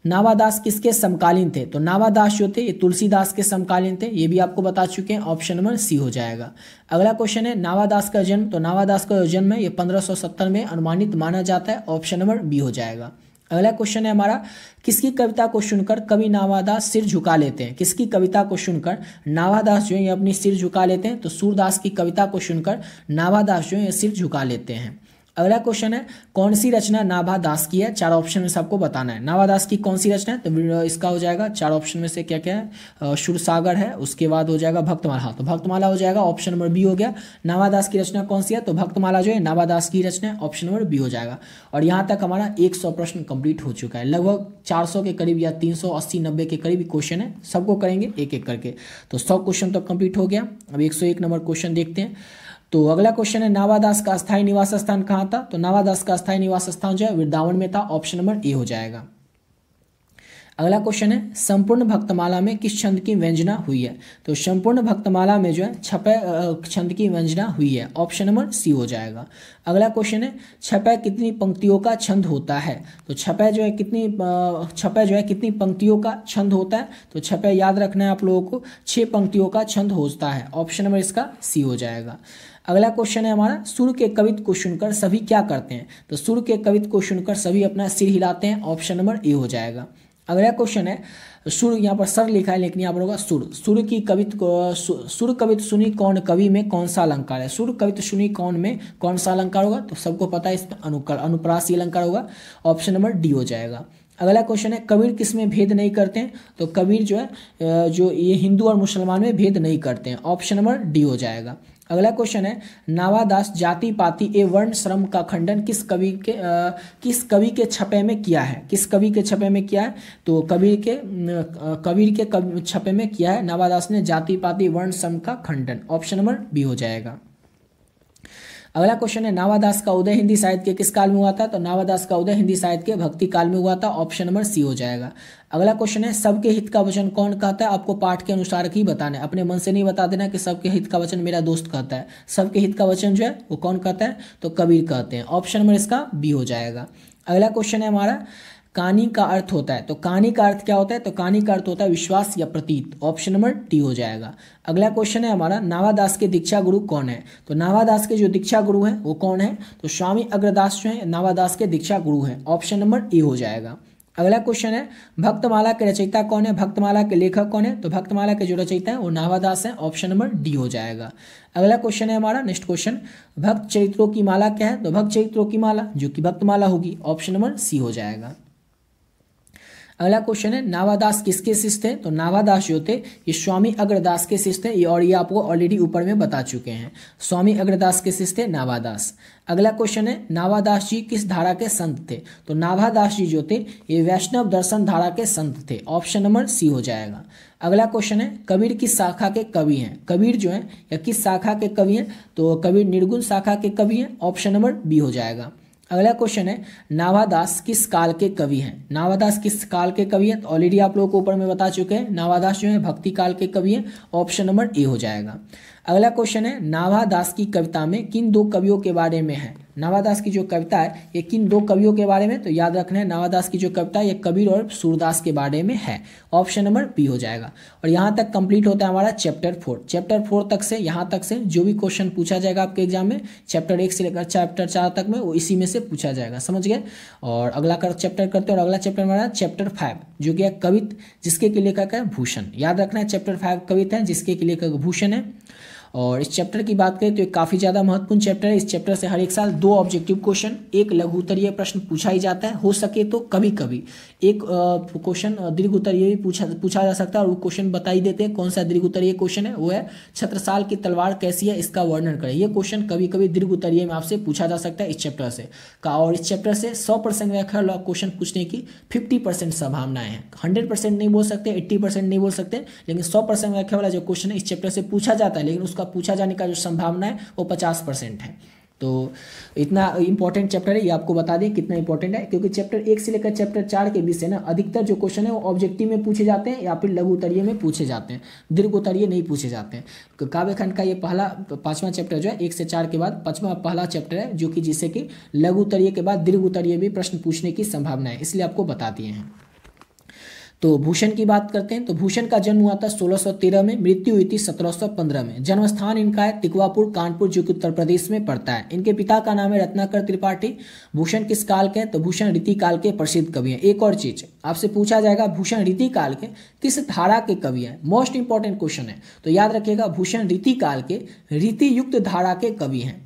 नाभादास किसके समकालीन थे, तो नाभादास जो थे ये तुलसीदास के समकालीन थे। ये भी आपको बता चुके हैं। ऑप्शन नंबर सी हो जाएगा। अगला क्वेश्चन है नाभादास का जन्म, तो नाभादास का जो जन्म है ये 1570 में अनुमानित माना जाता है। ऑप्शन नंबर बी हो जाएगा। अगला क्वेश्चन है हमारा किसकी कविता को सुनकर कवि नाभादास सिर झुका लेते हैं। किसकी कविता को सुनकर नाभादास जो है ये अपनी सिर झुका लेते हैं, तो सूरदास की कविता को सुनकर नाभादास जो है ये सिर झुका लेते हैं। अगला क्वेश्चन है कौन सी रचना नाभादास की है, चार ऑप्शन में सबको बताना है। नाभादास की कौन सी रचना है, तो इसका हो जाएगा चार ऑप्शन में से क्या क्या है, सुरसागर है, उसके बाद हो जाएगा भक्तमाला। हाँ, तो भक्तमाला हो जाएगा। ऑप्शन नंबर बी हो गया। नाभादास की रचना कौन सी है, तो भक्तमाला जो है नाभादास की रचना है। ऑप्शन नंबर बी हो जाएगा। और यहाँ तक हमारा 100 प्रश्न कंप्लीट हो चुका है। लगभग 400 के करीब या 380-90 के करीब क्वेश्चन है। सबको करेंगे एक एक करके, तो 100 क्वेश्चन तो कंप्लीट हो गया। अब 101 नंबर क्वेश्चन देखते हैं। तो अगला क्वेश्चन है नाभादास का स्थायी निवास स्थान कहाँ था, तो नाभादास का स्थायी निवास स्थान जो है वृंदावन में था। ऑप्शन नंबर ए हो जाएगा। अगला क्वेश्चन है संपूर्ण भक्तमाला में किस छंद की व्यंजना हुई है, तो संपूर्ण भक्तमाला में जो है छपै छंद की व्यंजना हुई है। ऑप्शन नंबर सी हो जाएगा। अगला क्वेश्चन है छपै कितनी पंक्तियों का छंद होता है, तो छपै जो है कितनी पंक्तियों का छंद होता है, तो छपै याद रखना है आप लोगों को 6 पंक्तियों का छंद होता है। ऑप्शन नंबर इसका सी हो जाएगा। अगला क्वेश्चन है हमारा सुर के कवित्व को सुनकर सभी क्या करते हैं, तो सुर के कवित्व को सुनकर सभी अपना सिर हिलाते हैं। ऑप्शन नंबर ए हो जाएगा। अगला क्वेश्चन है सुर, यहाँ पर सर लिखा है लेकिन यहाँ पर होगा सुर की कवित्व को सुर कवित्व सुनी कौन कवि में कौन सा अलंकार है, सुर कवित्व सुनी कौन में कौन सा अलंकार होगा, तो सबको पता है इसमें अनुप्रासी अलंकार होगा। ऑप्शन नंबर डी हो जाएगा। अगला क्वेश्चन है कबीर किस में भेद नहीं करते हैं, तो कबीर जो है जो ये हिंदू और मुसलमान में भेद नहीं करते हैं। ऑप्शन नंबर डी हो जाएगा। अगला क्वेश्चन है नाभादास जाति पाति एवं वर्ण श्रम का खंडन किस कवि के छपे में किया है, किस कवि के छपे में किया है, तो कबीर के छपे में किया है नाभादास ने जाति पाति वर्ण श्रम का खंडन। ऑप्शन नंबर बी हो जाएगा। अगला क्वेश्चन है नावादास का उदय हिंदी साहित्य के किस काल में हुआ था? तो नावादास का उदय हिंदी साहित्य के भक्ति काल में हुआ था। ऑप्शन नंबर सी हो जाएगा। अगला क्वेश्चन है सबके हित का वचन कौन कहता है? आपको पाठ के अनुसार ही बताना है, अपने मन से नहीं बता देना कि सबके हित का वचन मेरा दोस्त कहता है। सबके हित का वचन जो है वो कौन कहता है? तो कबीर कहते हैं। ऑप्शन नंबर इसका बी हो जाएगा। अगला क्वेश्चन है हमारा कहानी का अर्थ होता है, तो कहानी का अर्थ क्या होता है? तो कहानी का अर्थ होता है विश्वास या प्रतीत। ऑप्शन नंबर डी हो जाएगा। अगला क्वेश्चन है हमारा नावादास के दीक्षा गुरु कौन है? तो नावादास के जो दीक्षा गुरु हैं वो कौन है? तो स्वामी अग्रदास जो है नावादास के दीक्षा गुरु हैं। ऑप्शन नंबर ए हो जाएगा। अगला क्वेश्चन है भक्तमाला के रचयिता कौन है? भक्तमाला के लेखक कौन है? तो भक्तमाला के जो रचयिता है वो नावादास है। ऑप्शन नंबर डी हो जाएगा। अगला क्वेश्चन है हमारा नेक्स्ट क्वेश्चन भक्त चरित्रों की माला क्या है? तो भक्त चरित्रों की माला जो कि भक्तमाला होगी। ऑप्शन नंबर सी हो जाएगा। अगला क्वेश्चन है नावादास किसके शिष्य थे? तो नावादास जो थे ये स्वामी अग्रदास के शिष्य थे, और ये आपको ऑलरेडी ऊपर में बता चुके हैं। स्वामी अग्रदास के शिष्य थे नावादास। अगला क्वेश्चन है नावादास जी किस धारा के संत थे? तो नावादास जी जो थे ये वैष्णव दर्शन धारा के संत थे। ऑप्शन नंबर सी हो जाएगा। अगला क्वेश्चन है कबीर किस शाखा के कवि हैं? कबीर जो है या किस शाखा के कवि हैं? तो कबीर निर्गुण शाखा के कवि हैं। ऑप्शन नंबर बी हो जाएगा। अगला क्वेश्चन है नावादास किस काल के कवि हैं? नावादास किस काल के कवि हैं? तो ऑलरेडी आप लोगों को ऊपर में बता चुके हैं, नावादास जो है भक्ति काल के कवि हैं। ऑप्शन नंबर ए हो जाएगा। अगला क्वेश्चन है नावादास की कविता में किन दो कवियों के बारे में है? नावादास की जो कविता है ये किन दो कवियों के बारे में? तो याद रखना है नावादास की जो कविता है ये कबीर और सूरदास के बारे में है। ऑप्शन नंबर बी हो जाएगा। और यहाँ तक कंप्लीट होता है हमारा चैप्टर 4। चैप्टर 4 तक से यहाँ तक से जो भी क्वेश्चन पूछा जाएगा आपके एग्जाम में चैप्टर 1 से लेकर चैप्टर 4 तक में वो इसी में से पूछा जाएगा, समझ गए। और अगला चैप्टर करते हैं, और अगला चैप्टर हमारा चैप्टर 5 जो कि है कवित जिसके के लेखक है भूषण। याद रखना है चैप्टर 5 कवित है जिसके के लेखक भूषण है। और इस चैप्टर की बात करें तो ये काफ़ी ज़्यादा महत्वपूर्ण चैप्टर है। इस चैप्टर से हर एक साल 2 ऑब्जेक्टिव क्वेश्चन, एक लघु उत्तरीय प्रश्न पूछा ही जाता है। हो सके तो कभी कभी एक क्वेश्चन दीर्घ उत्तरीय भी पूछा जा सकता है। और वो क्वेश्चन बता ही देते हैं कौन सा दीर्घ उत्तरीय क्वेश्चन है। वो है छत्रसाल की तलवार कैसी है इसका वर्णन करें। ये क्वेश्चन कभी कभी दीर्घ उत्तरीय में आपसे पूछा जा सकता है इस चैप्टर से का। और इस चैप्टर से 100% व्याख्या क्वेश्चन पूछने की 50% संभावनाएं हैं। 100% नहीं बोल सकते, 80% नहीं बोल सकते, लेकिन 100% व्याख्या वाला जो क्वेश्चन है इस चैप्टर से पूछा जाता है, लेकिन उसका पूछा जाने का जो संभावना है वो 50% है। तो इतना इंपॉर्टेंट चैप्टर है, ये आपको बता दें कितना इंपॉर्टेंट है, क्योंकि चैप्टर 1 से लेकर चैप्टर 4 के बीच से ना अधिकतर जो क्वेश्चन है वो ऑब्जेक्टिव में पूछे जाते हैं या फिर लघु उत्तरीय में पूछे जाते हैं, दीर्घ उत्तरीय नहीं पूछे जाते हैं। काव्यखंड का ये पहला 5वां चैप्टर जो है 1 से 4 के बाद 5वां पहला चैप्टर है, जो कि जिससे कि लघु उत्तरीय के बाद दीर्घ उत्तरीय भी प्रश्न पूछने की संभावना है, इसलिए आपको बता दिए हैं। तो भूषण की बात करते हैं। तो भूषण का जन्म हुआ था 1613 में, मृत्यु हुई थी 1715 में। जन्म स्थान इनका है तिकवापुर कानपुर जो कि उत्तर प्रदेश में पड़ता है। इनके पिता का नाम है रत्नाकर त्रिपाठी। भूषण किस काल के हैं? तो भूषण रीति काल के प्रसिद्ध कवि हैं। एक और चीज आपसे पूछा जाएगा भूषण रीति काल के किस धारा के कवि हैं? मोस्ट इंपॉर्टेंट क्वेश्चन है, तो याद रखिएगा भूषण रीति काल के रीति युक्त धारा के कवि हैं।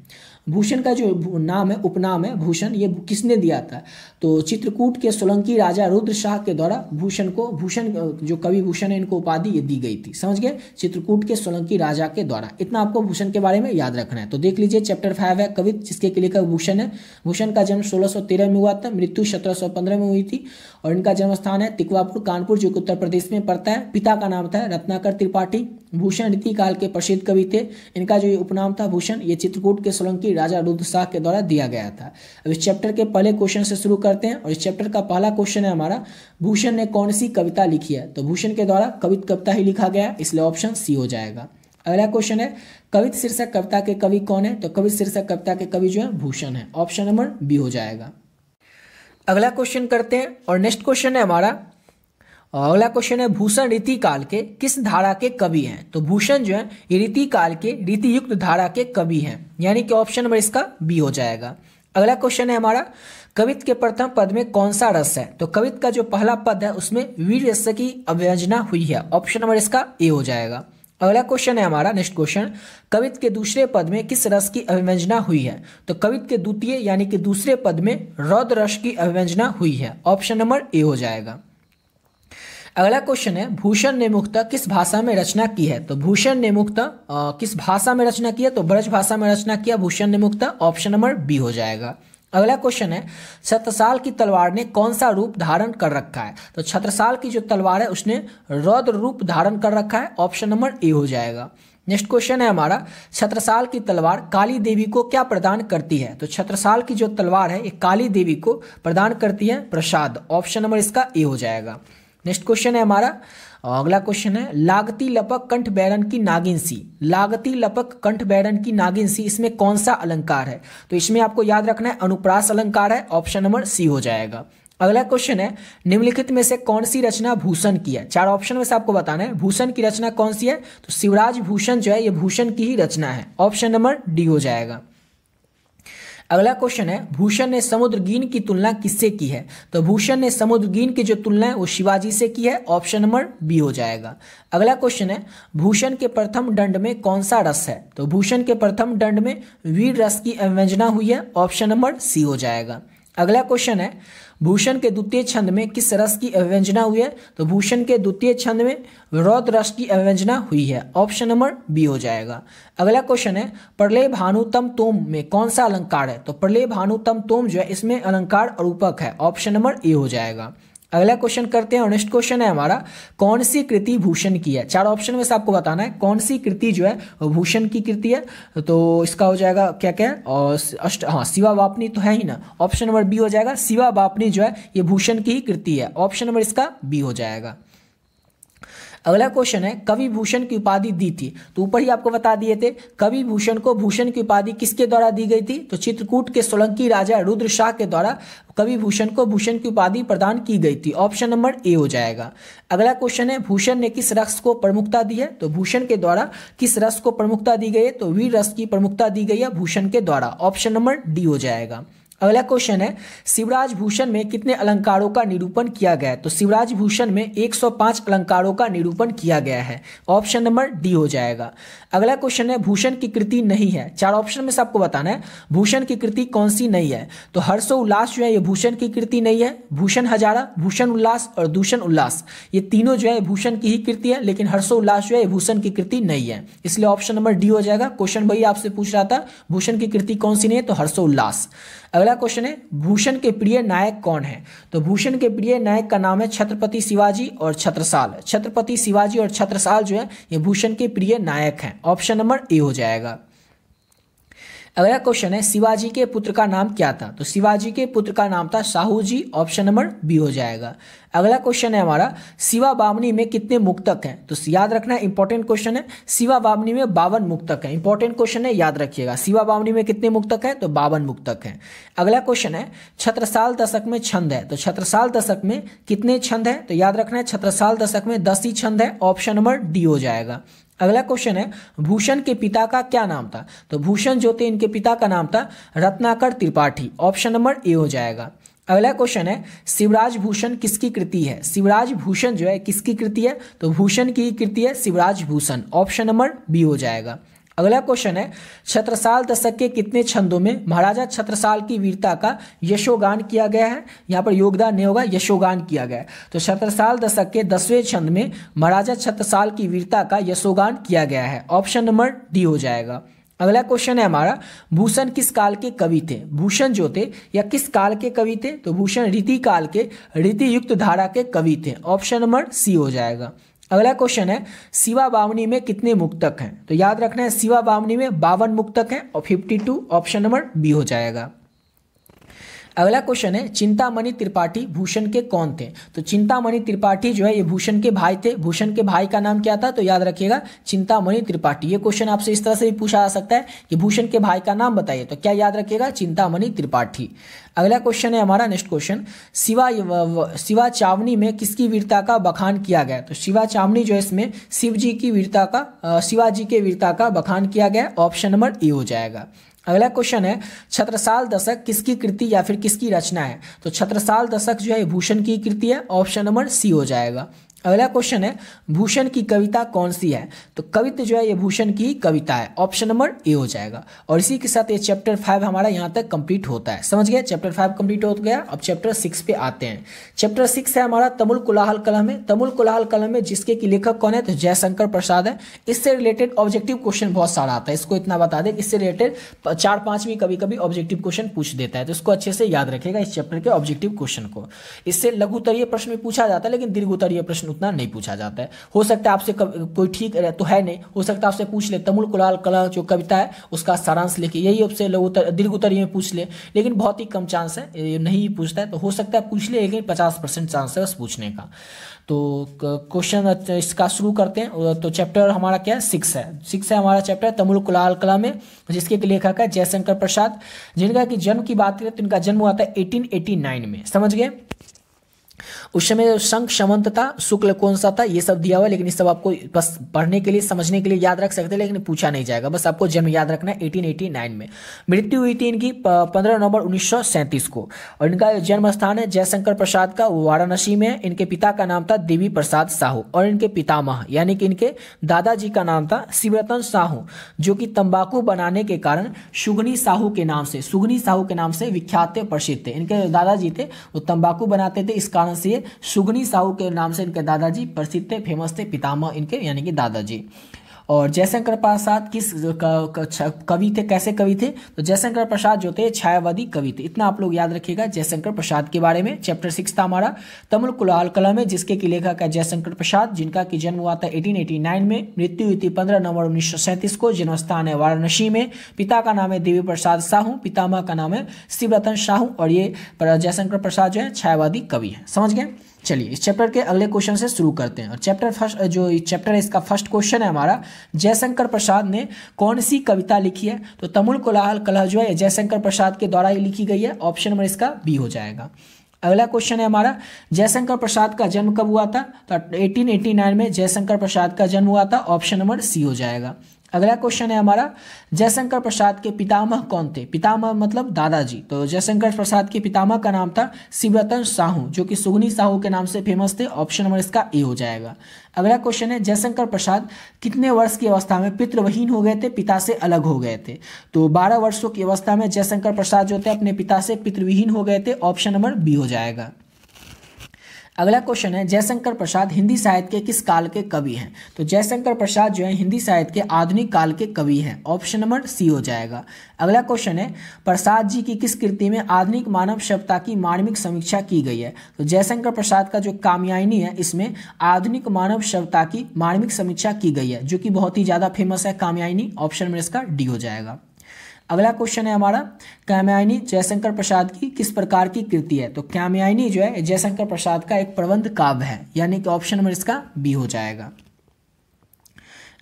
भूषण का जो नाम है उपनाम है भूषण, ये किसने दिया था? तो चित्रकूट के सोलंकी राजा रुद्र शाह के द्वारा भूषण जो कवि भूषण है इनको उपाधि ये दी गई थी, समझ गए, चित्रकूट के सोलंकी राजा के द्वारा। इतना आपको भूषण के बारे में याद रखना है। तो देख लीजिए चैप्टर 5 है कवित जिसके लेखक भूषण है। भूषण का जन्म 1613 में हुआ था, मृत्यु 1715 में हुई थी। और इनका जन्म स्थान है तिकवापुर कानपुर जो कि उत्तर प्रदेश में पड़ता है। पिता का नाम था रत्नाकर त्रिपाठी। भूषण रीति काल के प्रसिद्ध कवि थे। इनका जो उपनाम था भूषण ये चित्रकूट के सोलंकी राजा रुद्र शाह के द्वारा दिया गया था। अब इस चैप्टर के पहले क्वेश्चन से शुरू करते हैं, और इस चैप्टर का पहला क्वेश्चन है हमारा भूषण ने कौन सी कविता लिखी है? तो भूषण के द्वारा कविता ही लिखा गया, इसलिए ऑप्शन सी हो जाएगा। अगला क्वेश्चन है कवित शीर्षक कविता के कवि कौन है? तो कवित शीर्षक कविता के कवि जो है भूषण है। ऑप्शन नंबर बी हो जाएगा। अगला क्वेश्चन करते हैं, और नेक्स्ट क्वेश्चन है हमारा, अगला क्वेश्चन है भूषण रीति काल के किस धारा के कवि हैं? तो भूषण जो है ये रीति काल के रीति युक्त धारा के कवि हैं, यानी कि ऑप्शन नंबर इसका बी हो जाएगा। अगला क्वेश्चन है हमारा कवित के प्रथम पद में कौन सा रस है? तो कवित का जो पहला पद है उसमें वीर रस की अव्यंजना हुई है। ऑप्शन नंबर इसका ए हो जाएगा। अगला क्वेश्चन है हमारा नेक्स्ट क्वेश्चन कवित के दूसरे पद में किस रस की अभिव्यंजना हुई है? तो कवित के द्वितीय यानी कि दूसरे पद में रौद्र रस की अभिव्यंजना हुई है। ऑप्शन नंबर ए हो जाएगा। अगला क्वेश्चन है भूषण ने मुख्यतः किस भाषा में रचना की है? तो भूषण ने मुख्यतः किस भाषा में रचना की है? तो ब्रज भाषा में रचना किया भूषण ने मुख्यतः। ऑप्शन नंबर बी हो जाएगा। अगला क्वेश्चन है छत्रसाल की तलवार ने कौन सा रूप धारण कर रखा है? तो छत्रसाल की जो तलवार है उसने रौद्र रूप धारण कर रखा है। ऑप्शन नंबर ए हो जाएगा। नेक्स्ट क्वेश्चन है हमारा, छत्रसाल की तलवार काली देवी को क्या प्रदान करती है? तो छत्रसाल की जो तलवार है ये काली देवी को प्रदान करती है प्रसाद। ऑप्शन नंबर इसका ए हो जाएगा। नेक्स्ट क्वेश्चन है हमारा, अगला क्वेश्चन है, लागती लपक कंठ बैरन की नागिन सी। लागती लपक कंठ बैरन की नागिन सी, इसमें कौन सा अलंकार है? तो इसमें आपको याद रखना है अनुप्रास अलंकार है। ऑप्शन नंबर सी हो जाएगा। अगला क्वेश्चन है, निम्नलिखित में से कौन सी रचना भूषण की है? चार ऑप्शन में से आपको बताना है भूषण की रचना कौन सी है। तो शिवराज भूषण जो है ये भूषण की ही रचना है। ऑप्शन नंबर डी हो जाएगा। अगला क्वेश्चन है, भूषण ने समुद्रगीन की तुलना किससे की है? तो भूषण ने समुद्रगीन की जो तुलना है वो शिवाजी से की है। ऑप्शन नंबर बी हो जाएगा। अगला क्वेश्चन है, भूषण के प्रथम दंड में कौन सा रस है? तो भूषण के प्रथम दंड में वीर रस की अवव्यंजना हुई है। ऑप्शन नंबर सी हो जाएगा। अगला क्वेश्चन है, भूषण के द्वितीय छंद में किस रस की अवव्यंजना हुई है? तो भूषण के द्वितीय छंद में रौद्र रस की अवव्यंजना हुई है। ऑप्शन नंबर बी हो जाएगा। अगला क्वेश्चन है, प्रलय भानुतम तोम में कौन सा अलंकार है? तो प्रलय भानुतम तोम जो है इसमें अलंकार अरूपक है। ऑप्शन नंबर ए हो जाएगा। अगला क्वेश्चन करते हैं और नेक्स्ट क्वेश्चन है हमारा, कौन सी कृति भूषण की है? चार ऑप्शन में से आपको बताना है कौन सी कृति जो है भूषण की कृति है। तो इसका हो जाएगा क्या क्या है, और शिवा बापनी तो है ही ना। ऑप्शन नंबर बी हो जाएगा। शिवा बापनी जो है ये भूषण की ही कृति है। ऑप्शन नंबर इसका बी हो जाएगा। अगला क्वेश्चन है, कवि भूषण की उपाधि दी थी। तो ऊपर ही आपको बता दिए थे कवि भूषण को भूषण की उपाधि किसके द्वारा दी गई थी? तो चित्रकूट के सोलंकी राजा रुद्र शाह के द्वारा कवि भूषण को भूषण की उपाधि प्रदान की गई थी। ऑप्शन नंबर ए हो जाएगा। अगला क्वेश्चन है, भूषण ने किस रस को प्रमुखता दी है? तो भूषण के द्वारा किस रस को प्रमुखता दी गई है? तो वीर रस की प्रमुखता दी गई है भूषण के द्वारा। ऑप्शन नंबर डी हो जाएगा। अगला क्वेश्चन है, शिवराज भूषण में कितने अलंकारों का निरूपण किया गया है? तो शिवराज भूषण में 105 अलंकारों का निरूपण किया गया है। ऑप्शन नंबर डी हो जाएगा। अगला क्वेश्चन है, भूषण की कृति नहीं है। चार ऑप्शन में से आपको बताना है भूषण की कृति कौन सी नहीं है। तो हर्षो उल्लास जो है ये भूषण की कृति नहीं है। भूषण हजारा, भूषण उल्लास और दूषण उल्लास ये तीनों जो है भूषण की ही कृति है, लेकिन हर्षो उल्लास जो है भूषण की कृति नहीं है। इसलिए ऑप्शन नंबर डी हो जाएगा। क्वेश्चन भाई आपसे पूछ रहा था भूषण की कृति कौन सी नहीं है, तो हर्षो उल्लास। अगला क्वेश्चन है, भूषण के प्रिय नायक कौन है? तो भूषण के प्रिय नायक का नाम है छत्रपति शिवाजी और छत्रसाल। छत्रपति शिवाजी और छत्रसाल जो है ये भूषण के प्रिय नायक हैं। ऑप्शन नंबर ए हो जाएगा। अगला क्वेश्चन है, शिवाजी के पुत्र का नाम क्या था? तो शिवाजी के पुत्र का नाम था साहू जी। ऑप्शन नंबर बी हो जाएगा। अगला क्वेश्चन है हमारा, शिवा बामनी में कितने मुक्तक हैं? तो याद रखना है इंपॉर्टेंट क्वेश्चन है। शिवा बामनी में 52 मुक्तक हैं। इंपॉर्टेंट क्वेश्चन है, याद रखिएगा। शिवा बामनी में कितने मुक्तक हैं? तो 52 मुक्तक हैं। अगला क्वेश्चन है, छत्रसाल दशक में छंद है। तो छत्रसाल दशक में कितने छंद है? तो याद रखना है छत्रसाल दशक में 10 ही छंद है। ऑप्शन नंबर डी हो जाएगा। अगला क्वेश्चन है, भूषण के पिता का क्या नाम था? तो भूषण जो थे इनके पिता का नाम था Ratnakar Tripathi. Option number A हो जाएगा। अगला क्वेश्चन है, शिवराज भूषण किसकी कृति है? शिवराज भूषण जो है किसकी कृति है? तो भूषण की कृति है Shivraj Bhushan. Option number B हो जाएगा। अगला क्वेश्चन है, छत्रसाल दशक के कितने छंदों में महाराजा छत्रसाल की वीरता का यशोगान किया गया है? यहाँ पर योगदान नहीं होगा, यशोगान किया गया है। तो छत्रसाल दशक के 10वें छंद में महाराजा छत्रसाल की वीरता का यशोगान किया गया है। ऑप्शन नंबर डी हो जाएगा। अगला क्वेश्चन है हमारा, भूषण किस काल के कवि थे? भूषण जो थे या किस काल के कवि थे? तो भूषण रीति काल के रीति युक्त धारा के कवि थे। ऑप्शन नंबर सी हो जाएगा। अगला क्वेश्चन है, शिवा बामनी में कितने मुक्तक हैं? तो याद रखना है शिवा बामनी में 52 मुक्तक हैं और 52। ऑप्शन नंबर बी हो जाएगा। अगला क्वेश्चन है, चिंतामणि त्रिपाठी भूषण के कौन थे? तो चिंतामणि त्रिपाठी जो है ये भूषण के भाई थे। भूषण के भाई का नाम क्या था? तो याद रखिएगा चिंतामणि त्रिपाठी। ये क्वेश्चन आपसे इस तरह से भी पूछा जा सकता है कि भूषण के भाई का नाम बताइए, तो क्या याद रखिएगा? चिंतामणि त्रिपाठी। अगला क्वेश्चन है हमारा नेक्स्ट क्वेश्चन, शिवा चावनी में किसकी वीरता का बखान किया गया? तो शिवा चावनी जो है इसमें शिवाजी की वीरता का शिवाजी के वीरता का बखान किया गया। ऑप्शन नंबर ए हो जाएगा। अगला क्वेश्चन है, छत्रसाल दशक किसकी कृति या फिर किसकी रचना है? तो छत्रसाल दशक जो है भूषण की कृति है। ऑप्शन नंबर सी हो जाएगा। अगला क्वेश्चन है, भूषण की कविता कौन सी है? तो कविता जो है ये भूषण की कविता है। ऑप्शन नंबर ए हो जाएगा। और इसी के साथ ये चैप्टर 5 हमारा यहाँ तक कंप्लीट होता है। समझ गए? चैप्टर 5 कंप्लीट हो गया। अब चैप्टर 6 पे आते हैं। चैप्टर 6 है हमारा तमुल कोलाहल कलम है। तमुल कोलाहल कलम में जिसके की लेखक कौन है? तो जयशंकर प्रसाद है। इससे रिलेटेड ऑब्जेक्टिव क्वेश्चन बहुत सारा आता है, इसको इतना बता दें। इससे रिलेटेड 4-5 भी कभी कभी ऑब्जेक्टिव क्वेश्चन पूछ देता है, तो इसको अच्छे से याद रखेगा इस चैप्टर के ऑब्जेक्टिव क्वेश्चन को। इससे लघु उत्तरीय प्रश्न भी पूछा जाता है, लेकिन दीर्घ उत्तरीय प्रश्न उतना नहीं पूछा जाता है। हो सकता है आपसे कोई ठीक तो है नहीं, हो सकता है आपसे पूछ ले तमुल कुलाल कला जो कविता है उसका सारांश लिखिए, यही आपसे लघु उत्तर दीर्घ उत्तर में पूछ ले, लेकिन बहुत ही कम चांस है, ये नहीं पूछता है। तो हो सकता है पूछ ले, लेकिन 50% चांस है बस पूछने का। तो क्वेश्चन इसका शुरू करते हैं। तो चैप्टर हमारा क्या है, 6 है। 6 है हमारा चैप्टर तमुल कुलाल कला में, जिसके लेखक है जयशंकर प्रसाद, जिनका कि जन्म की बात करें तो इनका जन्म हुआ था 1889 में। समझ गए? उस समय शंख समंत था, शुक्ल कौन सा था, ये सब दिया हुआ है, लेकिन ये सब आपको बस पढ़ने के लिए समझने के लिए याद रख सकते हैं, लेकिन पूछा नहीं जाएगा, बस आपको जन्म याद रखना है 1889 में। मृत्यु हुई थी इनकी 15 नवंबर 1937 को, और इनका जन्म स्थान है जयशंकर प्रसाद का वाराणसी में। इनके पिता का नाम था देवी प्रसाद साहू, और इनके पितामह यानी कि इनके दादाजी का नाम था शिवरतन साहू, जो कि तंबाकू बनाने के कारण सुगनी साहू के नाम से विख्यात प्रसिद्ध थे। इनके दादाजी थे वो तंबाकू बनाते थे, इस कारण से सुगनी साहू के नाम से इनके दादाजी प्रसिद्ध थे, फेमस थे, पितामह इनके यानी कि दादाजी। और जयशंकर प्रसाद किस कवि थे, कैसे कवि थे? तो जयशंकर प्रसाद जो थे छायावादी कवि थे, इतना आप लोग याद रखिएगा जयशंकर प्रसाद के बारे में। चैप्टर 6 था हमारा तमुल कुलाल कला में, जिसके की लेखक है जयशंकर प्रसाद, जिनका की जन्म हुआ था 1889 में, मृत्यु हुई थी 15 नवंबर 1937 को, जन्म स्थान है वाराणसी में। पिता का नाम है देवी प्रसाद साहू, पितामह का नाम है शिवरतन साहू, और ये जयशंकर प्रसाद जो है छायावादी कवि है। समझ गए? चलिए इस चैप्टर के अगले क्वेश्चन से शुरू करते हैं। और चैप्टर है इसका फर्स्ट क्वेश्चन है हमारा, जयशंकर प्रसाद ने कौन सी कविता लिखी है? तो तमुल कुलाल कला जो है जयशंकर प्रसाद के द्वारा ही लिखी गई है, ऑप्शन नंबर इसका बी हो जाएगा। अगला क्वेश्चन है हमारा, जयशंकर प्रसाद का जन्म कब हुआ था? तो 1889 में जयशंकर प्रसाद का जन्म हुआ था, ऑप्शन नंबर सी हो जाएगा। अगला क्वेश्चन है हमारा, जयशंकर प्रसाद के पितामह कौन थे? पितामह मतलब दादाजी। तो जयशंकर प्रसाद के पितामह का नाम था शिवरतन साहू, जो कि सुगनी साहू के नाम से फेमस थे, ऑप्शन नंबर इसका ए हो जाएगा। अगला क्वेश्चन है, जयशंकर प्रसाद कितने वर्ष की अवस्था में पितृविहीन हो गए थे, पिता से अलग हो गए थे? तो 12 वर्षों की अवस्था में जयशंकर प्रसाद जो थे अपने पिता से पितृविहीन हो गए थे, ऑप्शन नंबर बी हो जाएगा। अगला क्वेश्चन है, जयशंकर प्रसाद हिंदी साहित्य के किस काल के कवि हैं? तो जयशंकर प्रसाद जो है हिंदी साहित्य के आधुनिक काल के कवि हैं, ऑप्शन नंबर सी हो जाएगा। अगला क्वेश्चन है, प्रसाद जी की किस कृति में आधुनिक मानव सभ्यता की मार्मिक समीक्षा की गई है? तो जयशंकर प्रसाद का जो कामयानी है, इसमें आधुनिक मानव सभ्यता की मार्मिक समीक्षा की गई है, जो कि बहुत ही ज़्यादा फेमस है कामयानी, ऑप्शन में इसका डी हो जाएगा। अगला क्वेश्चन है हमारा, कामयानी जयशंकर प्रसाद की किस प्रकार की कृति है? तो कामयानी जो है जयशंकर प्रसाद का एक प्रबंध काव्य है, यानी कि ऑप्शन नंबर इसका बी हो जाएगा।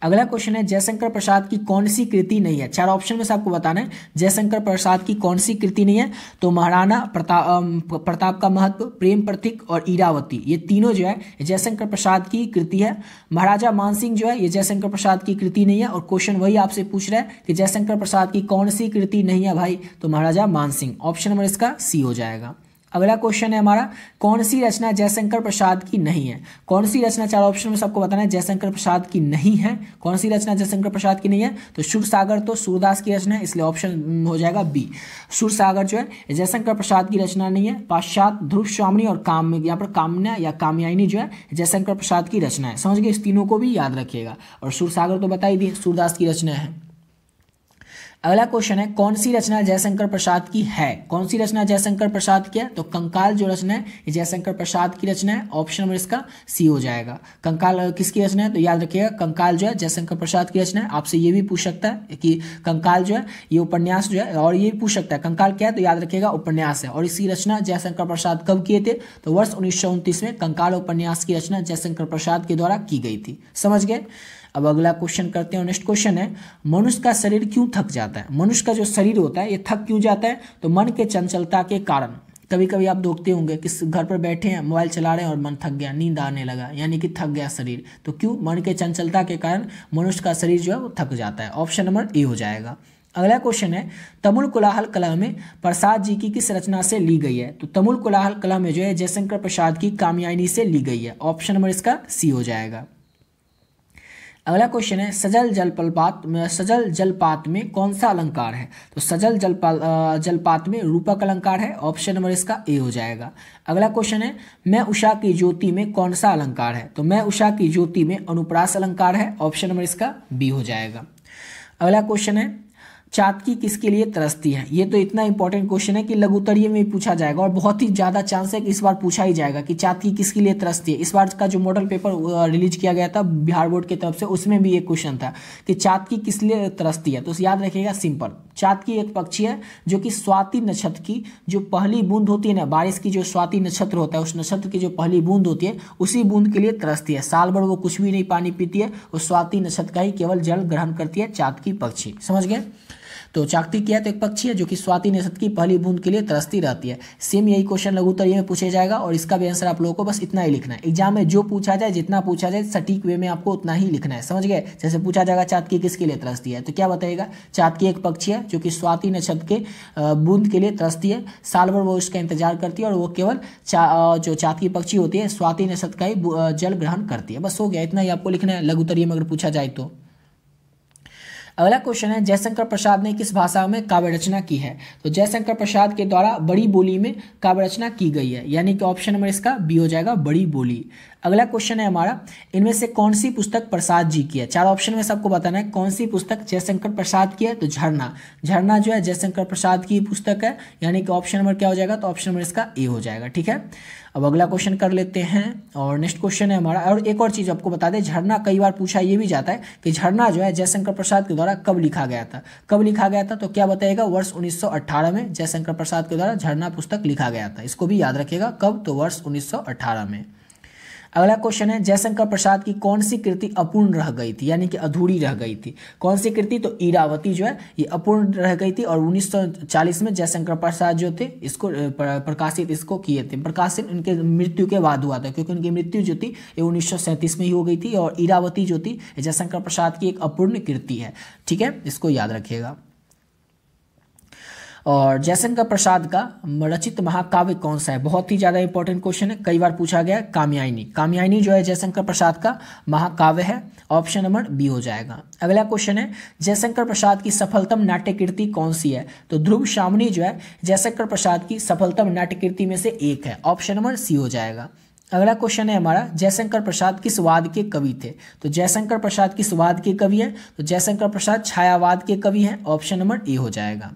अगला क्वेश्चन है, जयशंकर प्रसाद की कौन सी कृति नहीं है? 4 ऑप्शन में से आपको बताना है जयशंकर प्रसाद की कौन सी कृति नहीं है। तो महाराणा प्रताप का महत्व, प्रेम प्रतीक और इरावती, ये तीनों जो है जयशंकर प्रसाद की कृति है। महाराजा मानसिंह जो है ये जयशंकर प्रसाद की कृति नहीं है। और क्वेश्चन वही आपसे पूछ रहा है कि जयशंकर प्रसाद की कौन सी कृति नहीं है भाई? तो महाराजा मानसिंह, ऑप्शन नंबर इसका सी हो जाएगा। अगला क्वेश्चन है हमारा, कौन सी रचना जयशंकर प्रसाद की नहीं है? कौन सी रचना 4 ऑप्शन में सबको बताना है जयशंकर प्रसाद की नहीं है। कौन सी रचना जयशंकर प्रसाद की नहीं है? तो सुरसागर तो सूरदास की रचना है, इसलिए ऑप्शन हो जाएगा बी। सुरसागर जो है जयशंकर प्रसाद की रचना नहीं है। पाश्चात्य, ध्रुव स्वामी और यहाँ पर कामना या कामयानी जो है जयशंकर प्रसाद की रचना है। समझ गए? इस तीनों को भी याद रखिएगा। और सुरसागर तो बता ही दिए सूरदास की रचना है। अगला क्वेश्चन है, कौन सी रचना जयशंकर प्रसाद की है? कौन सी रचना जयशंकर प्रसाद की है? तो कंकाल जो रचना है ये जयशंकर प्रसाद की रचना है, ऑप्शन नंबर इसका सी हो जाएगा। कंकाल किसकी रचना है? तो याद रखिएगा कंकाल जो है जयशंकर प्रसाद की रचना है। आपसे ये भी पूछ सकता है कि कंकाल जो है ये उपन्यास जो है, और ये भी पूछ सकता है कंकाल क्या है, तो याद रखिएगा उपन्यास है। और इसकी रचना जयशंकर प्रसाद कब किए थे? तो वर्ष 1929 में कंकाल उपन्यास की रचना जयशंकर प्रसाद के द्वारा की गई थी। समझ गए? अब अगला क्वेश्चन करते हैं। नेक्स्ट क्वेश्चन है, मनुष्य का शरीर क्यों थक जाता है? मनुष्य का जो शरीर होता है ये थक क्यों जाता है? तो मन के चंचलता के कारण। कभी कभी आप देखते होंगे कि घर पर बैठे हैं, मोबाइल चला रहे हैं और मन थक गया, नींद आने लगा, यानी कि थक गया शरीर। तो क्यों? मन के चंचलता के कारण मनुष्य का शरीर जो है वो थक जाता है, ऑप्शन नंबर ए हो जाएगा। अगला क्वेश्चन है, तमुल कुलाहल कला में प्रसाद जी की किस रचना से ली गई है? तो तमुल कुलाहल कला में जो है जयशंकर प्रसाद की कामयानी से ली गई है, ऑप्शन नंबर इसका सी हो जाएगा। अगला क्वेश्चन है, सजल जलपात में कौन सा अलंकार है? तो सजल जलपात में रूपक अलंकार है, ऑप्शन नंबर इसका ए हो जाएगा। अगला क्वेश्चन है, मैं उषा की ज्योति में कौन सा अलंकार है? तो मैं उषा की ज्योति में अनुप्रास अलंकार है, ऑप्शन नंबर इसका बी हो जाएगा। अगला क्वेश्चन है, चातकी किसके लिए तरसती है? ये तो इतना इंपॉर्टेंट क्वेश्चन है कि लघुत्तरीय में पूछा जाएगा और बहुत ही ज़्यादा चांस है कि इस बार पूछा ही जाएगा कि चातकी किसके लिए तरसती है। इस बार का जो मॉडल पेपर रिलीज किया गया था बिहार बोर्ड की तरफ से, उसमें भी एक क्वेश्चन था कि चातकी किस लिए तरसती है। तो याद रखिएगा, सिंपल, चातकी एक पक्षी है जो कि स्वाति नक्षत्र की जो पहली बूंद होती है ना, बारिश की जो स्वाति नक्षत्र होता है, उस नक्षत्र की जो पहली बूंद होती है उसी बूंद के लिए तरसती है। साल भर वो कुछ भी नहीं पानी पीती है, वो स्वाति नक्षत्र का ही केवल जल ग्रहण करती है चातकी पक्षी। समझ गए? तो चातकी क्या है? तो एक पक्षी है जो कि स्वाति नक्षत्र की पहली बूंद के लिए तरसती रहती है। सेम यही क्वेश्चन लघुत्तरीय में पूछा जाएगा और इसका भी आंसर आप लोगों को बस इतना ही लिखना है। एग्जाम में जो पूछा जाए, जितना पूछा जाए, सटीक वे में आपको उतना ही लिखना है। समझ गए? जैसे पूछा जाएगा चातकी किसके लिए तरसती है, तो क्या बताइएगा? चातकी एक पक्षी है जो कि स्वाति नक्षत्र के बूंद के लिए तरसती है। साल भर वो उसका इंतजार करती है और वो केवल जो चातकी पक्षी होती है स्वाति नक्षत्र का ही जल ग्रहण करती है। बस हो गया, इतना ही आपको लिखना है लघुत्तरीय में अगर पूछा जाए तो। अगला क्वेश्चन है, जयशंकर प्रसाद ने किस भाषा में काव्य रचना की है? तो जयशंकर प्रसाद के द्वारा बड़ी बोली में काव्य रचना की गई है, यानी कि ऑप्शन नंबर इसका बी हो जाएगा, बड़ी बोली। अगला क्वेश्चन है हमारा, इनमें से कौन सी पुस्तक प्रसाद जी की है? चार ऑप्शन में सबको बताना है कौन सी पुस्तक जयशंकर प्रसाद की है। तो झरना, झरना जो है जयशंकर प्रसाद की पुस्तक है, यानी कि ऑप्शन नंबर क्या हो जाएगा? तो ऑप्शन नंबर इसका ए हो जाएगा। ठीक है, अब अगला क्वेश्चन कर लेते हैं और नेक्स्ट क्वेश्चन है हमारा। और एक और चीज़ आपको बता दें, झरना कई बार पूछा ये भी जाता है कि झरना जो है जयशंकर प्रसाद के द्वारा कब लिखा गया था? कब लिखा गया था? तो क्या बताइएगा? वर्ष 1918 में जयशंकर प्रसाद के द्वारा झरना पुस्तक लिखा गया था। इसको भी याद रखिएगा, कब? तो वर्ष 1918 में। अगला क्वेश्चन है, जयशंकर प्रसाद की कौन सी कृति अपूर्ण रह गई थी, यानी कि अधूरी रह गई थी? कौन सी कृति? तो इरावती जो है ये अपूर्ण रह गई थी और 1940 में जयशंकर प्रसाद जो थे इसको प्रकाशित इसको किए थे। प्रकाशित उनके मृत्यु के बाद हुआ था, क्योंकि उनकी मृत्यु जो थी ये 1937 में ही हो गई थी। और इरावती जो थी जयशंकर प्रसाद की एक अपूर्ण कृति है। ठीक है, इसको याद रखिएगा। और जयशंकर प्रसाद का रचित महाकाव्य कौन सा है? बहुत ही ज़्यादा इंपॉर्टेंट क्वेश्चन है, कई बार पूछा गया है। कामयानी, कामयानी जो है जयशंकर प्रसाद का महाकाव्य है, ऑप्शन नंबर बी हो जाएगा। अगला क्वेश्चन है, जयशंकर प्रसाद की सफलतम नाट्य कृति कौन सी है? तो ध्रुव शामनी जो है जयशंकर प्रसाद की सफलतम नाट्य कृति में से एक है, ऑप्शन नंबर सी हो जाएगा। अगला क्वेश्चन है हमारा, जयशंकर प्रसाद किस वाद के कवि थे? तो जयशंकर प्रसाद किस वाद के कवि हैं? तो जयशंकर प्रसाद छायावाद के कवि हैं, ऑप्शन नंबर ए हो जाएगा।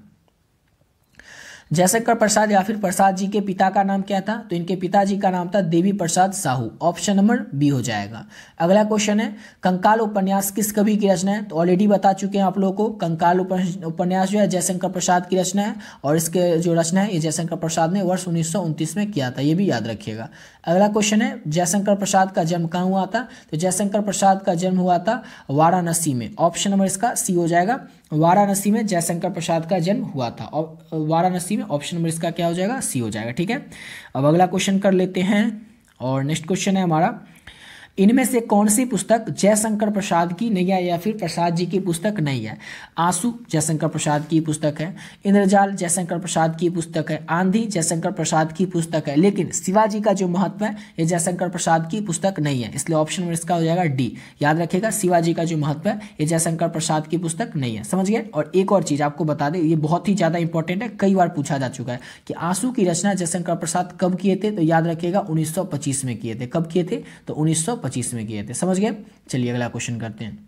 जयशंकर प्रसाद या फिर प्रसाद जी के पिता का नाम क्या था? तो इनके पिताजी का नाम था Devi Prasad Sahu, option number B हो जाएगा। अगला क्वेश्चन है, कंकाल उपन्यास किस कवि की रचना है? तो ऑलरेडी बता चुके हैं आप लोगों को, कंकाल उपन्यास जो है जयशंकर प्रसाद की रचना है और इसके जो रचना है ये जयशंकर प्रसाद ने वर्ष 1929 में किया था, ये भी याद रखिएगा। अगला क्वेश्चन है, जयशंकर प्रसाद का जन्म कहाँ हुआ था? तो जयशंकर प्रसाद का जन्म हुआ था वाराणसी में, ऑप्शन नंबर इसका सी हो जाएगा। वाराणसी में जयशंकर प्रसाद का जन्म हुआ था और वाराणसी में, ऑप्शन नंबर इसका क्या हो जाएगा? सी हो जाएगा। ठीक है, अब अगला क्वेश्चन कर लेते हैं और नेक्स्ट क्वेश्चन है हमारा, इनमें से कौन सी पुस्तक जयशंकर प्रसाद की नहीं है या फिर प्रसाद जी की पुस्तक नहीं है? आंसू जयशंकर प्रसाद की पुस्तक है, इंद्रजाल जयशंकर प्रसाद की पुस्तक है, आंधी जयशंकर प्रसाद की पुस्तक है, लेकिन शिवाजी का जो महत्व है ये जयशंकर प्रसाद की पुस्तक नहीं है, इसलिए ऑप्शन में इसका हो जाएगा डी। याद रखिएगा, शिवाजी का जो महत्व है ये जयशंकर प्रसाद की पुस्तक नहीं है। समझ गए? और एक और चीज़ आपको बता दें, ये बहुत ही ज़्यादा इंपॉर्टेंट है, कई बार पूछा जा चुका है कि आंसू की रचना जयशंकर प्रसाद कब किए थे? तो याद रखिएगा 1925 में किए थे। कब किए थे? तो 1925 में किए थे। समझ गए? चलिए अगला क्वेश्चन करते हैं।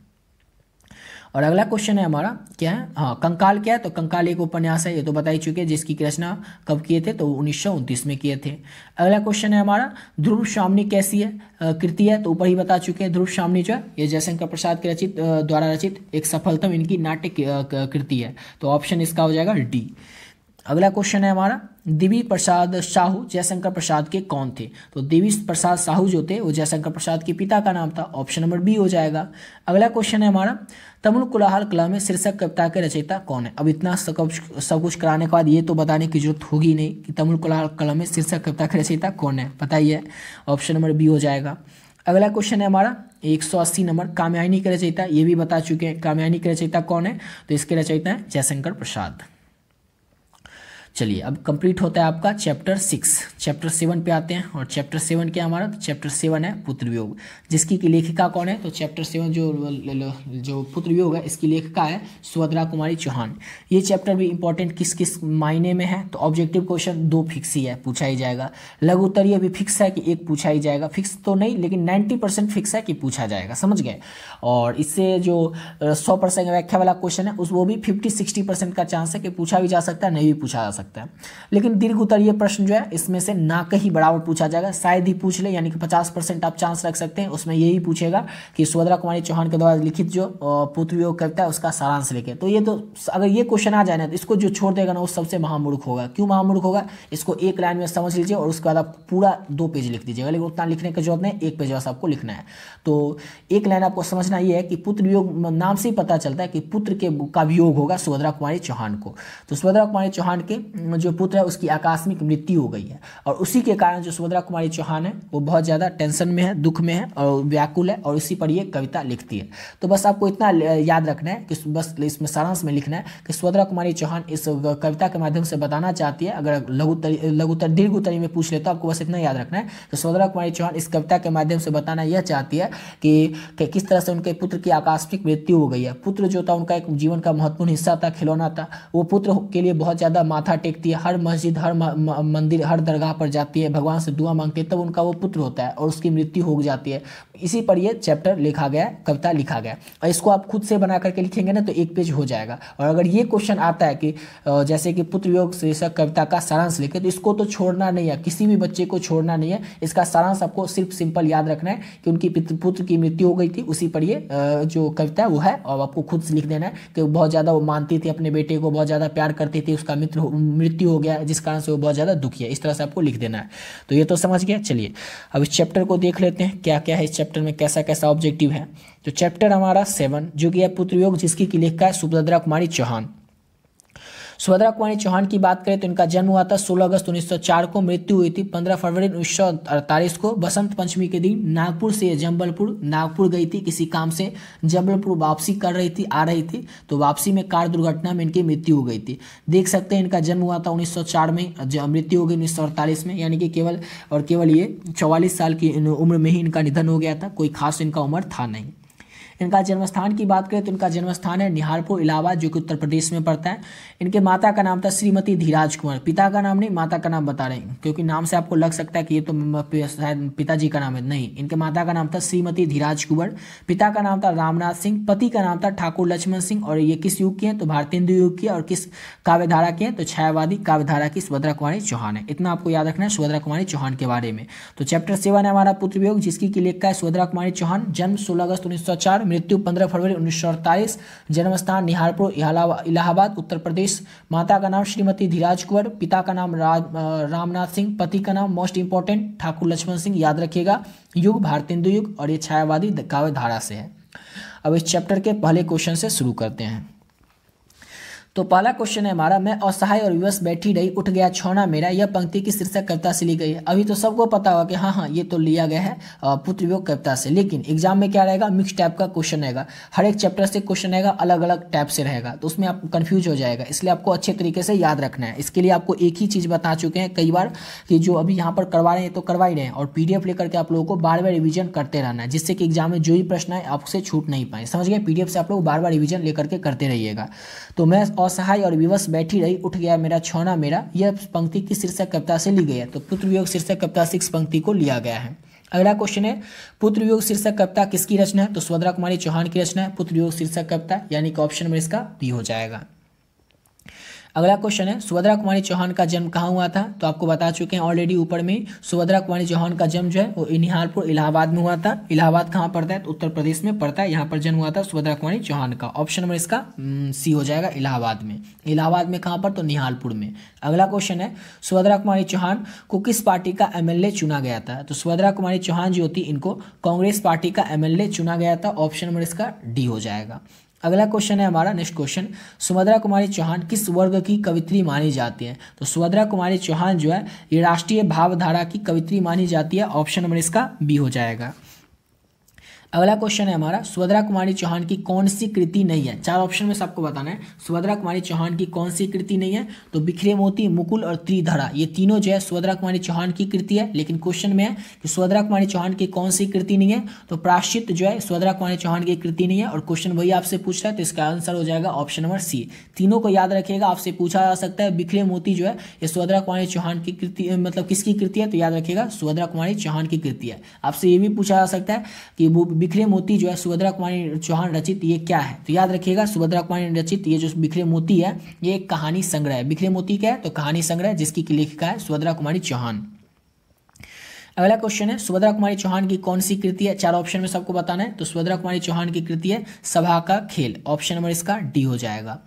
और अगला क्वेश्चन है हमारा क्या है? हाँ, कंकाल क्या है? तो कंकाल एक उपन्यास है, ये तो बता ही चुके हैं, जिसकी रचना कब किए थे? तो 1929 में किए थे। अगला क्वेश्चन है हमारा, ध्रुव शामनी कैसी है कृति है? तो ऊपर ही बता चुके हैं, ध्रुव शामनी जो है ये जयशंकर प्रसाद के द्वारा रचित एक सफलतम इनकी नाट्य कृति है, तो ऑप्शन इसका हो जाएगा डी। अगला क्वेश्चन है हमारा, देवी प्रसाद साहू जयशंकर प्रसाद के कौन थे? तो देवी प्रसाद साहू जो थे वो जयशंकर प्रसाद के पिता का नाम था, ऑप्शन नंबर बी हो जाएगा। अगला क्वेश्चन है हमारा, तमुल कोलाहल कला में शीर्षक कविता के रचयिता कौन है? अब इतना सब कुछ कराने के बाद ये तो बताने की जरूरत होगी नहीं कि तमुल कोलाहल कला में शीर्षक कविता के रचयिता कौन है, पता ही है, ऑप्शन नंबर बी हो जाएगा। अगला क्वेश्चन है हमारा 180 नंबर, कामयानी के रचयिता, ये भी बता चुके हैं, कामयानी के रचयिता कौन है? तो इसके रचयिता है जयशंकर प्रसाद। चलिए अब कंप्लीट होता है आपका चैप्टर 6। चैप्टर 7 पे आते हैं, और चैप्टर 7 क्या हमारा, तो चैप्टर 7 है पुत्र वियोग, जिसकी की लेखिका कौन है, तो चैप्टर 7 जो पुत्र वियोग है इसकी लेखिका है सुभद्रा कुमारी चौहान। ये चैप्टर भी इंपॉर्टेंट किस किस मायने में है, तो ऑब्जेक्टिव क्वेश्चन 2 फिक्स ही है, पूछा ही जाएगा। लघु उत्तरीय भी फिक्स है कि 1 पूछा ही जाएगा, फिक्स तो नहीं लेकिन 90% फिक्स है कि पूछा जाएगा, समझ गए। और इससे जो 100% व्याख्या वाला क्वेश्चन है वो भी 50-60% का चांस है कि पूछा भी जा सकता है, नहीं भी पूछा जा सकता है। लेकिन दीर्घ उत्तरीय प्रश्न जो है इसमें से ना कहीं बराबर पूछा जाएगा, शायद ही पूछ ले, यानी कि 50% आप चांस रख सकते हैं। उसमें यही पूछेगा कि सुभद्रा कुमारी चौहान के द्वारा लिखित जो पुत्र वियोग कविता है उसका सारांश लिखे। तो ये तो अगर ये क्वेश्चन आ जाए ना तो इसको जो छोड़ देगा ना वो सबसे महामूर्ख होगा। क्यों महामूर्ख होगा, इसको एक लाइन में समझ लीजिए और उसके बाद आप पूरा 2 पेज लिख दीजिएगा, लेकिन उतना लिखने की जरूरत नहीं, 1 पेज बस आपको लिखना है। तो एक लाइन आपको समझना ये है कि पुत्र वियोग नाम से ही पता चलता है कि पुत्र का वियोग होगा सुभद्रा कुमारी चौहान को। तो सुभद्रा कुमारी चौहान के जो पुत्र है उसकी आकस्मिक मृत्यु हो गई है, और उसी के कारण जो सुभद्रा कुमारी चौहान है वो बहुत ज़्यादा टेंशन में है, दुख में है और व्याकुल है, और इसी पर ये कविता लिखती है। तो बस आपको इतना याद रखना है कि बस इसमें सारांश में लिखना है कि सुभद्रा कुमारी चौहान इस कविता के माध्यम से बताना चाहती है। अगर दीर्घ उत्तरी में पूछ ले तो आपको बस इतना याद रखना है कि सुभद्रा कुमारी चौहान इस कविता के माध्यम से बताना यह चाहती है कि किस तरह से उनके पुत्र की आकस्मिक मृत्यु हो गई है। पुत्र जो था उनका एक जीवन का महत्वपूर्ण हिस्सा था, खिलौना था। वो पुत्र के लिए बहुत ज़्यादा माथा टेकती है, हर मस्जिद, हर मंदिर, हर दरगाह पर जाती है, भगवान से दुआ मांगती है, तब उनका वो पुत्र होता है और उसकी मृत्यु हो जाती है। इसी पर ये चैप्टर लिखा गया, कविता लिखा गया। और इसको आप खुद से बना करके लिखेंगे ना तो 1 पेज हो जाएगा। और अगर ये क्वेश्चन आता है कि जैसे कि पुत्र वियोग शीर्षक कविता का सारांश लिखे, तो इसको तो छोड़ना नहीं है, किसी भी बच्चे को छोड़ना नहीं है। इसका सारांश आपको सिर्फ सिंपल याद रखना है कि उनकी पुत्र की मृत्यु हो गई थी, उसी पर ये जो कविता है वो है, और आपको खुद से लिख देना है कि बहुत ज़्यादा वो मानती थी अपने बेटे को, बहुत ज़्यादा प्यार करती थी, उसका मृत्यु हो गया जिस कारण से वो बहुत ज़्यादा दुखी है। इस तरह से आपको लिख देना है। तो ये तो समझ गया। चलिए अब इस चैप्टर को देख लेते हैं क्या क्या है इस चैप्टर में, कैसा कैसा ऑब्जेक्टिव है। तो चैप्टर हमारा 7 जो कि है पुत्र वियोग, जिसकी की लेखिका है सुभद्रा कुमारी चौहान। सुभद्रा कुमारी चौहान की बात करें तो इनका जन्म हुआ था 16 अगस्त 1904 को, मृत्यु हुई थी 15 फरवरी 1948 को। बसंत पंचमी के दिन नागपुर से नागपुर गई थी किसी काम से, जबलपुर वापसी कर रही थी, आ रही थी, तो वापसी में कार दुर्घटना में इनकी मृत्यु हो गई थी। देख सकते हैं इनका जन्म हुआ था 1904 में, मृत्यु हो गई 1948 में, यानी कि केवल ये 44 साल की उम्र में ही इनका निधन हो गया था, कोई खास इनका उम्र था नहीं। इनका जन्मस्थान की बात करें तो इनका जन्मस्थान है निहालपुर इलाहाबाद, जो कि उत्तर प्रदेश में पड़ता है। इनके माता का नाम था श्रीमती धीराज कुमार, पिता का नाम नहीं माता का नाम बता रहे हैं, क्योंकि नाम से आपको लग सकता है कि ये तो शायद पिताजी का नाम है, नहीं, इनके माता का नाम था श्रीमती धीराज कुमार, पिता का नाम था रामनाथ सिंह, पति का नाम था ठाकुर लक्ष्मण सिंह। और ये किस युग के हैं, तो भारतीय हिंदू युग की, और किस काव्यधारा के हैं, तो छायावादी काव्यधारा की सुभद्रा कुमारी चौहान है। इतना आपको याद रखना है सुभद्रा कुमारी चौहान के बारे में। तो चैप्टर 7 है हमारा पुत्र वियोग, जिसकी की लेखिका है सुभद्रा कुमारी चौहान। जन्म 16 अगस्त 1904, मृत्यु 15 फरवरी 1948, जन्मस्थान निहालपुर इलाहाबाद उत्तर प्रदेश। माता का नाम श्रीमती धीराज कुंवर, पिता का नाम रामनाथ सिंह, पति का नाम मोस्ट इंपॉर्टेंट ठाकुर लक्ष्मण सिंह, याद रखिएगा। युग भारतीय हिंदू युग, और ये छायावादी काव्य धारा से है। अब इस चैप्टर के पहले क्वेश्चन से शुरू करते हैं। तो पहला क्वेश्चन है हमारा, मैं असहाय और विवश बैठी रही, उठ गया छौना मेरा, यह पंक्ति की शीर्षक कविता से ली गई है। अभी तो सबको पता होगा कि हाँ ये तो लिया गया है पुत्र वियोग कविता से, लेकिन एग्जाम में क्या रहेगा, मिक्स टाइप का क्वेश्चन रहेगा। हर एक चैप्टर से क्वेश्चन रहेगा, अलग अलग टाइप से रहेगा, तो उसमें आप कंफ्यूज हो जाएगा, इसलिए आपको अच्छे तरीके से याद रखना है। इसके लिए आपको एक ही चीज़ बता चुके हैं कई बार कि जो अभी यहाँ पर करवा रहे हैं तो करवा ही रहे हैं, और PDF लेकर के आप लोगों को बार बार रिविजन करते रहना है, जिससे कि एग्जाम में जो ही प्रश्न है आपसे छूट नहीं पाए। समझ गए, PDF से आप लोग बार बार रिविजन लेकर के करते रहिएगा। तो मैं असहाय और विवश बैठी रही, उठ गया मेरा छौना मेरा, यह पंक्ति की शीर्षक कविता से ली गई है। तो पुत्र वियोग शीर्षक कविता से इस पंक्ति को लिया गया है। अगला क्वेश्चन है, पुत्र वियोग शीर्षक कविता किसकी रचना है, तो सुभद्रा कुमारी चौहान की रचना है पुत्र वियोग शीर्षक कविता, यानी कि ऑप्शन में इसका बी हो जाएगा। अगला क्वेश्चन है, सुभद्रा कुमारी चौहान का जन्म कहाँ हुआ था, तो आपको बता चुके हैं ऑलरेडी ऊपर में। सुभद्रा कुमारी चौहान का जन्म जो है वो निहालपुर इलाहाबाद में हुआ था। इलाहाबाद कहाँ पड़ता है, तो उत्तर प्रदेश में पड़ता है। यहाँ पर जन्म हुआ था सुभद्रा कुमारी चौहान का, ऑप्शन नंबर इसका सी हो जाएगा, इलाहाबाद में। इलाहाबाद में कहाँ पर, तो निहालपुर में। अगला क्वेश्चन है, सुभद्रा कुमारी चौहान को किस पार्टी का MLA चुना गया था, तो सुभद्रा कुमारी चौहान जो थी इनको कांग्रेस पार्टी का MLA चुना गया था, ऑप्शन नंबर इसका डी हो जाएगा। अगला क्वेश्चन है हमारा, नेक्स्ट क्वेश्चन, सुभद्रा कुमारी चौहान किस वर्ग की कवित्री मानी जाती है, तो सुभद्रा कुमारी चौहान जो है ये राष्ट्रीय भावधारा की कवित्री मानी जाती है, ऑप्शन नंबर इसका बी हो जाएगा। अगला क्वेश्चन है हमारा, सुभद्रा कुमारी चौहान की कौन सी कृति नहीं है। चार ऑप्शन में सबको बताना है, सुभद्रा कुमारी चौहान की कौन सी कृति नहीं है। तो बिखरे मोती, मुकुल और त्रिधरा, ये तीनों जो है सुभद्रा कुमारी चौहान की कृति है। लेकिन क्वेश्चन में है कि सुभद्रा कुमारी चौहान की कौन सी कृति नहीं है। तो प्रायश्चित जो है सुभद्रा कुमारी चौहान की कृति नहीं है, और क्वेश्चन वही आपसे पूछ रहा है, तो इसका आंसर हो जाएगा ऑप्शन नंबर सी। तीनों को याद रखिएगा, आपसे पूछा जा सकता है बिखरे मोती जो है ये सुभद्रा कुमारी चौहान की कृति, मतलब किसकी कृति है, तो याद रखिएगा सुभद्रा कुमारी चौहान की कृति है। आपसे ये भी पूछा जा सकता है कि वो बिखरे मोती जो है सुभद्रा कुमारी चौहान रचित ये क्या है, तो याद रखिएगा सुभद्रा कुमारी रचित ये जो बिखरे मोती है ये एक कहानी संग्रह है। बिखरे मोती क्या है, तो कहानी संग्रह, जिसकी लेखिका है सुभद्रा कुमारी चौहान। अगला क्वेश्चन है, सुभद्रा कुमारी चौहान की कौन सी कृति है। चार ऑप्शन में सबको बताना है। तो सुभद्रा कुमारी चौहान की कृति है सभा का खेल, ऑप्शन नंबर इसका डी हो जाएगा।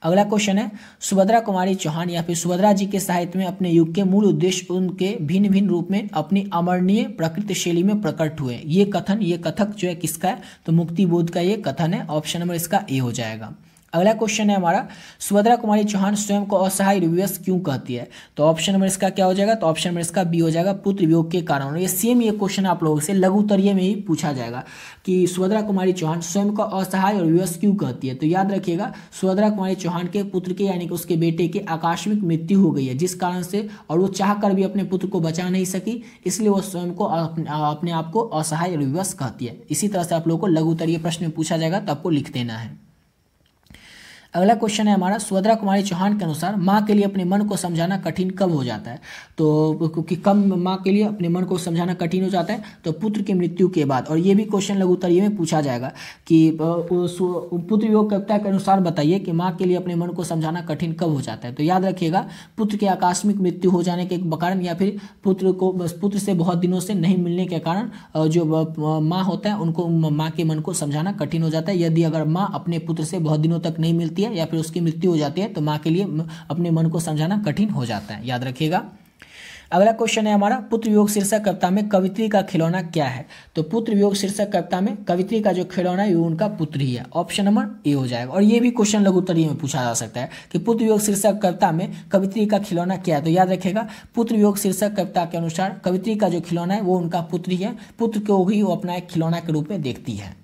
अगला क्वेश्चन है, सुभद्रा कुमारी चौहान या फिर सुभद्रा जी के साहित्य में अपने युग के मूल उद्देश्य उनके भिन्न भिन्न रूप में अपनी अमरणीय प्रकृति शैली में प्रकट हुए। ये कथक जो है किसका है, तो मुक्ति बोध का ये कथन है, ऑप्शन नंबर इसका ए हो जाएगा। अगला क्वेश्चन है हमारा, सुभद्रा कुमारी चौहान स्वयं को असहाय विवश क्यों कहती है। तो ऑप्शन नंबर इसका क्या हो जाएगा, तो ऑप्शन नंबर इसका बी हो जाएगा, पुत्र वियोग के कारण। और ये सेम ये क्वेश्चन आप लोगों से लघु उत्तरीय में ही पूछा जाएगा कि सुभद्रा कुमारी चौहान स्वयं को असहाय और विवश क्यों कहती है। तो याद रखिएगा सुभद्रा कुमारी चौहान के पुत्र के यानी कि उसके बेटे के आकस्मिक मृत्यु हो गई है, जिस कारण से, और वो चाह कर भी अपने पुत्र को बचा नहीं सकी, इसलिए वो स्वयं को अपने आप को असहाय और विवश कहती है। इसी तरह से आप लोगों को लघु उत्तरीय प्रश्न में पूछा जाएगा, तो आपको लिख देना है। अगला क्वेश्चन है हमारा, सुभद्रा कुमारी चौहान के अनुसार माँ के लिए अपने मन को समझाना कठिन कब हो जाता है। तो क्योंकि कब माँ के लिए अपने मन को समझाना कठिन हो जाता है, तो पुत्र की मृत्यु के बाद। और ये भी क्वेश्चन लघु उत्तरीय में पूछा जाएगा कि पुत्र वियोग कविता के अनुसार बताइए कि माँ के लिए अपने मन को समझाना कठिन कब हो जाता है। तो याद रखिएगा पुत्र की आकस्मिक मृत्यु हो जाने के कारण, या फिर पुत्र से बहुत दिनों से नहीं मिलने के कारण जो माँ होता है उनको माँ के मन को समझाना कठिन हो जाता है। यदि अगर माँ अपने पुत्र से बहुत दिनों तक नहीं मिलती है या फिर उसकी मृत्यु हो जाती है, तो माँ के लिए अपने मन को समझाना कठिन हो जाता है, याद रखिएगा। अगला क्वेश्चन है हमारा, पुत्र वियोग शीर्षक कविता में कवित्री का खिलौना क्या है। तो पुत्र वियोग शीर्षक कविता में कवित्री का जो खिलौना है वो उनका पुत्र ही है, ऑप्शन नंबर ए हो जाएगा। और ये भी क्वेश्चन लघु उत्तरीय में पूछा जा सकता है कि पुत्र वियोग शीर्षक कविता में कवित्री का खिलौना क्या है। तो याद रखेगा पुत्र वियोग शीर्षक कविता के अनुसार कवित्री का जो खिलौना है वो उनका पुत्र ही है, पुत्र को ही वो अपना एक खिलौना के रूप में देखती है।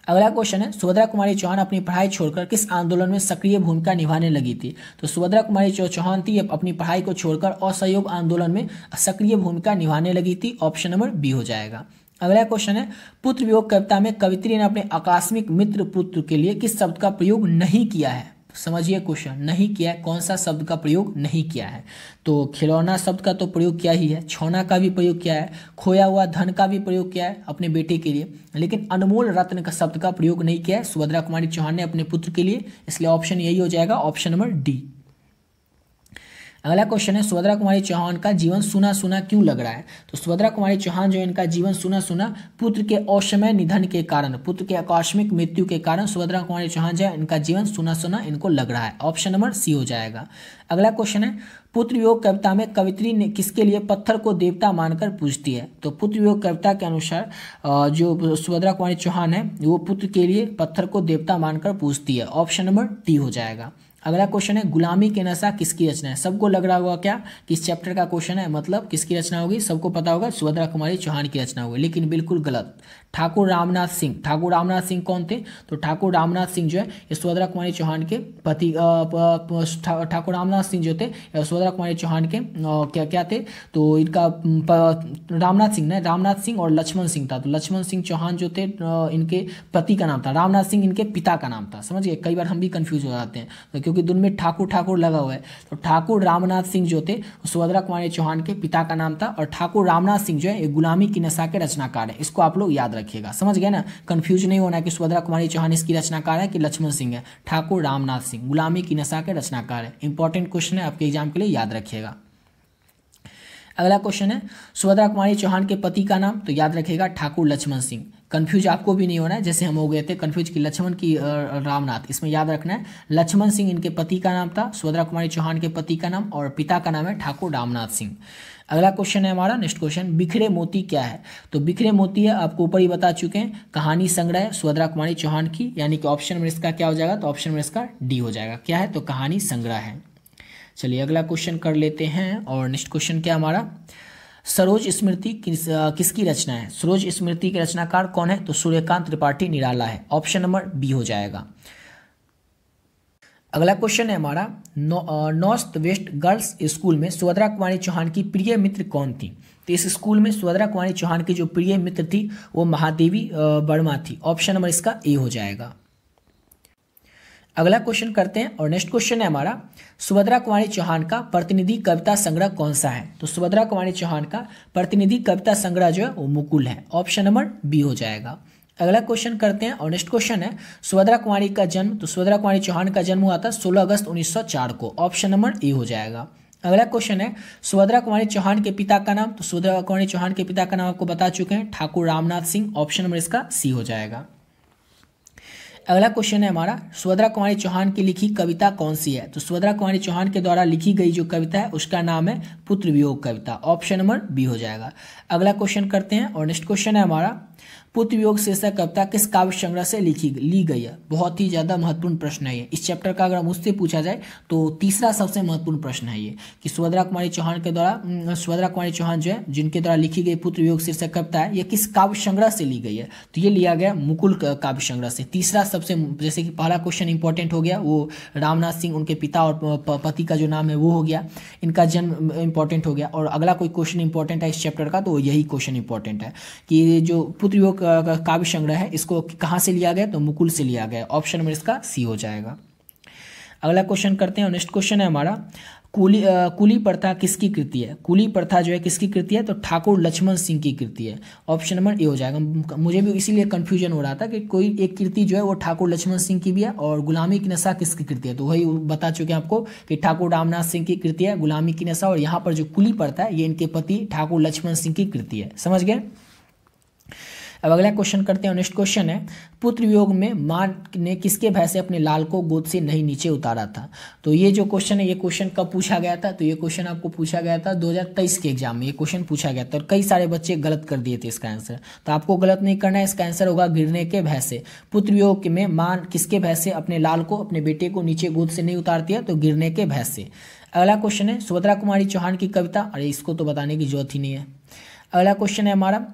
अगला क्वेश्चन है, सुभद्रा कुमारी चौहान अपनी पढ़ाई छोड़कर किस आंदोलन में सक्रिय भूमिका निभाने लगी थी। तो सुभद्रा कुमारी चौहान थी अपनी पढ़ाई को छोड़कर असहयोग आंदोलन में सक्रिय भूमिका निभाने लगी थी, ऑप्शन नंबर बी हो जाएगा। अगला क्वेश्चन है, पुत्र वियोग कविता में कवित्री ने अपने आकस्मिक मित्र पुत्र के लिए किस शब्द का प्रयोग नहीं किया है। समझिए क्वेश्चन, नहीं किया है, कौन सा शब्द का प्रयोग नहीं किया है। तो खिलौना शब्द का तो प्रयोग किया ही है, छौना का भी प्रयोग किया है, खोया हुआ धन का भी प्रयोग किया है अपने बेटे के लिए, लेकिन अनमोल रत्न का शब्द का प्रयोग नहीं किया है सुभद्रा कुमारी चौहान ने अपने पुत्र के लिए, इसलिए ऑप्शन यही हो जाएगा, ऑप्शन नंबर डी। अगला क्वेश्चन है, सुभद्रा कुमारी चौहान का जीवन सुना सुना क्यों लग रहा है। तो सुभद्रा कुमारी चौहान जो इनका जीवन सुना सुना पुत्र के असमय निधन के कारण, पुत्र के आकस्मिक मृत्यु के कारण सुभद्रा कुमारी चौहान जो है इनका जीवन सुना सुना इनको लग रहा है, ऑप्शन नंबर सी हो जाएगा। अगला क्वेश्चन है, पुत्र वियोग कविता में कवित्री ने किसके लिए पत्थर को देवता मानकर पूजती है। तो पुत्र वियोग कविता के अनुसार जो सुभद्रा कुमारी चौहान है वो पुत्र के लिए पत्थर को देवता मानकर पूजती है, ऑप्शन नंबर डी हो जाएगा। अगला क्वेश्चन है, गुलामी के नशा किसकी रचना है। सबको लग रहा होगा क्या किस चैप्टर का क्वेश्चन है, मतलब किसकी रचना होगी, सबको पता होगा सुभद्रा कुमारी चौहान की रचना होगी, लेकिन बिल्कुल गलत। ठाकुर रामनाथ सिंह। ठाकुर रामनाथ सिंह कौन थे। तो ठाकुर रामनाथ सिंह जो है ये सुभद्रा कुमारी चौहान के पति, ठाकुर रामनाथ सिंह जो थे सुभद्रा कुमारी चौहान के क्या थे, तो इनका रामनाथ सिंह और लक्ष्मण सिंह था। तो लक्ष्मण सिंह चौहान जो थे इनके पति का नाम था, रामनाथ सिंह इनके पिता का नाम था। समझिए, कई बार हम भी कंफ्यूज हो जाते हैं तो क्योंकि दोनों में ठाकुर ठाकुर लगा हुआ है। तो ठाकुर रामनाथ सिंह जो थे सुभद्रा कुमारी चौहान के पिता का नाम था, और ठाकुर रामनाथ सिंह जो है गुलामी की नशा के रचनाकार है। इसको आप लोग याद रखिएगा, समझ गए ना, कंफ्यूज नहीं होना कि सुभद्रा कुमारी चौहान इसकी रचनाकार है कि लक्ष्मण सिंह है। ठाकुर रामनाथ सिंह गुलामी की नशा के रचनाकार है। इंपॉर्टेंट क्वेश्चन है, आपके एग्जाम के लिए याद रखिएगा। अगला क्वेश्चन है, सुभद्रा कुमारी चौहान के पति का नाम। तो याद रखिएगा ठाकुर लक्ष्मण सिंह। कंफ्यूज आपको भी नहीं होना है, जैसे हम हो गए थे कंफ्यूज की लक्ष्मण की रामनाथ। इसमें याद रखना है लक्ष्मण सिंह इनके पति का नाम था, सुभद्रा कुमारी चौहान के पति का नाम, और पिता का नाम है ठाकुर रामनाथ सिंह। अगला क्वेश्चन है हमारा नेक्स्ट क्वेश्चन, बिखरे मोती क्या है। तो बिखरे मोती है, आपको ऊपर ही बता चुके हैं, कहानी संग्रह है सुभद्रा कुमारी चौहान की, यानी कि ऑप्शन में इसका क्या हो जाएगा, तो ऑप्शन में इसका डी हो जाएगा। क्या है, तो कहानी संग्रह है। चलिए अगला क्वेश्चन कर लेते हैं। और नेक्स्ट क्वेश्चन क्या हमारा, सरोज स्मृति किसकी रचना है? सरोज स्मृति के रचनाकार कौन है? तो सूर्यकांत त्रिपाठी निराला है। ऑप्शन नंबर बी हो जाएगा। अगला क्वेश्चन है हमारा, नॉर्थ वेस्ट गर्ल्स स्कूल में सुभद्रा कुमारी चौहान की प्रिय मित्र कौन थी? तो इस स्कूल में सुभद्रा कुमारी चौहान की जो प्रिय मित्र थी वो महादेवी वर्मा थी। ऑप्शन नंबर इसका ए हो जाएगा। अगला क्वेश्चन करते हैं और नेक्स्ट क्वेश्चन है हमारा, सुभद्रा कुमारी चौहान का प्रतिनिधि कविता संग्रह कौन सा है? तो सुभद्रा कुमारी चौहान का प्रतिनिधि कविता संग्रह जो है वो मुकुल है। ऑप्शन नंबर बी हो जाएगा। अगला क्वेश्चन करते हैं और नेक्स्ट क्वेश्चन है, सुभद्रा कुमारी का जन्म, तो सुभद्रा कुमारी चौहान का जन्म हुआ था 16 अगस्त 1904 को। ऑप्शन नंबर ए हो जाएगा। अगला क्वेश्चन है, सुभद्रा कुमारी चौहान के पिता का नाम, तो सुभद्रा कुमारी चौहान के पिता का नाम आपको बता चुके हैं, ठाकुर रामनाथ सिंह। ऑप्शन नंबर इसका सी हो जाएगा। अगला क्वेश्चन है हमारा, सुभद्रा कुमारी चौहान की लिखी कविता कौन सी है? तो सुभद्रा कुमारी चौहान के द्वारा लिखी गई जो कविता है उसका नाम है पुत्र वियोग कविता। ऑप्शन नंबर बी हो जाएगा। अगला क्वेश्चन करते हैं और नेक्स्ट क्वेश्चन है हमारा, पुत्र वियोग शीर्षक कविता किस काव्य संग्रह से ली गई है? बहुत ही ज्यादा महत्वपूर्ण प्रश्न है ये। इस चैप्टर का अगर मुझसे पूछा जाए तो तीसरा सबसे महत्वपूर्ण प्रश्न है ये, कि सुभद्रा कुमारी चौहान के द्वारा, सुभद्रा कुमारी चौहान जो है जिनके द्वारा लिखी गई पुत्र वियोग शीर्षक कविता है, ये किस काव्य संग्रह से ली गई है? तो ये लिया गया मुकुल काव्य संग्रह से। तीसरा सबसे, जैसे कि पहला क्वेश्चन इंपॉर्टेंट हो गया, वो रामनाथ सिंह उनके पिता और पति का जो नाम है वो हो गया, इनका जन्म इंपॉर्टेंट हो गया। और अगला कोई क्वेश्चन इंपॉर्टेंट है इस चैप्टर का तो यही क्वेश्चन इंपॉर्टेंट है कि जो पुत्र वियोग काव्य संग्रह है इसको कहां से लिया गया? तो मुकुल से लिया गया। ऑप्शन नंबर इसका सी हो जाएगा। अगला क्वेश्चन करते हैं और नेक्स्ट क्वेश्चन है हमारा, कुली प्रथा किसकी कृति है? कुली प्रथा जो है किसकी कृति है? तो ठाकुर लक्ष्मण सिंह की कृति है। ऑप्शन नंबर ए हो जाएगा। मुझे भी इसीलिए कंफ्यूजन हो रहा था कि कोई एक कृति जो है वो ठाकुर लक्ष्मण सिंह की भी है और गुलामी की नशा किसकी कृति है, तो वही बता चुके हैं आपको कि ठाकुर रामनाथ सिंह की कृति है गुलामी की नशा, और यहाँ पर जो कुली प्रथा है ये इनके पति ठाकुर लक्ष्मण सिंह की कृति है। समझ गए? अब अगला क्वेश्चन करते हैं। नेक्स्ट क्वेश्चन है, पुत्र वियोग में मां ने किसके भय से अपने लाल को गोद से नहीं नीचे उतारा था? तो ये जो क्वेश्चन है ये क्वेश्चन कब पूछा गया था? तो ये क्वेश्चन आपको पूछा गया था 2023 के एग्जाम में, ये क्वेश्चन पूछा गया था और कई सारे बच्चे गलत कर दिए थे इसका आंसर। तो आपको गलत नहीं करना है, इसका आंसर होगा गिरने के भय से। पुत्र वियोग में मां किसके भय से अपने लाल को, अपने बेटे को नीचे गोद से नहीं उतारती है? तो गिरने के भय से। अगला क्वेश्चन है, सुभद्रा कुमारी चौहान की कविता, अरे इसको तो बताने की जरूरत ही नहीं है। अगला क्वेश्चन है हमारा,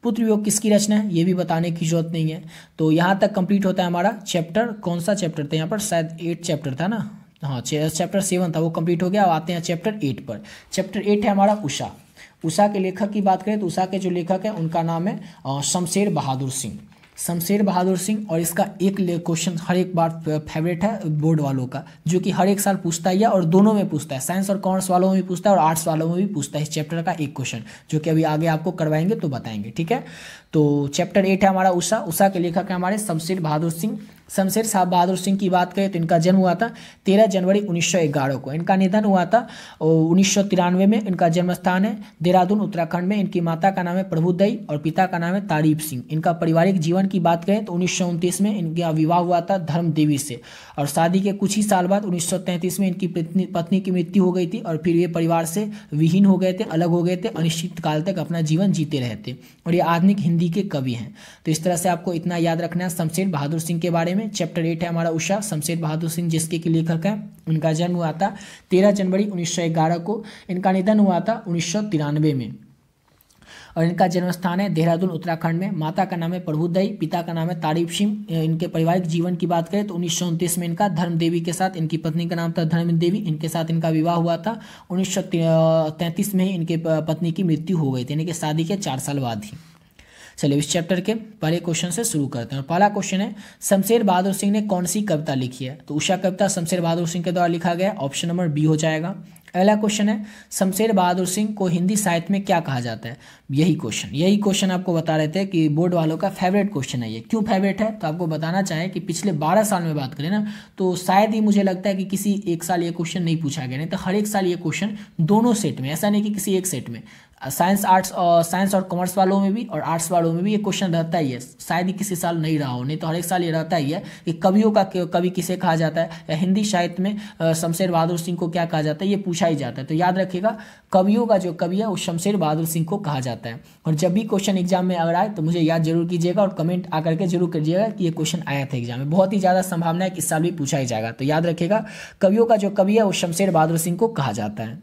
पुत्र वियोग किसकी रचना है? ये भी बताने की जरूरत नहीं है। तो यहाँ तक कंप्लीट होता है हमारा चैप्टर। कौन सा चैप्टर था यहाँ पर? शायद 8 चैप्टर था ना, हाँ चैप्टर 7 था, वो कंप्लीट हो गया। अब आते हैं चैप्टर 8 पर। चैप्टर 8 है हमारा उषा। उषा के लेखक की बात करें तो उषा के जो लेखक है उनका नाम है शमशेर बहादुर सिंह। शमशेर बहादुर सिंह। और इसका एक क्वेश्चन हर एक बार फेवरेट है बोर्ड वालों का, जो कि हर एक साल पूछता ही है और दोनों में पूछता है, साइंस और कॉमर्स वालों में भी पूछता है और आर्ट्स वालों में भी पूछता है। इस चैप्टर का एक क्वेश्चन जो कि अभी आगे आपको करवाएंगे तो बताएंगे, ठीक है। तो चैप्टर 8 है हमारा उषा। उषा के लेखक है हमारे शमशेर बहादुर सिंह। शमशेर साहब बहादुर सिंह की बात करें तो इनका जन्म हुआ था 13 जनवरी 1911 को। इनका निधन हुआ था 1993 में। इनका जन्म स्थान है देहरादून उत्तराखंड में। इनकी माता का नाम है प्रभुदई और पिता का नाम है तारीफ सिंह। इनका पारिवारिक जीवन की बात करें तो 1929 में इनका विवाह हुआ था धर्म देवी से और शादी के कुछ ही साल बाद 1933 में इनकी पत्नी की मृत्यु हो गई थी और फिर ये परिवार से विहीन हो गए थे, अलग हो गए थे, अनिश्चित काल तक अपना जीवन जीते रहे थे। और ये आधुनिक हिंदी के कवि हैं। तो इस तरह से आपको इतना याद रखना है शमशेर बहादुर सिंह के बारे में। चैप्टर 8 है हमारा उषा। शमशेर बहादुर सिंह जिसके के लेखक हैं, उनका जन्म हुआ था 13 जनवरी 1911 को। इनका निधन हुआ था 1993 में और इनका जन्म स्थान है देहरादून उत्तराखंड में। माता का नाम है प्रभुदई, पिता का नाम है तारीफ सिंह। इनके पारिवारिक जीवन की बात करें तो 1929 में इनका धर्म देवी के साथ, इनकी पत्नी का नाम था धर्म देवी, इनके साथ इनका विवाह हुआ था। 1933 में ही इनके पत्नी की मृत्यु हो गई थी, इनके शादी के 4 साल बाद ही। चलिए इस चैप्टर के पहले क्वेश्चन से शुरू करते हैं। और पहला क्वेश्चन है, शमशेर बहादुर सिंह ने कौन सी कविता लिखी है? तो उषा कविता शमशेर बहादुर सिंह के द्वारा लिखा गया। ऑप्शन नंबर बी हो जाएगा। अगला क्वेश्चन है, शमशेर बहादुर सिंह को हिंदी साहित्य में क्या कहा जाता है? यही क्वेश्चन आपको बता रहे थे कि बोर्ड वालों का फेवरेट क्वेश्चन है ये। क्यों फेवरेट है? तो आपको बताना चाहें कि पिछले 12 साल में बात करें ना तो शायद ही मुझे लगता है कि किसी एक साल ये क्वेश्चन नहीं पूछा गया, नहीं तो हर एक साल ये क्वेश्चन दोनों सेट में, ऐसा नहीं कि किसी एक सेट में, साइंस और कॉमर्स वालों में भी और आर्ट्स वालों में भी ये क्वेश्चन रहता ही है। शायद ही किसी साल नहीं रहा हो, नहीं तो हर एक साल ये रहता ही है कि कवियों का कवि किसे कहा जाता है या हिंदी साहित्य में शमशेर बहादुर सिंह को क्या कहा जाता है, ये पूछा ही जाता है। तो याद रखिएगा, कवियों का जो कवि है वो शमशेर बहादुर सिंह को कहा जाता है। और जब भी क्वेश्चन एग्जाम में अगर आए तो मुझे याद जरूर कीजिएगा और कमेंट आकर के जरूर करिएगा कि ये क्वेश्चन आया था एग्जाम में। बहुत ही ज़्यादा संभावना है कि इस साल भी पूछा ही जाएगा। तो याद रखिएगा, कवियों का जो कवि है वो शमशेर बहादुर सिंह को कहा जाता है।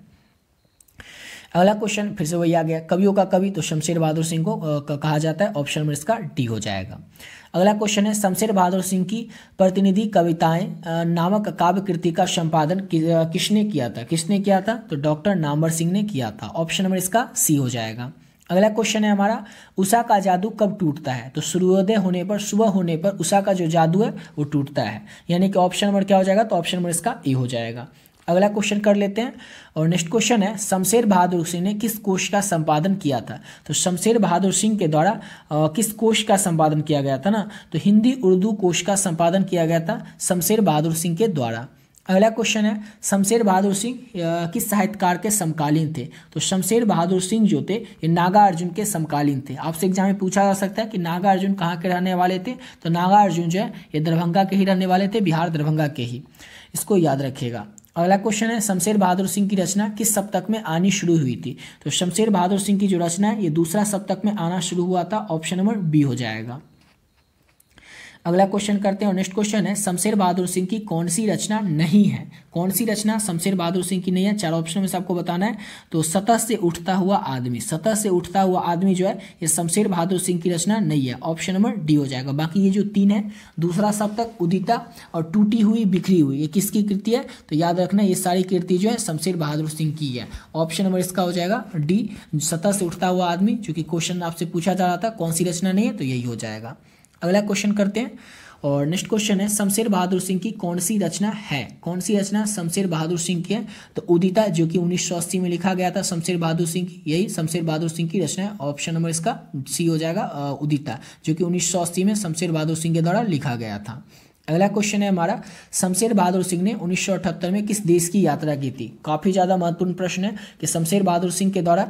अगला क्वेश्चन फिर से वही आ गया, कवियों का कवि तो शमशेर बहादुर सिंह को कहा जाता है, ऑप्शन नंबर इसका डी हो जाएगा। अगला क्वेश्चन है शमशेर बहादुर सिंह की प्रतिनिधि कविताएं नामक काव्य कृति का संपादन किसने किया था? किसने किया था? तो डॉक्टर नामवर सिंह ने किया था, ऑप्शन नंबर इसका सी हो जाएगा। अगला क्वेश्चन है हमारा, उषा का जादू कब टूटता है? तो सूर्योदय होने पर, सुबह होने पर उषा का जो जादू है वो टूटता है, यानी कि ऑप्शन नंबर क्या हो जाएगा? तो ऑप्शन नंबर इसका ए हो जाएगा। अगला क्वेश्चन कर लेते हैं, और नेक्स्ट क्वेश्चन है शमशेर बहादुर सिंह ने किस कोश का संपादन किया था? तो शमशेर बहादुर सिंह के द्वारा किस कोश का संपादन किया गया था ना? तो हिंदी उर्दू कोश का संपादन किया गया था शमशेर बहादुर सिंह के द्वारा। अगला क्वेश्चन है शमशेर बहादुर सिंह किस साहित्यकार के समकालीन थे? तो शमशेर बहादुर सिंह जो थे ये नागार्जुन के समकालीन थे। आपसे एग्जाम में पूछा जा सकता है कि नागार्जुन कहाँ के रहने वाले थे? तो नागार्जुन जो है ये दरभंगा के ही रहने वाले थे, बिहार दरभंगा के ही, इसको याद रखिएगा। अगला क्वेश्चन है शमशेर बहादुर सिंह की रचना किस सप्तक में आनी शुरू हुई थी? तो शमशेर बहादुर सिंह की जो रचना है ये दूसरा सप्तक में आना शुरू हुआ था, ऑप्शन नंबर बी हो जाएगा। अगला क्वेश्चन करते हैं, और नेक्स्ट क्वेश्चन है शमशेर बहादुर सिंह की कौन सी रचना नहीं है? कौन सी रचना शमशेर बहादुर सिंह की नहीं है? चार ऑप्शन में से आपको बताना है। तो सतह से उठता हुआ आदमी, सतह से उठता हुआ आदमी जो है ये शमशेर बहादुर सिंह की रचना नहीं है, ऑप्शन नंबर डी हो जाएगा। बाकी ये जो तीन है, दूसरा सप्तक, उदिता और टूटी हुई बिखरी हुई, ये किसकी कृति है? तो याद रखना ये सारी कृति जो है शमशेर बहादुर सिंह की है, ऑप्शन नंबर इसका हो जाएगा डी, सतह से उठता हुआ आदमी, चूंकि क्वेश्चन आपसे पूछा जा रहा था कौन सी रचना नहीं है, तो यही हो जाएगा। अगला क्वेश्चन करते हैं, और नेक्स्ट क्वेश्चन है शमशेर बहादुर सिंह की कौन सी रचना है? कौन सी रचना शमशेर बहादुर सिंह की है? तो उदिता, जो कि 1980 में लिखा गया था शमशेर बहादुर सिंह की, यही शमशेर बहादुर सिंह की रचना है, ऑप्शन नंबर इसका सी हो जाएगा, उदिता, जो कि 1980 में शमशेर बहादुर सिंह के द्वारा लिखा गया था। अगला क्वेश्चन है हमारा, शमशेर बहादुर सिंह ने 1978 में किस देश की यात्रा की थी? काफ़ी ज़्यादा महत्वपूर्ण प्रश्न है कि शमशेर बहादुर सिंह के द्वारा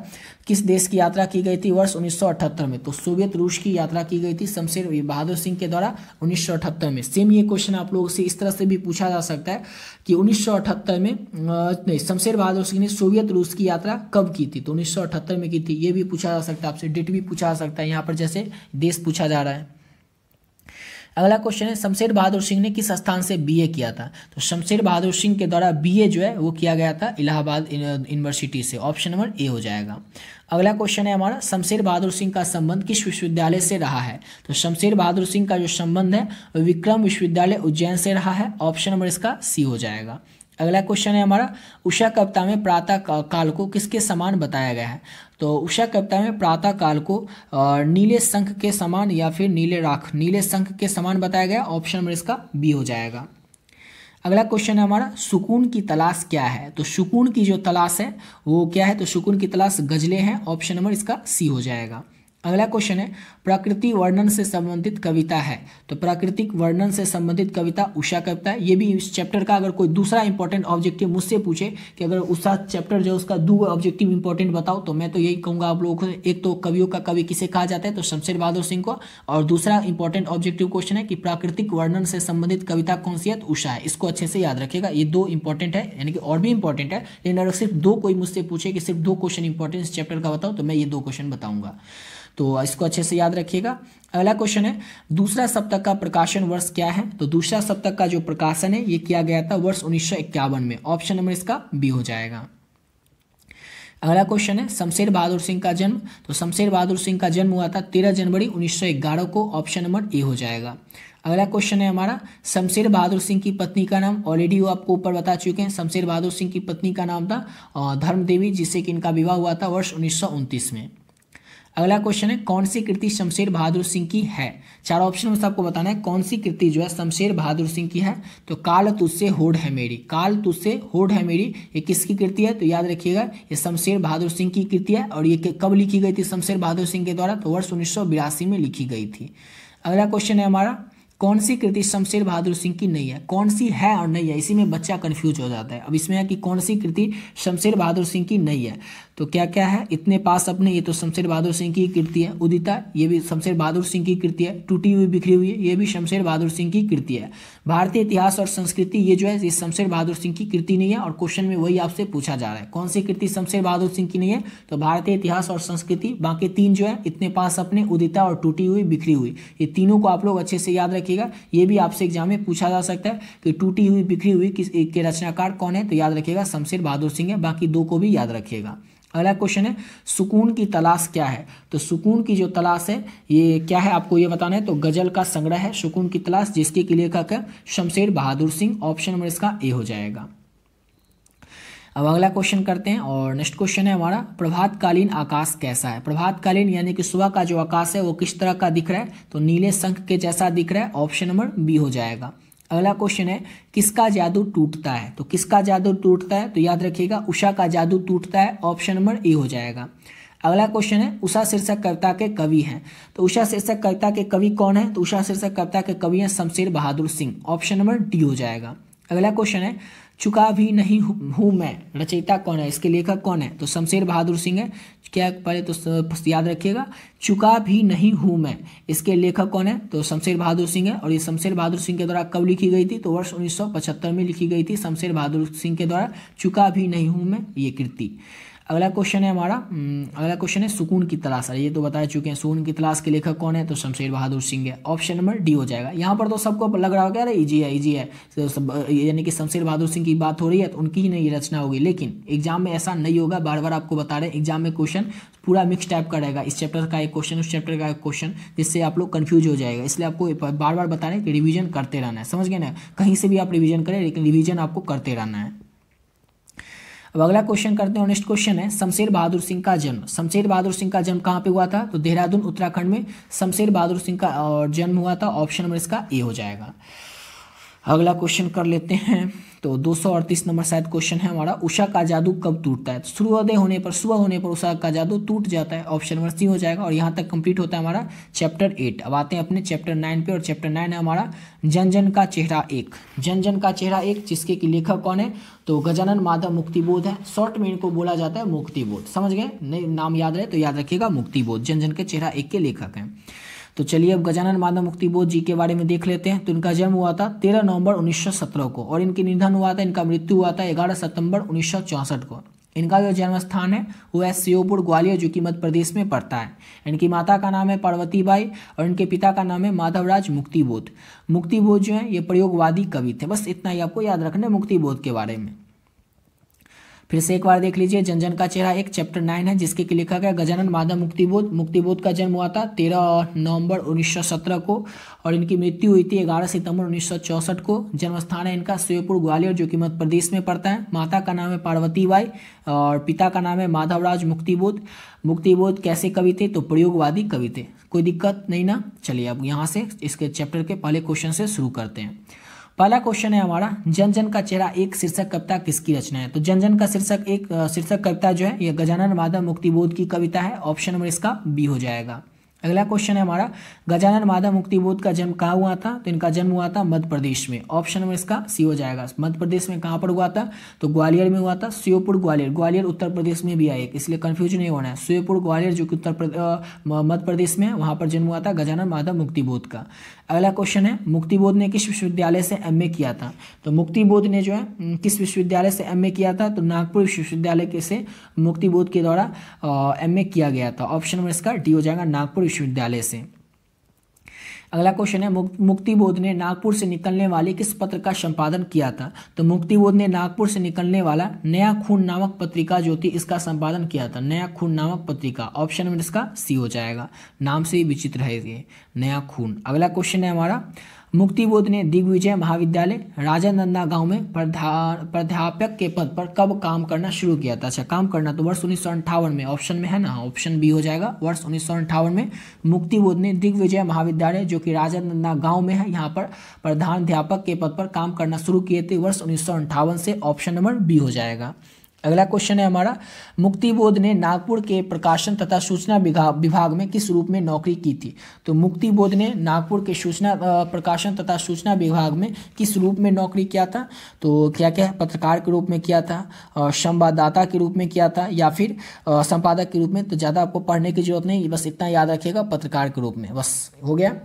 किस देश की यात्रा की गई थी वर्ष 1978 में? तो सोवियत रूस की यात्रा की गई थी शमशेर बहादुर सिंह के द्वारा 1978 में। सेम ये क्वेश्चन आप लोगों से इस तरह से भी पूछा जा सकता है कि 1978 में शमशेर बहादुर सिंह ने सोवियत रूस की यात्रा कब की थी? तो 1978 में की थी, ये भी पूछा जा सकता है आपसे, डेट भी पूछा जा सकता है, यहाँ पर जैसे देश पूछा जा रहा है। अगला क्वेश्चन है शमशेर बहादुर सिंह ने किस स्थान से बीए किया था? तो शमशेर बहादुर सिंह के द्वारा बीए जो है वो किया गया था इलाहाबाद यूनिवर्सिटी से, ऑप्शन नंबर ए हो जाएगा। अगला क्वेश्चन है हमारा, शमशेर बहादुर सिंह का संबंध किस विश्वविद्यालय से रहा है? तो शमशेर बहादुर सिंह का जो संबंध है वो विक्रम विश्वविद्यालय उज्जैन से रहा है, ऑप्शन नंबर इसका सी हो जाएगा। अगला क्वेश्चन है हमारा, उषा कविता में प्रातः काल को किसके समान बताया गया है? तो उषा कविता में प्रातः काल को नीले शंख के समान या फिर नीले शंख के समान बताया गया, ऑप्शन नंबर इसका बी हो जाएगा। अगला क्वेश्चन है हमारा, सुकून की तलाश क्या है? तो सुकून की जो तलाश है वो क्या है? तो सुकून की तलाश गजलें हैं, ऑप्शन नंबर इसका सी हो जाएगा। अगला क्वेश्चन है, प्रकृति वर्णन से संबंधित कविता है? तो प्राकृतिक वर्णन से संबंधित कविता उषा कविता है। ये भी इस चैप्टर का अगर कोई दूसरा इंपॉर्टेंट ऑब्जेक्टिव मुझसे पूछे कि अगर उषा चैप्टर जो उसका दो ऑब्जेक्टिव इंपॉर्टेंट बताओ, तो मैं तो यही कहूँगा आप लोगों को, एक तो कवियों का कवि किसे कहा जाता है? तो शमशेर बहादुर सिंह को, और दूसरा इंपॉर्टेंट ऑब्जेक्टिव क्वेश्चन है कि प्राकृतिक वर्णन से संबंधित कविता कौन सी है? तो उषा है। इसको अच्छे से याद रखिएगा, ये दो इंपॉर्टेंट है, यानी कि और भी इंपॉर्टेंट है, लेकिन अगर सिर्फ दो कोई मुझसे पूछे कि सिर्फ दो क्वेश्चन इंपॉर्टेंट इस चैप्टर का बताओ, तो मैं ये दो क्वेश्चन बताऊंगा, तो इसको अच्छे से याद रखिएगा। अगला क्वेश्चन है, दूसरा सप्तक का प्रकाशन वर्ष क्या है? तो दूसरा सप्तक का जो प्रकाशन है ये किया गया था वर्ष 1951 में, ऑप्शन नंबर इसका बी हो जाएगा। अगला क्वेश्चन है, शमशेर बहादुर सिंह का जन्म? तो शमशेर बहादुर सिंह का जन्म हुआ था 13 जनवरी 1911 को, ऑप्शन नंबर ए हो जाएगा। अगला क्वेश्चन है हमारा, शमशेर बहादुर सिंह की पत्नी का नाम? ऑलरेडी वो आपको ऊपर बता चुके हैं, शमशेर बहादुर सिंह की पत्नी का नाम था धर्म देवी, जिससे कि इनका विवाह हुआ था वर्ष 1929 में। अगला क्वेश्चन है, कौन सी कृति शमशेर बहादुर सिंह की है? चार ऑप्शन में से आपको बताना है कौन सी कृति जो है शमशेर बहादुर सिंह की है। तो काल तुझसे होड़ है मेरी, काल तुझसे होड़ है मेरी, ये किसकी कृति है? तो याद रखिएगा ये शमशेर बहादुर सिंह की कृति है, और ये कब लिखी गई थी शमशेर बहादुर सिंह के द्वारा? तो वर्ष 1982 में लिखी गई थी। अगला क्वेश्चन है हमारा, कौन सी कृति शमशेर बहादुर सिंह की नहीं है? कौन सी है और नहीं है, इसी में बच्चा कंफ्यूज हो जाता है। अब इसमें है कि कौन सी कृति शमशेर बहादुर सिंह की नहीं है, तो क्या क्या है? इतने पास अपने, ये तो शमशेर बहादुर सिंह की कृति है। उदिता, ये भी शमशेर बहादुर सिंह की कृति है। टूटी हुई बिखरी हुई, ये भी शमशेर बहादुर सिंह की कृति है। भारतीय इतिहास और संस्कृति, ये जो है ये शमशेर बहादुर सिंह की कृति नहीं है, और क्वेश्चन में वही आपसे पूछा जा रहा है कौन सी कृति शमशेर बहादुर सिंह की नहीं है? तो भारतीय इतिहास और संस्कृति। बाकी तीन जो है, इतने पास अपने, उदिता और टूटी हुई बिखरी हुई, ये तीनों को आप लोग अच्छे से याद रखिएगा। ये भी आपसे एग्जाम में पूछा जा सकता है कि टूटी हुई बिखरी हुई किस एक के रचनाकार कौन है? तो याद रखिएगा शमशेर बहादुर सिंह है। बाकी दो को भी याद रखिएगा। अगला क्वेश्चन है सुकून की तलाश क्या है। तो सुकून की जो तलाश है ये क्या है आपको ये बताना है। तो गजल का संग्रह है सुकून की तलाश, जिसके की लेखक है शमशेर बहादुर सिंह। ऑप्शन नंबर इसका ए हो जाएगा। अब अगला क्वेश्चन करते हैं और नेक्स्ट क्वेश्चन है हमारा प्रभातकालीन आकाश कैसा है। प्रभातकालीन यानी कि सुबह का जो आकाश है वो किस तरह का दिख रहा है। तो नीले शंख के जैसा दिख रहा है। ऑप्शन नंबर बी हो जाएगा। अगला क्वेश्चन है किसका जादू टूटता है। तो किसका जादू टूटता है। तो याद रखिएगा उषा का जादू टूटता है। ऑप्शन नंबर ए हो जाएगा। अगला क्वेश्चन है उषा शीर्षक कविता के कवि हैं। तो उषा शीर्षक कविता के कवि कौन है। तो उषा शीर्षक कविता के कवि हैं Shamsher Bahadur Singh. Option number D हो जाएगा। अगला क्वेश्चन है चुका भी नहीं हूँ मैं, रचयिता कौन है, इसके लेखक कौन है। तो शमशेर बहादुर सिंह है। क्या पहले तो याद रखिएगा चुका भी नहीं हूँ मैं, इसके लेखक कौन है। तो शमशेर बहादुर सिंह है। और ये शमशेर बहादुर सिंह के द्वारा कब लिखी गई थी। तो वर्ष 1975 में लिखी गई थी शमशेर बहादुर सिंह के द्वारा चुका भी नहीं हूँ मैं ये कृति। अगला क्वेश्चन है हमारा अगला क्वेश्चन है सुकून की तलाश। ये तो बता चुके हैं सुकून की तलाश के लेखक कौन है। तो शमशेर बहादुर सिंह है। ऑप्शन नंबर डी हो जाएगा। यहाँ पर तो सबको लग रहा होगा अरे इजी है इजी है, तो सब यानी कि शमशेर बहादुर सिंह की बात हो रही है तो उनकी ही नहीं रचना होगी। लेकिन एग्जाम में ऐसा नहीं होगा। बार बार आपको बता रहे हैं एग्जाम में क्वेश्चन पूरा मिक्स टाइप का रहेगा। इस चैप्टर का एक क्वेश्चन उस चैप्टर का एक क्वेश्चन, जिससे आप लोग कंफ्यूज हो जाएगा। इसलिए आपको बार बार बता रहे हैं कि रिवीजन करते रहना है। समझ गए ना। कहीं से भी आप रिवीजन करें लेकिन रिवीजन आपको करते रहना है। अब अगला क्वेश्चन करते हैं। नेक्स्ट क्वेश्चन है शमशेर बहादुर सिंह का जन्म। शमशेर बहादुर सिंह का जन्म कहाँ पे हुआ था। तो देहरादून उत्तराखंड में शमशेर बहादुर सिंह का जन्म हुआ था। ऑप्शन नंबर इसका ए हो जाएगा। अगला क्वेश्चन कर लेते हैं। तो 238 नंबर शायद क्वेश्चन है हमारा उषा का जादू कब टूटता है। तो सूर्योदय होने पर सुबह होने पर उषा का जादू टूट जाता है। ऑप्शन नंबर सी हो जाएगा। और यहाँ तक कंप्लीट होता है हमारा चैप्टर 8। अब आते हैं अपने चैप्टर 9 पे। और चैप्टर 9 है हमारा जन जन का चेहरा एक। जन जन का चेहरा एक, जिसके की लेखक कौन है। तो गजानन माधव मुक्तिबोध है। शॉर्ट में इनको बोला जाता है मुक्तिबोध। समझ गए, नहीं नाम याद रहे तो याद रखिएगा मुक्तिबोध जन जन के चेहरा एक के लेखक हैं। तो चलिए अब गजानन माधव मुक्तिबोध जी के बारे में देख लेते हैं। तो इनका जन्म हुआ था 13 नवंबर 1917 को और इनकी निधन हुआ था, इनका मृत्यु हुआ था 11 सितंबर 1964 को। इनका जो जन्म स्थान है वो है श्योपुर ग्वालियर, जो कि मध्य प्रदेश में पड़ता है। इनकी माता का नाम है पार्वती बाई और इनके पिता का नाम है माधवराज मुक्तिबोध। मुक्तिबोध जो है ये प्रयोगवादी कवि थे। बस इतना ही आपको याद रखना है मुक्तिबोध के बारे में। फिर से एक बार देख लीजिए जन जन का चेहरा एक चैप्टर 9 है, जिसके की लेखक है गजानन माधव मुक्तिबोध। मुक्तिबोध का जन्म हुआ था 13 नवंबर 1917 को और इनकी मृत्यु हुई थी 11 सितंबर 1964 को। जन्म स्थान है इनका श्योपुर ग्वालियर, जो कि मध्य प्रदेश में पड़ता है। माता का नाम है पार्वती बाई और पिता का नाम है माधवराज मुक्तिबोध। मुक्तिबोध कैसे कवि थे। तो प्रयोगवादी कवि थे। कोई दिक्कत नहीं ना। चलिए अब यहाँ से इसके चैप्टर के पहले क्वेश्चन से शुरू करते हैं। पहला क्वेश्चन है हमारा जन जन का चेहरा एक शीर्षक कविता किसकी रचना है। तो जन जन का शीर्षक कविता जो है ये गजानन माधव मुक्तिबोध की कविता है। ऑप्शन नंबर इसका बी हो जाएगा। अगला क्वेश्चन है हमारा गजानन माधव मुक्तिबोध का जन्म कहाँ हुआ था। तो इनका जन्म हुआ था मध्य प्रदेश में। ऑप्शन नंबर इसका सी हो जाएगा। मध्य प्रदेश में कहाँ पर हुआ था। तो ग्वालियर में हुआ था। श्योपुर ग्वालियर, ग्वालियर उत्तर प्रदेश में भी है एक, इसलिए कंफ्यूज नहीं होना है। श्योपुर ग्वालियर जो कि मध्य प्रदेश में है, वहाँ पर जन्म हुआ था गजानन माधव मुक्तिबोध का। अगला क्वेश्चन है मुक्तिबोध ने किस विश्वविद्यालय से एमए किया था। तो मुक्तिबोध ने जो है किस विश्वविद्यालय से एमए किया था। तो नागपुर विश्वविद्यालय के से मुक्तिबोध के द्वारा एमए किया गया था। ऑप्शन नंबर इसका डी हो जाएगा, नागपुर विश्वविद्यालय से। अगला क्वेश्चन है मुक्तिबोध ने नागपुर से निकलने वाले किस पत्र का संपादन किया था। तो मुक्तिबोध ने नागपुर से निकलने वाला नया खून नामक पत्रिका जो थी इसका संपादन किया था। नया खून नामक पत्रिका। ऑप्शन नंबर इसका सी हो जाएगा। नाम से ही विचित्र है ये नया खून। अगला क्वेश्चन है हमारा मुक्तिबोध ने दिग्विजय महाविद्यालय राजानंदा गांव में प्राध्यापक के पद पर कब काम करना शुरू किया था। अच्छा काम करना तो वर्ष 1958 में। ऑप्शन में है ना, ऑप्शन बी हो जाएगा। वर्ष 1958 में मुक्तिबोध ने दिग्विजय महाविद्यालय जो कि राजानंदा गांव में है यहाँ पर प्रधानाध्यापक के पद पर काम करना शुरू किए थे वर्ष 1958 से। ऑप्शन नंबर बी हो जाएगा। अगला क्वेश्चन है हमारा मुक्तिबोध ने नागपुर के प्रकाशन तथा सूचना विभाग में किस रूप में नौकरी की थी। तो मुक्तिबोध ने नागपुर के सूचना प्रकाशन तथा सूचना विभाग में किस रूप में नौकरी किया था। तो क्या क्या पत्रकार के रूप में किया था, संवाददाता के रूप में किया था या फिर संपादक के रूप में। तो ज़्यादा आपको पढ़ने की जरूरत नहीं, बस इतना याद रखिएगा पत्रकार के रूप में, बस हो गया।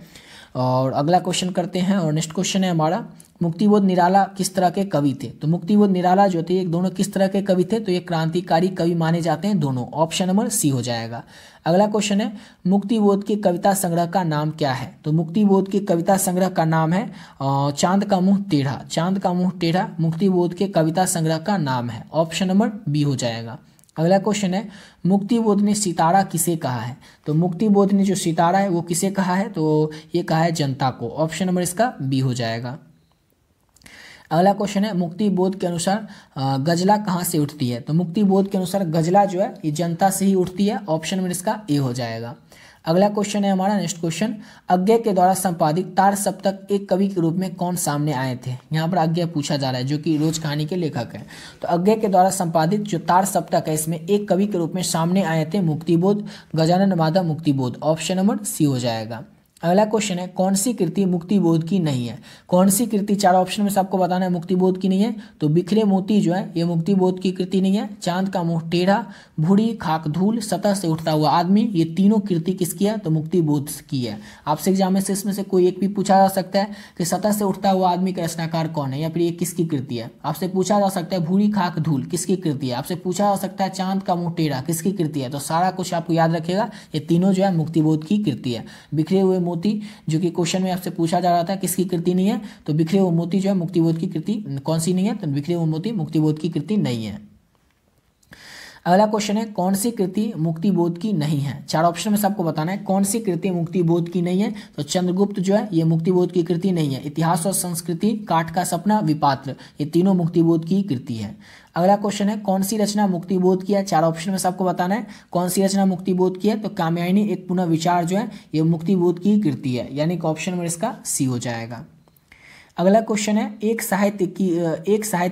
और अगला क्वेश्चन करते हैं। और नेक्स्ट क्वेश्चन है हमारा मुक्तिबोध निराला किस तरह के कवि थे। तो मुक्तिबोध निराला जो थे ये दोनों किस तरह के कवि थे। तो ये क्रांतिकारी कवि माने जाते हैं दोनों। ऑप्शन नंबर सी हो जाएगा। अगला क्वेश्चन है मुक्तिबोध के कविता संग्रह का नाम क्या है। तो मुक्तिबोध के कविता संग्रह का नाम है चांद का मुंह टेढ़ा। चांद का मुंह टेढ़ा मुक्तिबोध के कविता संग्रह का नाम है। ऑप्शन नंबर बी हो जाएगा। अगला क्वेश्चन है मुक्तिबोध ने सितारा किसे कहा है? तो मुक्तिबोध ने जो सितारा है वो किसे कहा है? तो ये कहा है जनता को। ऑप्शन नंबर इसका बी हो जाएगा। अगला क्वेश्चन है मुक्तिबोध के अनुसार गजला कहाँ से उठती है? तो मुक्तिबोध के अनुसार गजला जो है ये जनता से ही उठती है। ऑप्शन नंबर इसका ए हो जाएगा। अगला क्वेश्चन है हमारा नेक्स्ट क्वेश्चन, अज्ञे के द्वारा संपादित तार सप्तक एक कवि के रूप में कौन सामने आए थे? यहाँ पर अज्ञे पूछा जा रहा है जो कि रोज कहानी के लेखक हैं। तो अज्ञे के द्वारा संपादित जो तार सप्तक है इसमें एक कवि के रूप में सामने आए थे Muktibodh, Gajanan Madhav Muktibodh. Option number C हो जाएगा। अगला क्वेश्चन है कौन सी कृति मुक्तिबोध की नहीं है? कौन सी कृति चार ऑप्शन में से आपको बताना है मुक्तिबोध की नहीं है? तो बिखरे मोती जो है ये मुक्तिबोध की कृति नहीं है। चांद का मुंह टेढ़ा, भूरी, खाक धूल, सतह से उठता हुआ आदमी, ये तीनों कृति किसकी है? तो मुक्तिबोध की है। आपसे एग्जाम में से इसमें से कोई एक भी पूछा जा सकता है कि सतह से उठता हुआ आदमी का रचनाकार कौन है या फिर ये किसकी कृति है। आपसे पूछा जा सकता है भूरी, खाक धूल किसकी कृति है। आपसे पूछा जा सकता है चांद का मुंह टेढ़ा किसकी कृति है। तो सारा कुछ आपको याद रखेगा, ये तीनों जो है मुक्तिबोध की कृति है। बिखरे हुए मोती जो कि क्वेश्चन में आपसे पूछा जा रहा था किसकी कृति नहीं है, तो बिखरे हुए मोती जो है मुक्तिबोध की कृति कौन सी नहीं है? तो बिखरे हुए मोती मुक्तिबोध की कृति नहीं है। अगला क्वेश्चन है कौन सी कृति मुक्तिबोध की नहीं है? चार ऑप्शन में से आपको बताना है कौन सी कृति मुक्तिबोध की नहीं है। तो चंद्रगुप्त जो है ये मुक्तिबोध की कृति नहीं है। इतिहास और संस्कृति, काठ का सपना, विपात्र, ये तीनों मुक्तिबोध की कृति है। अगला क्वेश्चन है कौन सी रचना मुक्तिबोध की है? चार ऑप्शन में से आपको बताना है कौन सी रचना मुक्तिबोध की है। तो कात्यायनी एक पुनः विचार जो है ये मुक्तिबोध की कृति है, यानी कि ऑप्शन नंबर इसका सी हो जाएगा। अगला क्वेश्चन है एक साहित्य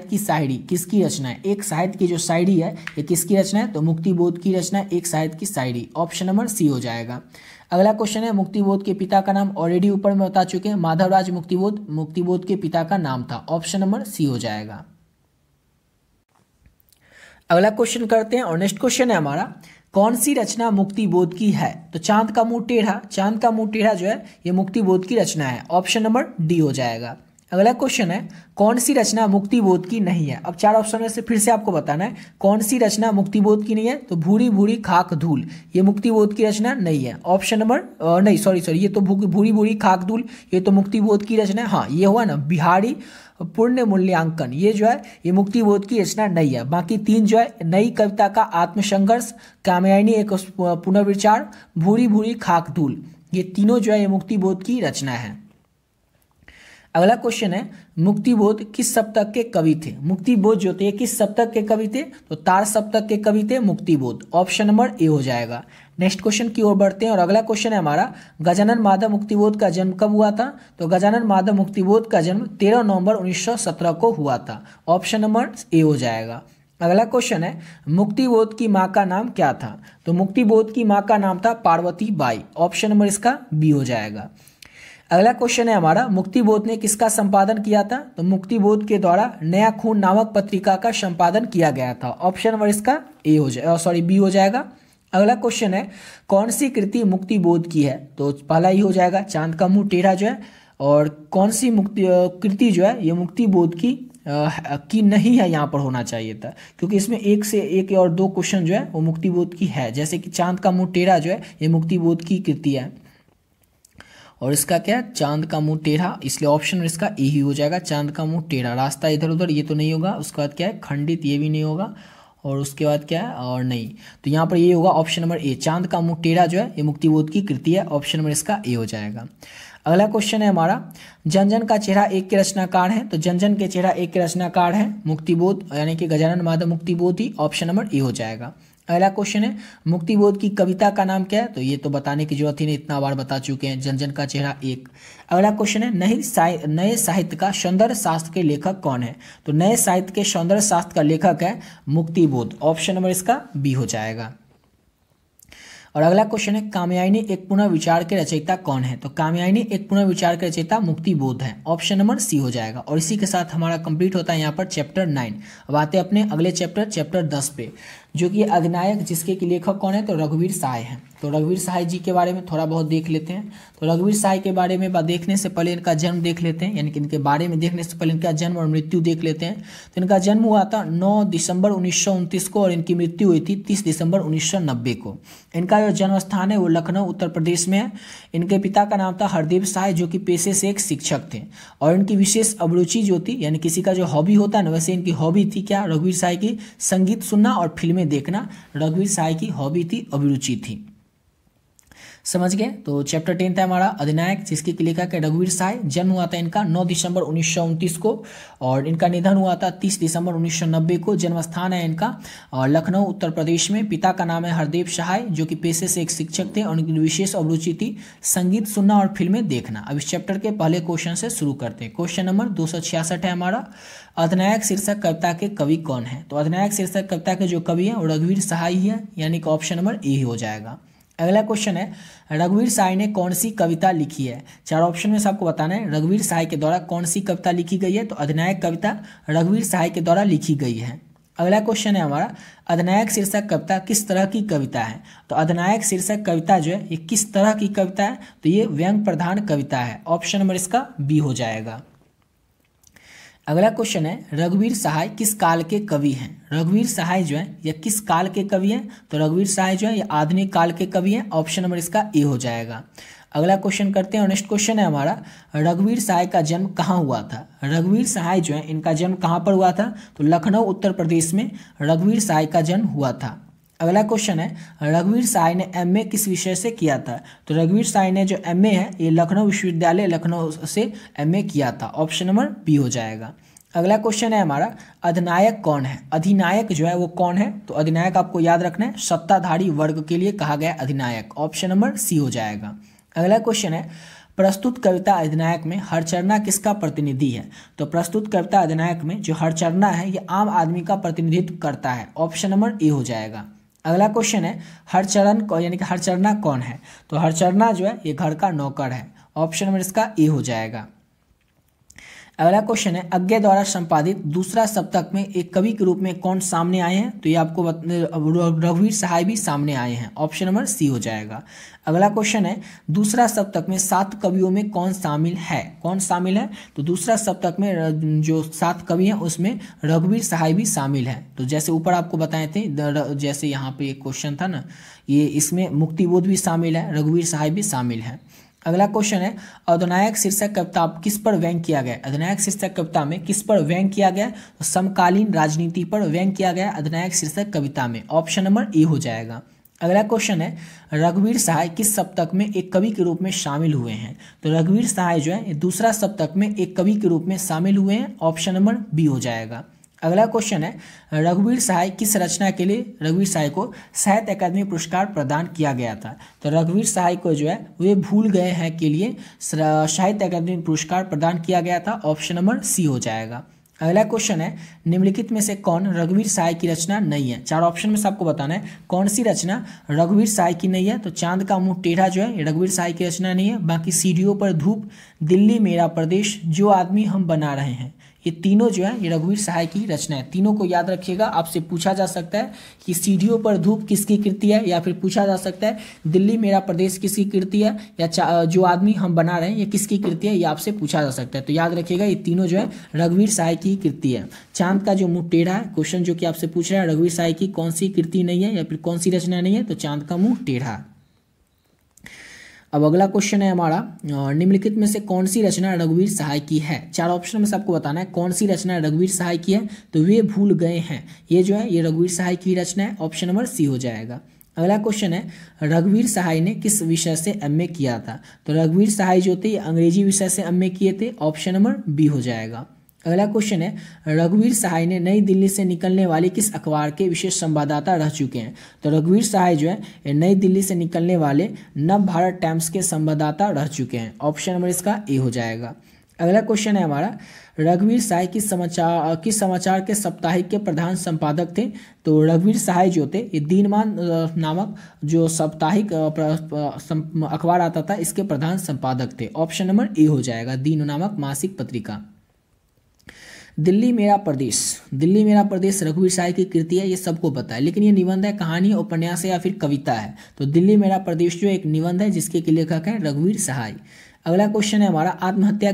की शायरी किसकी रचना है? एक साहित्य की जो शायरी है ये किसकी रचना है? तो मुक्तिबोध की रचना है एक साहित्य की शायरी। ऑप्शन नंबर सी हो जाएगा। अगला क्वेश्चन है मुक्तिबोध के पिता का नाम, ऑलरेडी ऊपर में बता चुके हैं, माधवराज मुक्तिबोध मुक्तिबोध के पिता का नाम था। ऑप्शन नंबर सी हो जाएगा। अगला क्वेश्चन करते हैं और नेक्स्ट क्वेश्चन है हमारा कौन सी रचना मुक्तिबोध की है? तो चांद का मुंह टेढ़ा जो है ये मुक्तिबोध की रचना है। ऑप्शन नंबर डी हो जाएगा। अगला क्वेश्चन है कौन सी रचना मुक्तिबोध की नहीं है? अब चार ऑप्शन में से फिर से आपको बताना है कौन सी रचना मुक्तिबोध की नहीं है। तो भूरी भूरी खाक धूल ये मुक्तिबोध की रचना नहीं है। ऑप्शन नंबर नहीं सॉरी ये तो भूरी भूरी खाक धूल ये तो मुक्तिबोध की रचना है। हाँ ये हुआ ना बिहारी पुण्य मूल्यांकन, ये जो है ये मुक्तिबोध की रचना नहीं है। बाकी तीन जो है नई कविता का आत्मसंघर्ष, कात्यायनी एक पुनर्विचार, भूरी भूरी खाक धूल, ये तीनों जो है ये मुक्तिबोध की रचना है। अगला क्वेश्चन है मुक्तिबोध किस सप्तक के कवि थे? मुक्तिबोध जो थे किस सप्तक के कवि थे? तो तार सप्तक के कवि थे मुक्तिबोध। ऑप्शन नंबर ए हो जाएगा। नेक्स्ट क्वेश्चन की ओर बढ़ते हैं और अगला क्वेश्चन है हमारा गजानन माधव मुक्तिबोध का जन्म कब हुआ था? तो गजानन माधव मुक्तिबोध का जन्म 13 नवंबर 1917 को हुआ था। ऑप्शन नंबर ए हो जाएगा। अगला क्वेश्चन है मुक्तिबोध की माँ का नाम क्या था? तो मुक्तिबोध की माँ का नाम था पार्वती बाई। ऑप्शन नंबर इसका बी हो जाएगा। अगला क्वेश्चन है हमारा मुक्तिबोध ने किसका संपादन किया था? तो मुक्तिबोध के द्वारा नया खून नामक पत्रिका का संपादन किया गया था। ऑप्शन नंबर इसका ए हो जाए बी हो जाएगा। अगला क्वेश्चन है कौन सी कृति मुक्तिबोध की है? तो पहला ही हो जाएगा चांद का मुंह टेढ़ा जो है। और कौन सी कृति जो है ये मुक्तिबोध की नहीं है, यहाँ पर होना चाहिए था क्योंकि इसमें एक से एक और दो क्वेश्चन जो है वो मुक्तिबोध की है। जैसे कि चांद का मुंह टेढ़ा जो है ये मुक्तिबोध की कृति है और इसका क्या है चांद का मुंह टेढ़ा, इसलिए ऑप्शन इसका ए ही हो जाएगा। चांद का मुंह टेढ़ा, रास्ता इधर उधर ये तो नहीं होगा। उसके बाद क्या है खंडित, ये भी नहीं होगा। और उसके बाद क्या है और नहीं, तो यहाँ पर ये होगा ऑप्शन नंबर ए। चांद का मुंह टेढ़ा जो है ये मुक्तिबोध की कृति है। ऑप्शन नंबर इसका ए हो जाएगा। अगला क्वेश्चन है हमारा जन जन का चेहरा एक के रचनाकार है। तो जन जन के चेहरा एक के रचनाकार है मुक्तिबोध, यानी कि गजानन माधव मुक्तिबोध ही। ऑप्शन नंबर ए हो जाएगा। अगला क्वेश्चन है मुक्तिबोध की कविता का नाम क्या है? तो ये तो बताने की जरूरत ही नहीं, इतना बार बता चुके हैं, जन जन का चेहरा एक। अगला क्वेश्चन है नए साहित्य का सौंदर्य शास्त्र के लेखक कौन है? तो नए साहित्य के सौंदर्य शास्त्र का लेखक है मुक्तिबोध। ऑप्शन नंबर इसका बी हो जाएगा। और अगला क्वेश्चन है कात्यायनी एक पुनः विचार के रचयिता कौन है? तो कात्यायनी एक पुनः विचार के रचयिता मुक्तिबोध है। ऑप्शन नंबर सी हो जाएगा। और इसी के साथ हमारा कंप्लीट होता है यहाँ पर चैप्टर 9। अब आते हैं अपने अगले चैप्टर 10 पे, जो कि अधिनायक, जिसके की लेखक कौन है? तो रघुवीर सहाय हैं। तो रघुवीर सहाय जी के बारे में थोड़ा बहुत देख लेते हैं। तो रघुवीर सहाय के बारे में देखने से पहले इनका जन्म देख लेते हैं, यानी कि इनके बारे में देखने से पहले इनका जन्म और मृत्यु देख लेते हैं। तो इनका जन्म हुआ था 9 दिसंबर 1929 को और इनकी मृत्यु हुई थी 30 दिसंबर 1990 को। इनका जो जन्म स्थान है वो लखनऊ उत्तर प्रदेश में है। इनके पिता का नाम था हरदेव सहाय, जो कि पेशे से एक शिक्षक थे। और इनकी विशेष अभिरुचि जो थी, यानी किसी का जो हॉबी होता है ना, वैसे इनकी हॉबी थी क्या? रघुवीर सहाय की संगीत सुनना और फिल्में फिल्में देखना रघुवीर सहाय की हॉबी थी, अभिरुचि थी। समझ गए। तो चैप्टर 10 था हमारा अधिनायक, जिसके लेखक है रघुवीर सहाय। जन्म हुआ था इनका 9 दिसंबर 1929 को और इनका निधन हुआ था 30 दिसंबर 1990 को। जन्म स्थान है इनका लखनऊ उत्तर प्रदेश में। पिता का नाम है हरदेव सहाय, जो कि पेशे से एक शिक्षक थे और उनकी विशेष अभिरुचि थी संगीत सुनना और फिल्में देखना। अब इस चैप्टर के पहले क्वेश्चन से शुरू करते हैं। क्वेश्चन नंबर 266 है हमारा, अधिनायक शीर्षक कविता के कवि कौन है? तो अधिनायक शीर्षक कविता के जो कवि हैं वो रघुवीर सहाय ही है, यानी कि ऑप्शन नंबर ए ही हो जाएगा। अगला क्वेश्चन है, रघुवीर सहाय ने कौन सी कविता लिखी है? चार ऑप्शन में से आपको बताना है रघुवीर सहाय के द्वारा कौन सी कविता लिखी गई है। तो अधिनायक कविता रघुवीर सहाय के द्वारा लिखी गई है। अगला क्वेश्चन है हमारा, अधिनायक शीर्षक कविता किस तरह की कविता है? तो अधिनायक शीर्षक कविता जो है ये किस तरह की कविता है? तो ये व्यंग प्रधान कविता है। ऑप्शन नंबर इसका बी हो जाएगा। अगला क्वेश्चन है, रघुवीर सहाय किस काल के कवि हैं? रघुवीर सहाय जो है यह किस काल के कवि हैं? तो रघुवीर सहाय जो है ये आधुनिक काल के कवि हैं। ऑप्शन नंबर इसका ए हो जाएगा। अगला क्वेश्चन करते हैं और नेक्स्ट क्वेश्चन है हमारा, रघुवीर सहाय का जन्म कहाँ हुआ था? रघुवीर सहाय जो है इनका जन्म कहाँ पर हुआ था? तो लखनऊ उत्तर प्रदेश में रघुवीर सहाय का जन्म हुआ था। अगला क्वेश्चन है, रघुवीर सहाय ने एमए किस विषय से किया था? तो रघुवीर सहाय ने जो एमए है ये लखनऊ विश्वविद्यालय लखनऊ से एमए किया था। ऑप्शन नंबर बी हो जाएगा। अगला क्वेश्चन है हमारा, अधिनायक कौन है? अधिनायक जो है वो कौन है? तो अधिनायक आपको याद रखना है सत्ताधारी वर्ग के लिए कहा गया अधिनायक। ऑप्शन नंबर सी हो जाएगा। अगला क्वेश्चन है, प्रस्तुत कविता अधिनायक में हरचरना किसका प्रतिनिधि है? तो प्रस्तुत कविता अधिनायक में जो हरचरना है ये आम आदमी का प्रतिनिधित्व करता है। ऑप्शन नंबर ए हो जाएगा। अगला क्वेश्चन है, हरचरण यानी कि हरचरना कौन है? तो हरचरना जो है ये घर का नौकर है। ऑप्शन नंबर इसका ए हो जाएगा। अगला क्वेश्चन है, अज्ञे द्वारा संपादित दूसरा सप्तक में एक कवि के रूप में कौन सामने आए हैं? तो ये आपको रघुवीर सहाय भी सामने आए हैं। ऑप्शन नंबर सी हो जाएगा। अगला क्वेश्चन है, दूसरा सप्तक में 7 कवियों में कौन शामिल है? कौन शामिल है? तो दूसरा सप्तक में जो 7 कवि हैं उसमें रघुवीर सहाय भी शामिल है। तो जैसे ऊपर आपको बताए थे, जैसे यहाँ पे एक क्वेश्चन था ना, ये इसमें मुक्तिबोध भी शामिल है, रघुवीर सहाय भी शामिल है। अगला क्वेश्चन है, अधिनायक शीर्षक कविता किस पर व्यंग किया गया? अधिनायक शीर्षक कविता में किस पर व्यंग किया गया? तो समकालीन राजनीति पर व्यंग किया गया अधिनायक शीर्षक कविता में। ऑप्शन नंबर ए हो जाएगा। अगला क्वेश्चन है, रघुवीर सहाय किस सप्तक में एक कवि के रूप में शामिल हुए हैं? तो रघुवीर सहाय जो है दूसरा सप्तक में एक कवि के रूप में शामिल हुए हैं। ऑप्शन नंबर बी हो जाएगा। अगला क्वेश्चन है, रघुवीर सहाय किस रचना के लिए रघुवीर सहाय को साहित्य अकादमी पुरस्कार प्रदान किया गया था? तो रघुवीर सहाय को जो है वे भूल गए हैं के लिए साहित्य अकादमी पुरस्कार प्रदान किया गया था। ऑप्शन नंबर सी हो जाएगा। अगला क्वेश्चन है, निम्नलिखित में से कौन रघुवीर सहाय की रचना नहीं है? 4 ऑप्शन में से आपको बताना है कौन सी रचना रघुवीर सहाय की नहीं है। तो चांद का मुंह टेढ़ा जो है रघुवीर सहाय की रचना नहीं है। बाकी सीढ़ियों पर धूप, दिल्ली मेरा प्रदेश, जो आदमी हम बना रहे हैं, ये तीनों जो है ये रघुवीर सहाय की रचना है। तीनों को याद रखिएगा। आपसे पूछा जा सकता है कि सीढ़ियों पर धूप किसकी कृति है, या फिर पूछा जा सकता है दिल्ली मेरा प्रदेश किसकी कृति है, या जो आदमी हम बना रहे हैं ये किसकी कृति है, ये आपसे पूछा जा सकता है। तो याद रखिएगा ये तीनों जो है रघुवीर सहाय की कृति है। चांद का जो मुंह टेढ़ा है, क्वेश्चन जो कि आपसे पूछ रहा है रघुवीर सहाय की कौन सी कृति नहीं है या फिर कौन सी रचना नहीं है, तो चांद का मुंह टेढ़ा। अब अगला क्वेश्चन है हमारा, निम्नलिखित में से कौन सी रचना रघुवीर सहाय की है? 4 ऑप्शन में से आपको बताना है कौन सी रचना रघुवीर सहाय की है। तो वे भूल गए हैं, ये जो है ये रघुवीर सहाय की रचना है। ऑप्शन नंबर सी हो जाएगा। अगला क्वेश्चन है, रघुवीर सहाय ने किस विषय से एमए किया था? तो रघुवीर सहाय जो थे अंग्रेजी विषय से एमए किए थे। ऑप्शन नंबर बी हो जाएगा। अगला क्वेश्चन है, रघुवीर सहाय ने नई दिल्ली से निकलने वाले किस अखबार के विशेष संवाददाता रह चुके हैं? तो रघुवीर सहाय जो है नई दिल्ली से निकलने वाले नव भारत टाइम्स के संवाददाता रह चुके हैं। ऑप्शन नंबर इसका ए हो जाएगा। अगला क्वेश्चन है हमारा, रघुवीर सहाय किस समाचार के साप्ताहिक के प्रधान संपादक थे? तो रघुवीर सहाय जो थे ये दीनमान नामक जो साप्ताहिक अखबार आता था इसके प्रधान संपादक थे। ऑप्शन नंबर ए हो जाएगा, दीन नामक मासिक पत्रिका। दिल्ली मेरा प्रदेश रघुवीर सहाय की कृति है, ये सबको पता है, लेकिन ये निबंध है, कहानी, उपन्यास है या फिर कविता है? तो दिल्ली मेरा प्रदेश जो एक निबंध है जिसके लेखक है रघुवीर सहाय। अगला क्वेश्चन है हमारा आत्महत्या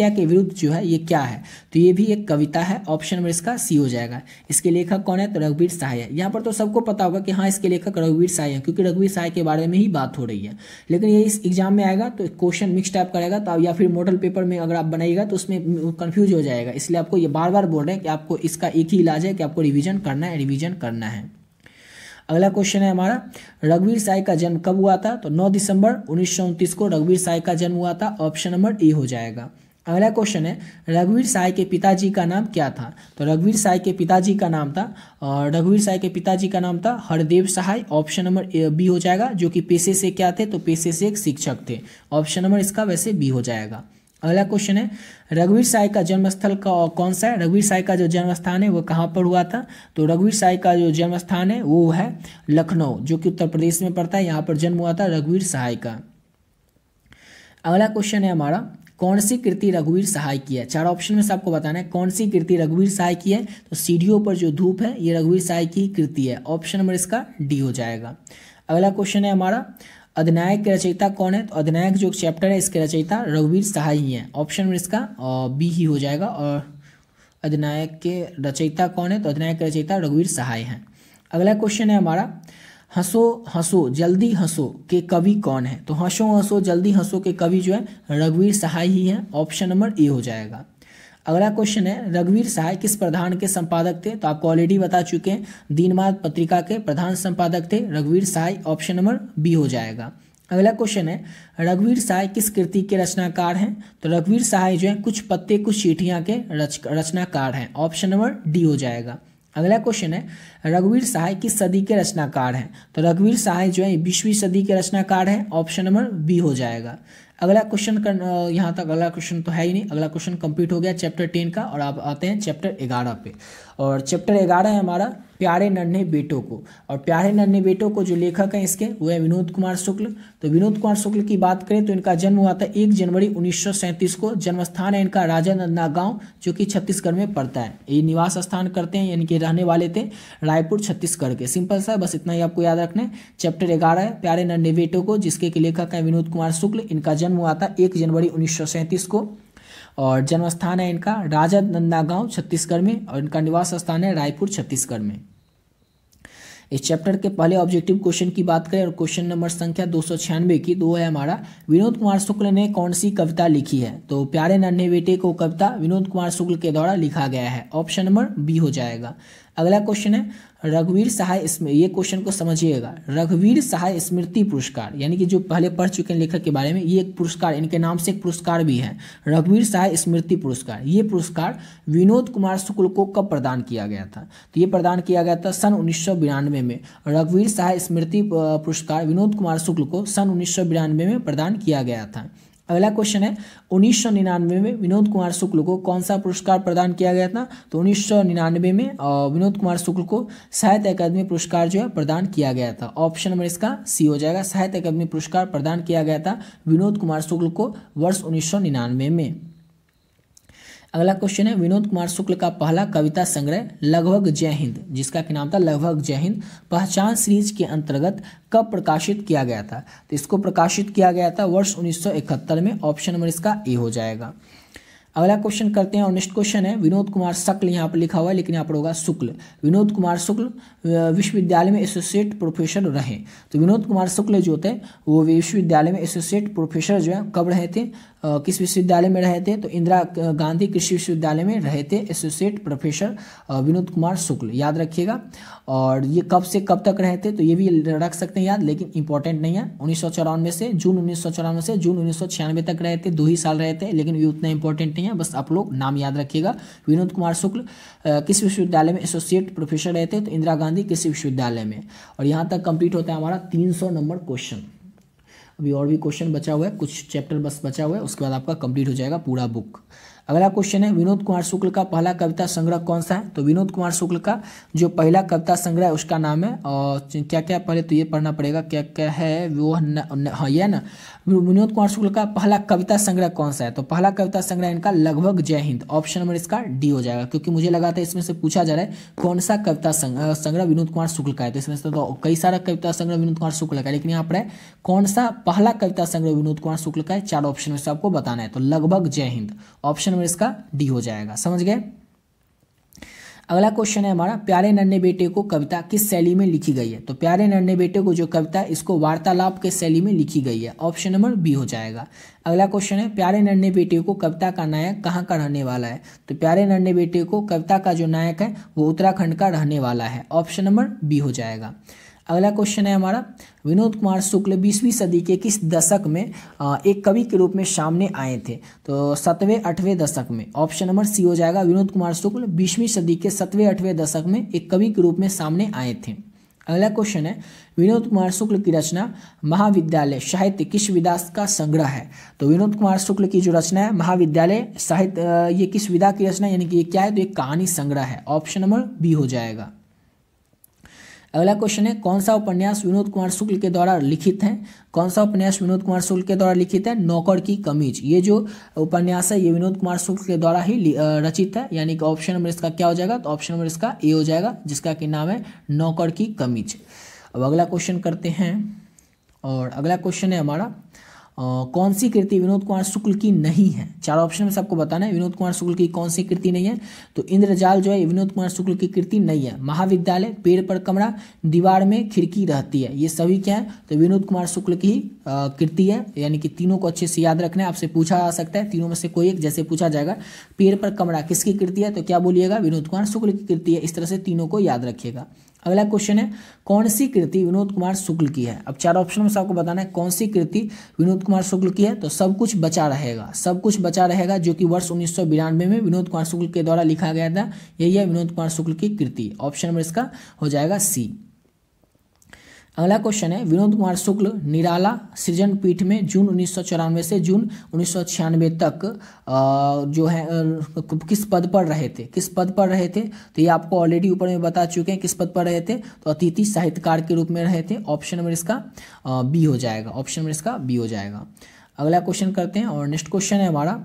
के विरुद्ध जो है ये क्या है, तो ये भी एक कविता है। ऑप्शन नंबर इसका सी हो जाएगा। इसके लेखक कौन है, तो रघुवीर सहाय है। यहाँ पर तो सबको पता होगा कि हाँ इसके लेखक रघुवीर सहाय है, क्योंकि रघुवीर सहाय के बारे में ही बात हो रही है। लेकिन ये इस एग्जाम में आएगा तो क्वेश्चन मिक्स टाइप करेगा, तो या फिर मॉडल पेपर में अगर आप बनाइएगा तो उसमें कन्फ्यूज हो जाएगा। इसलिए आपको ये बार बार बोल रहे हैं कि आपको इसका एक ही इलाज है कि आपको रिविजन करना है। अगला क्वेश्चन है हमारा रघुवीर सहाय का जन्म कब हुआ था, तो 9 दिसंबर 1929 को रघुवीर सहाय का जन्म हुआ था। ऑप्शन नंबर ए हो जाएगा। अगला क्वेश्चन है रघुवीर सहाय के पिताजी का नाम क्या था, तो रघुवीर सहाय के पिताजी का नाम था हरदेव सहाय। ऑप्शन नंबर बी हो जाएगा। जो कि पेशे से क्या थे, तो पेशे से एक शिक्षक थे। ऑप्शन नंबर इसका वैसे बी हो जाएगा। अगला क्वेश्चन है रघुवीर सहाय का जन्मस्थल कौन सा है, रघुवीर सहाय का जो जन्म स्थान है वो कहाँ पर हुआ था, तो रघुवीर सहाय का जो जन्म स्थान है वो है लखनऊ, जो कि उत्तर प्रदेश में पड़ता है। यहाँ पर जन्म हुआ था रघुवीर सहाय का। अगला क्वेश्चन है हमारा कौन सी कृति रघुवीर सहाय की है। 4 ऑप्शन में से आपको बताना है कौन सी कृति रघुवीर सहाय की है, तो सीढ़ियों पर जो धूप है ये रघुवीर सहाय की कृति है। ऑप्शन नंबर इसका डी हो जाएगा। अगला क्वेश्चन है हमारा अधिनायक के रचयिता कौन है, तो अधिनायक जो चैप्टर है इसके रचयिता रघुवीर सहाय ही हैं। ऑप्शन नंबर इसका बी ही हो जाएगा। और अधिनायक के रचयिता कौन है, तो अधिनायक के रचयिता रघुवीर सहाय हैं। अगला क्वेश्चन है हमारा हंसो हंसो जल्दी हंसो के कवि कौन है, तो हंसो हंसो जल्दी हंसो के कवि जो है रघुवीर सहाय ही हैं। ऑप्शन नंबर ए हो जाएगा। अगला क्वेश्चन है रघुवीर सहाय किस प्रधान के संपादक थे, तो आपको ऑलरेडी बता चुके हैं दीननाथ पत्रिका के प्रधान संपादक थे रघुवीर सहाय। ऑप्शन नंबर बी हो जाएगा। अगला क्वेश्चन है रघुवीर सहाय किस कृति के रचनाकार हैं, तो रघुवीर सहाय जो है कुछ पत्ते कुछ चिट्ठियां के रचनाकार हैं। ऑप्शन नंबर डी हो जाएगा। अगला क्वेश्चन है रघुवीर सहाय किस सदी के रचनाकार हैं, तो रघुवीर सहाय जो है 20वीं सदी के रचनाकार हैं। ऑप्शन नंबर बी हो जाएगा। अगला क्वेश्चन यहाँ तक अगला क्वेश्चन तो है ही नहीं। अगला क्वेश्चन कंप्लीट हो गया चैप्टर 10 का, और आप आते हैं चैप्टर 11 पे। और चैप्टर 11 है हमारा प्यारे नन्हे बेटों को। और प्यारे नन्हे बेटों को जो लेखक हैं इसके वो है विनोद कुमार शुक्ल। तो विनोद कुमार शुक्ल की बात करें तो इनका जन्म हुआ था 1 जनवरी 1937 को। जन्म स्थान है इनका राजा नंदा गाँव, जो कि छत्तीसगढ़ में पड़ता है। ये निवास स्थान करते हैं, यानी कि रहने वाले थे रायपुर छत्तीसगढ़ के। सिंपल सा, बस इतना ही आपको याद रखना है। चैप्टर 11 है प्यारे नन्हे बेटों को, जिसके लेखक हैं विनोद कुमार शुक्ल। इनका जन्म हुआ था 1 जनवरी 1937 को। और जन्म स्थान है इनका राजा नंदा गाँव छत्तीसगढ़ में, और इनका निवास स्थान है रायपुर छत्तीसगढ़ में। इस चैप्टर के पहले ऑब्जेक्टिव क्वेश्चन की बात करें और क्वेश्चन नंबर संख्या 296 की, तो है हमारा विनोद कुमार शुक्ल ने कौन सी कविता लिखी है, तो प्यारे नन्हे बेटे को कविता विनोद कुमार शुक्ल के द्वारा लिखा गया है। ऑप्शन नंबर बी हो जाएगा। अगला क्वेश्चन है रघुवीर सहाय, इसमें ये क्वेश्चन को समझिएगा। रघुवीर सहाय स्मृति पुरस्कार, यानी कि जो पहले पढ़ चुके हैं लेखक के बारे में, ये एक पुरस्कार, इनके नाम से एक पुरस्कार भी है रघुवीर सहाय स्मृति पुरस्कार। ये पुरस्कार विनोद कुमार शुक्ल को कब प्रदान किया गया था, तो ये प्रदान किया गया था सन 1992 में। रघुवीर सहाय स्मृति पुरस्कार विनोद कुमार शुक्ल को सन 1992 में प्रदान किया गया था। अगला क्वेश्चन है 1999 में विनोद कुमार शुक्ल को कौन सा पुरस्कार प्रदान किया गया था, तो 1999 में विनोद कुमार शुक्ल को साहित्य अकादमी पुरस्कार जो है प्रदान किया गया था। ऑप्शन नंबर इसका सी हो जाएगा। साहित्य अकादमी पुरस्कार प्रदान किया गया था विनोद कुमार शुक्ल को वर्ष 1999 में। अगला क्वेश्चन है विनोद कुमार शुक्ल का पहला कविता संग्रह लगभग जय हिंद, जिसका कि नाम था लगभग जय हिंद, पहचान सीरीज के अंतर्गत कब प्रकाशित किया गया था, तो इसको प्रकाशित किया गया था वर्ष 1971 में। ऑप्शन नंबर इसका ए हो जाएगा। अगला क्वेश्चन करते हैं और नेक्स्ट क्वेश्चन है विनोद कुमार शुक्ल, यहाँ पर लिखा हुआ है लेकिन यहाँ पर होगा शुक्ल। विनोद कुमार शुक्ल विश्वविद्यालय में एसोसिएट प्रोफेसर रहे, तो विनोद कुमार शुक्ल जो थे वो विश्वविद्यालय में एसोसिएट प्रोफेसर जो है कब रहे थे, किस विश्वविद्यालय में रहे थे, तो इंदिरा गांधी कृषि विश्वविद्यालय में रहे थे एसोसिएट प्रोफेसर विनोद कुमार शुक्ल, याद रखिएगा। और ये कब से कब तक रहे थे, तो ये भी रख सकते हैं याद, लेकिन इंपॉर्टेंट नहीं है। 1994 से जून 1994 से जून 1996 तक रहे थे, 2 ही साल रहे थे, लेकिन ये उतना इंपॉर्टेंट नहीं है, बस आप लोग नाम याद रखिएगा। विनोद कुमार शुक्ल किस विश्वविद्यालय में एसोसिएट प्रोफेसर रहे थे, तो इंदिरा गांधी कृषि विश्वविद्यालय में। और यहाँ तक कंप्लीट होता है हमारा 300 नंबर क्वेश्चन। अभी और भी क्वेश्चन बचा हुआ है, कुछ चैप्टर बस बचा हुआ है, उसके बाद आपका कंप्लीट हो जाएगा पूरा बुक। अगला क्वेश्चन है विनोद कुमार शुक्ल का पहला कविता संग्रह कौन सा है? तो विनोद कुमार शुक्ल का जो पहला कविता संग्रह है उसका नाम है, और क्या क्या पहले तो ये पढ़ना पड़ेगा क्या क्या है वो हाँ ये ना, विनोद कुमार शुक्ल का पहला कविता संग्रह कौन सा है? तो पहला कविता संग्रह इनका लगभग जय हिंद, ऑप्शन नंबर इसका डी हो जाएगा, क्योंकि मुझे लगा था इसमें से पूछा जा रहा है कौन सा कविता संग्रह विनोद कुमार शुक्ल का है, तो इसमें से तो कई सारा कविता संग्रह विनोद कुमार शुक्ल का है, लेकिन यहाँ पर है कौन सा पहला कविता संग्रह विनोद कुमार शुक्ल का है, 4 ऑप्शन में से आपको बताना है। तो लगभग जय हिंद, ऑप्शन नंबर इसका डी हो जाएगा, समझ गए। अगला क्वेश्चन है हमारा, प्यारे नन्हे बेटे को कविता किस शैली में लिखी गई है? तो प्यारे नन्हे बेटे को जो कविता है इसको वार्तालाप के शैली में लिखी गई है, ऑप्शन नंबर बी हो जाएगा। अगला क्वेश्चन है, प्यारे नन्हे बेटे को कविता का नायक कहाँ का रहने वाला है? तो प्यारे नन्हे बेटे को कविता का जो नायक है वो उत्तराखंड का रहने वाला है, ऑप्शन नंबर बी हो जाएगा। अगला क्वेश्चन है हमारा, विनोद कुमार शुक्ल 20वीं सदी के किस दशक में एक कवि के रूप में सामने आए थे? तो 7वें 8वें दशक में, ऑप्शन नंबर सी हो जाएगा। विनोद कुमार शुक्ल 20वीं सदी के 7वें 8वें दशक में एक कवि के रूप में सामने आए थे। अगला क्वेश्चन है, विनोद कुमार शुक्ल की रचना महाविद्यालय साहित्य किस विधा का संग्रह है? तो विनोद कुमार शुक्ल की जो रचना है महाविद्यालय साहित्य, ये किस विधा की रचना, यानी कि ये क्या है? तो एक कहानी संग्रह है, ऑप्शन नंबर बी हो जाएगा। अगला क्वेश्चन है, कौन सा उपन्यास विनोद कुमार शुक्ल के द्वारा लिखित है? कौन सा उपन्यास विनोद कुमार शुक्ल के द्वारा लिखित है? नौकर की कमीज। ये जो उपन्यास है ये विनोद कुमार शुक्ल के द्वारा ही रचित है, यानी कि ऑप्शन नंबर इसका क्या हो जाएगा? तो ऑप्शन नंबर इसका ए हो जाएगा, जिसका कि नाम है नौकर की कमीज। अब अगला क्वेश्चन करते हैं, और अगला क्वेश्चन है हमारा, कौन सी कृति विनोद कुमार शुक्ल की नहीं है? 4 ऑप्शन में सबको बताना है विनोद कुमार शुक्ल की कौन सी कृति नहीं है। तो इंद्रजाल जो है विनोद कुमार शुक्ल की कृति नहीं है। महाविद्यालय, पेड़ पर कमरा, दीवार में खिड़की रहती है, ये सभी क्या है? तो विनोद कुमार शुक्ल की कृति है, यानी कि तीनों को अच्छे से याद रखना है। आपसे पूछा जा सकता है तीनों में से कोई एक, जैसे पूछा जाएगा पेड़ पर कमरा किसकी कृति है, तो क्या बोलिएगा? विनोद कुमार शुक्ल की कृति है। इस तरह से तीनों को याद रखिएगा। अगला क्वेश्चन है, कौन सी कृति विनोद कुमार शुक्ल की है? अब 4 ऑप्शन में से आपको बताना है कौन सी कृति विनोद कुमार शुक्ल की है। तो सब कुछ बचा रहेगा, सब कुछ बचा रहेगा, जो कि वर्ष 1992 में विनोद कुमार शुक्ल के द्वारा लिखा गया था। यही है विनोद कुमार शुक्ल की कृति, ऑप्शन नंबर इसका हो जाएगा सी। अगला क्वेश्चन है, विनोद कुमार शुक्ल निराला सृजन पीठ में जून 1994 से जून 1996 तक जो है किस पद पर रहे थे? किस पद पर रहे थे? तो ये आपको ऑलरेडी ऊपर में बता चुके हैं किस पद पर रहे थे। तो अतिथि साहित्यकार के रूप में रहे थे, ऑप्शन नंबर इसका बी हो जाएगा, ऑप्शन नंबर इसका बी हो जाएगा। अगला क्वेश्चन करते हैं, और नेक्स्ट क्वेश्चन है हमारा,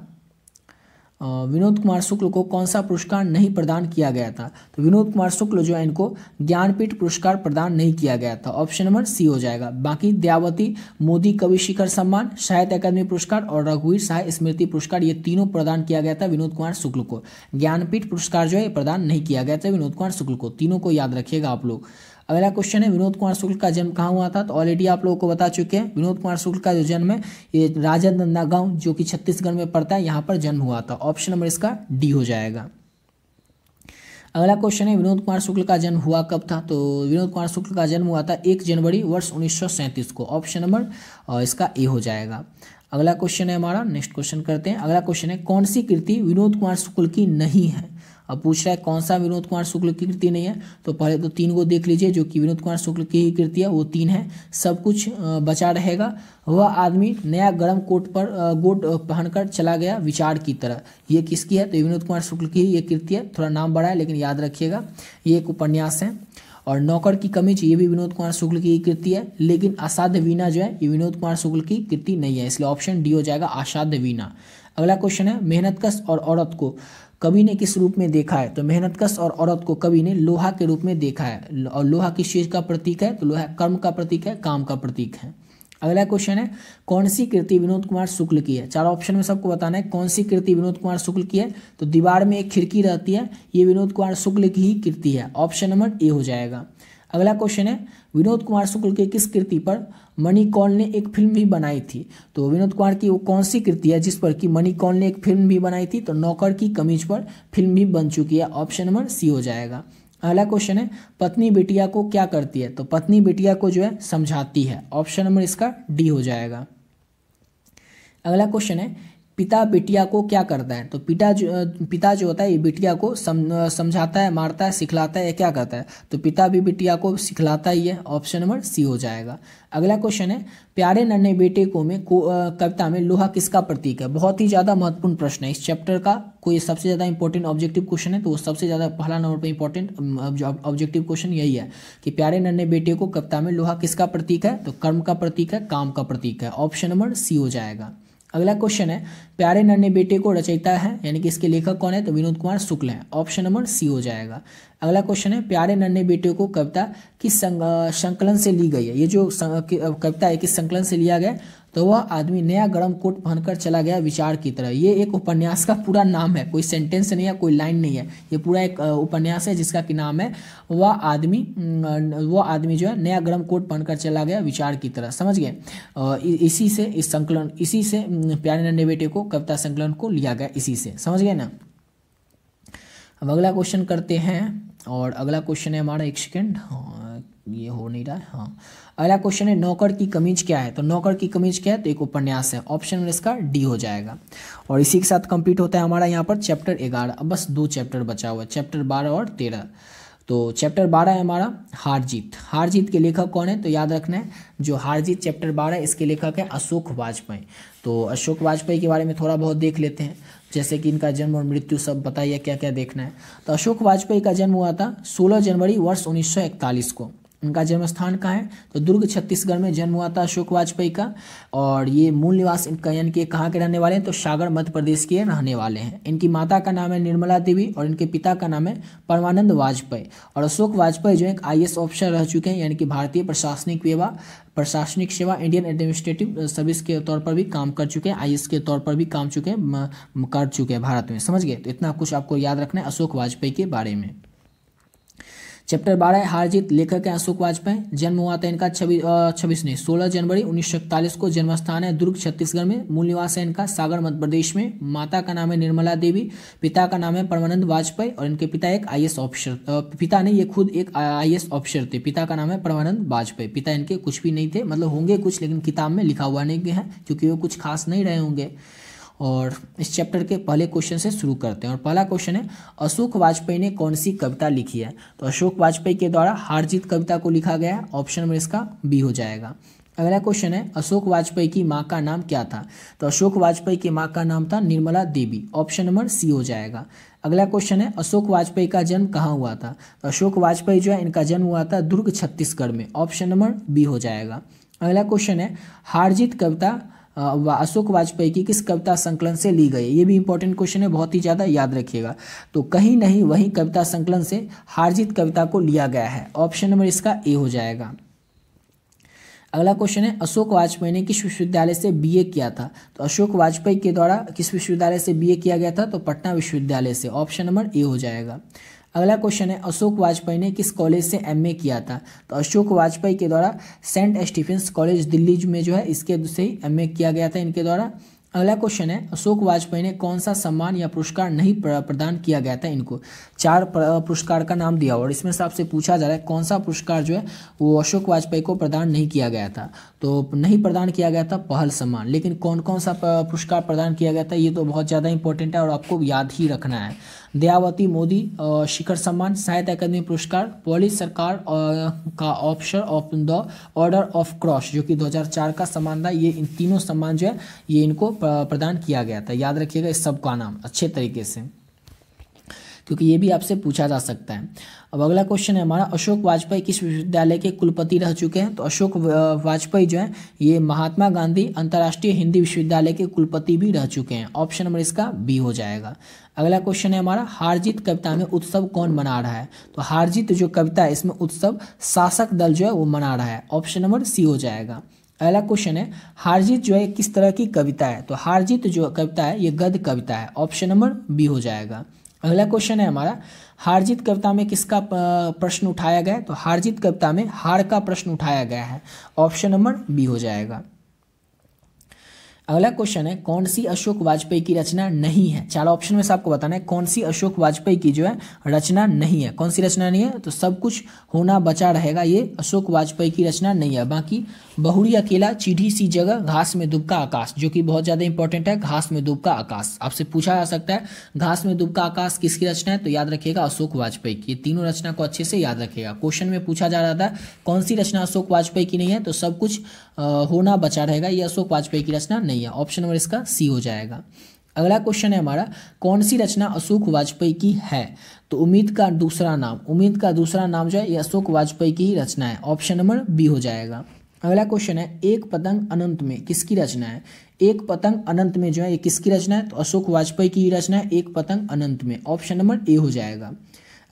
विनोद कुमार शुक्ल को कौन सा पुरस्कार नहीं प्रदान किया गया था? तो विनोद कुमार शुक्ल जो है इनको ज्ञानपीठ पुरस्कार प्रदान नहीं किया गया था, ऑप्शन नंबर सी हो जाएगा। बाकी दयावती मोदी कवि शिखर सम्मान, साहित्य अकादमी पुरस्कार और रघुवीर साहित्य स्मृति पुरस्कार, ये तीनों प्रदान किया गया था विनोद कुमार शुक्ल को। ज्ञानपीठ पुरस्कार जो है प्रदान नहीं किया गया था विनोद कुमार शुक्ल को। तीनों को याद रखिएगा आप लोग। अगला क्वेश्चन है, विनोद कुमार शुक्ल का जन्म कहाँ हुआ था? तो ऑलरेडी आप लोगों को बता चुके हैं विनोद कुमार शुक्ल का जो जन्म है ये राजनांदगांव गांव जो कि छत्तीसगढ़ में पड़ता है, यहाँ पर जन्म हुआ था, ऑप्शन नंबर इसका डी हो जाएगा। अगला क्वेश्चन है, विनोद कुमार शुक्ल का जन्म हुआ कब था? तो विनोद कुमार शुक्ल का जन्म हुआ था 1 जनवरी वर्ष 1937 को, ऑप्शन नंबर इसका ए हो जाएगा। अगला क्वेश्चन है हमारा, नेक्स्ट क्वेश्चन करते हैं। अगला क्वेश्चन है, कौन सी कृति विनोद कुमार शुक्ल की नहीं है? अब पूछ रहा है कौन सा विनोद कुमार शुक्ल की कृति नहीं है। तो पहले तो 3 को देख लीजिए जो कि विनोद कुमार शुक्ल की ही कृति है, वो 3 है। सब कुछ बचा रहेगा, वह आदमी नया गर्म कोट पहनकर चला गया विचार की तरह, ये किसकी है? तो विनोद कुमार शुक्ल की ही ये कृति है। थोड़ा नाम बड़ा है लेकिन याद रखिएगा, ये एक उपन्यास है। और नौकर की कमीज ये भी विनोद कुमार शुक्ल की कृति है, लेकिन असाध्य वीणा जो है ये विनोद कुमार शुक्ल की कृति नहीं है, इसलिए ऑप्शन डी हो जाएगा असाध्य वीणा। अगला क्वेश्चन है, मेहनतकश और औरत को कवि ने किस रूप में देखा है? तो मेहनतकश और औरत को कवि ने लोहा के रूप में देखा है, और लोहा किस चीज का प्रतीक है? तो लोहा कर्म का प्रतीक है, काम का प्रतीक है। अगला क्वेश्चन है, कौन सी कृति विनोद कुमार शुक्ल की है? 4 ऑप्शन में सबको बताना है कौन सी कृति विनोद कुमार शुक्ल की है। तो दीवार में एक खिड़की रहती है, ये विनोद कुमार शुक्ल की ही कृति है, ऑप्शन नंबर ए हो जाएगा। अगला क्वेश्चन है, विनोद कुमार शुक्ल के किस कृति पर मनी कौल ने एक फिल्म भी बनाई थी? तो विनोद कुमार की वो कौन सी कृति है जिस पर कि मनी कौल ने एक फिल्म भी बनाई थी? तो नौकर की कमीज पर फिल्म भी बन चुकी है, ऑप्शन नंबर सी हो जाएगा। अगला क्वेश्चन है, पत्नी बेटिया को क्या करती है? तो पत्नी बेटिया को जो है समझाती है, ऑप्शन नंबर इसका डी हो जाएगा। अगला क्वेश्चन है, पिता बिटिया को क्या करता है? तो पिता जो होता है ये बिटिया को समझाता है, मारता है, सिखलाता है, या क्या करता है? तो पिता भी बिटिया को सिखलाता ही है। ऑप्शन नंबर सी हो जाएगा। अगला क्वेश्चन है, प्यारे नन्हे बेटे को में कविता में लोहा किसका प्रतीक है? बहुत ही ज़्यादा महत्वपूर्ण प्रश्न है इस चैप्टर का। कोई सबसे ज़्यादा इंपॉर्टेंट ऑब्जेक्टिव क्वेश्चन है तो वो सबसे ज़्यादा पहला नंबर पर इंपॉर्टेंट ऑब्जेक्टिव क्वेश्चन यही है कि प्यारे नन्हे बेटे को कविता में लोहा किसका प्रतीक है? तो कर्म का प्रतीक है, काम का प्रतीक है। ऑप्शन नंबर सी हो जाएगा। अगला क्वेश्चन है, प्यारे नन्हे बेटे को रचयिता है यानी कि इसके लेखक कौन है? तो विनोद कुमार शुक्ल है। ऑप्शन नंबर सी हो जाएगा। अगला क्वेश्चन है, प्यारे नन्हे बेटे को कविता किस संकलन से ली गई है? ये जो कविता है किस संकलन से लिया गया? तो वह आदमी नया गर्म कोट पहनकर चला गया विचार की तरह। ये एक उपन्यास का पूरा नाम है, कोई सेंटेंस नहीं है, कोई लाइन नहीं है, ये पूरा एक उपन्यास है जिसका कि नाम है वह आदमी जो है नया गर्म कोट पहनकर चला गया विचार की तरह। समझ गए? इसी से प्यारे नन्हे बेटे को कविता संकलन को लिया गया, इसी से। समझ गए ना? अब अगला क्वेश्चन करते हैं, और अगला क्वेश्चन है हमारा, एक सेकेंड, ये हो नहीं रहा है। हाँ, अगला क्वेश्चन है, नौकर की कमीज क्या है? तो नौकर की कमीज क्या है? तो एक उपन्यास है। ऑप्शन में इसका डी हो जाएगा। और इसी के साथ कंप्लीट होता है हमारा यहाँ पर चैप्टर 11। अब बस 2 चैप्टर बचा हुआ है, चैप्टर 12 और 13। तो चैप्टर 12 है हमारा हार जीत। हार जीत के लेखक कौन है? तो याद रखना है, जो हार जीत चैप्टर 12 इसके लेखक है अशोक वाजपेयी। तो अशोक वाजपेयी के बारे में थोड़ा बहुत देख लेते हैं, जैसे कि इनका जन्म और मृत्यु सब बताइए क्या क्या देखना है। तो अशोक वाजपेयी का जन्म हुआ था 16 जनवरी वर्ष 1941 को। इनका जन्म स्थान कहाँ है? तो दुर्ग छत्तीसगढ़ में जन्म हुआ था अशोक वाजपेयी का। और ये मूल निवास इनका यानी कि कहाँ के रहने वाले हैं? तो सागर मध्य प्रदेश के रहने वाले हैं। इनकी माता का नाम है निर्मला देवी और इनके पिता का नाम है परमानंद वाजपेयी। और अशोक वाजपेयी जो एक IAS ऑफिसर रह चुके हैं, यानी कि भारतीय प्रशासनिक सेवा इंडियन एडमिनिस्ट्रेटिव सर्विस के तौर पर भी काम कर चुके हैं, IAS के तौर पर भी कर चुके हैं भारत में। समझ गए? तो इतना कुछ आपको याद रखना है अशोक वाजपेयी के बारे में। चैप्टर 12 है हार जीत। लेखक है अशोक वाजपेयी। जन्म हुआ था इनका 16 जनवरी 1941 को। जन्म स्थान है दुर्ग छत्तीसगढ़ में। मूल निवास है इनका सागर मध्य प्रदेश में। माता का नाम है निर्मला देवी, पिता का नाम है परमानंद वाजपेयी और इनके पिता एक IAS ऑफिसर, पिता नहीं, ये खुद एक IAS ऑफिसर थे। पिता का नाम है परमानंद वाजपेयी। पिता इनके कुछ भी नहीं थे, मतलब होंगे कुछ लेकिन किताब में लिखा हुआ नहीं है क्योंकि वो कुछ खास नहीं रहे होंगे। और इस चैप्टर के पहले क्वेश्चन से शुरू करते हैं। और पहला क्वेश्चन है, अशोक वाजपेयी ने कौन सी कविता लिखी है? तो अशोक वाजपेयी के द्वारा हार जीत कविता को लिखा गया है। ऑप्शन में इसका बी हो जाएगा। अगला क्वेश्चन है, अशोक वाजपेयी की माँ का नाम क्या था? तो अशोक वाजपेयी की माँ का नाम था Nirmala Devi. Option number C हो जाएगा। अगला क्वेश्चन है, अशोक वाजपेयी का जन्म कहाँ हुआ था? तो अशोक वाजपेयी जो है इनका जन्म हुआ था दुर्ग छत्तीसगढ़ में। ऑप्शन नंबर बी हो जाएगा। अगला क्वेश्चन है, हार जीत कविता अशोक वाजपेयी की किस कविता संकलन से ली गई? ये भी इंपॉर्टेंट क्वेश्चन है, बहुत ही ज़्यादा याद रखिएगा। तो कहीं नहीं वहीं कविता संकलन से हार जीत कविता को लिया गया है। ऑप्शन नंबर इसका ए हो जाएगा। अगला क्वेश्चन है, अशोक वाजपेयी ने किस विश्वविद्यालय से BA किया था? तो अशोक वाजपेयी के द्वारा किस विश्वविद्यालय से BA किया गया था? तो पटना विश्वविद्यालय से। ऑप्शन नंबर ए हो जाएगा। अगला क्वेश्चन है, अशोक वाजपेयी ने किस कॉलेज से MA किया था? तो अशोक वाजपेयी के द्वारा सेंट स्टीफेंस कॉलेज दिल्ली में जो है इसके से ही MA किया गया था इनके द्वारा। अगला क्वेश्चन है, अशोक वाजपेयी ने कौन सा सम्मान या पुरस्कार नहीं प्रदान किया गया था इनको? 4 पुरस्कार का नाम दिया और इसमें से आपसे पूछा जा रहा है कौन सा पुरस्कार जो है वो अशोक वाजपेयी को प्रदान नहीं किया गया था। तो नहीं प्रदान किया गया था पहल सम्मान, लेकिन कौन कौन सा पुरस्कार प्रदान किया गया था ये तो बहुत ज़्यादा इंपॉर्टेंट है और आपको याद ही रखना है। दयावती मोदी शिखर सम्मान, साहित्य अकादमी पुरस्कार, पॉलिश सरकार का officer of the order of cross जो कि 2004 का सम्मान था। ये इन तीनों सम्मान जो है ये इनको प्रदान किया गया था। याद रखिएगा इस सब का नाम अच्छे तरीके से, क्योंकि ये भी आपसे पूछा जा सकता है। अब अगला क्वेश्चन है हमारा, अशोक वाजपेयी किस विश्वविद्यालय के कुलपति रह चुके हैं? तो अशोक वाजपेयी जो है ये महात्मा गांधी अंतर्राष्ट्रीय हिंदी विश्वविद्यालय के कुलपति भी रह चुके हैं। ऑप्शन नंबर इसका बी हो जाएगा। अगला क्वेश्चन है हमारा, हार जीत कविता में उत्सव कौन मना रहा है? तो हार जीत जो कविता है इसमें उत्सव शासक दल जो है वो मना रहा है। ऑप्शन नंबर सी हो जाएगा। अगला क्वेश्चन है, हार जीत जो है किस तरह की कविता है? तो हार जीत जो कविता है ये गद्य कविता है। ऑप्शन नंबर बी हो जाएगा। अगला क्वेश्चन है हमारा, हार जीत कविता में किसका प्रश्न उठाया गया है? तो हार जीत कविता में हार का प्रश्न उठाया गया है। ऑप्शन नंबर बी हो जाएगा। अगला क्वेश्चन है कौन सी अशोक वाजपेयी की रचना नहीं है। चार ऑप्शन में से आपको बताना है कौन सी अशोक वाजपेयी की जो है रचना नहीं है। कौन सी रचना नहीं है, तो सब कुछ होना बचा रहेगा, ये अशोक वाजपेयी की रचना नहीं है। बाकी बहुड़ी अकेला, चिढ़ी सी जगह, घास में दुबका आकाश, जो कि बहुत ज़्यादा इंपॉर्टेंट है। घास में दुबका आकाश आपसे पूछा जा सकता है, घास में दुबका आकाश किसकी रचना है, तो याद रखिएगा अशोक वाजपेयी की। ये तीनों रचना को अच्छे से याद रखिएगा। क्वेश्चन में पूछा जा रहा था कौन सी रचना अशोक वाजपेयी की नहीं है, तो सब कुछ होना बचा रहेगा, ये अशोक वाजपेयी की रचना नहीं है। ऑप्शन नंबर इसका सी हो जाएगा। अगला क्वेश्चन है हमारा कौन सी रचना अशोक वाजपेयी की है, तो उम्मीद का दूसरा नाम, उम्मीद का दूसरा नाम जो है ये अशोक वाजपेयी की ही रचना है। ऑप्शन नंबर बी हो जाएगा। अगला क्वेश्चन है एक पतंग अनंत में किसकी रचना है। एक पतंग अनंत में जो है ये किसकी रचना है, तो अशोक वाजपेयी की ही रचना है, एक पतंग अनंत में। ऑप्शन नंबर ए हो जाएगा।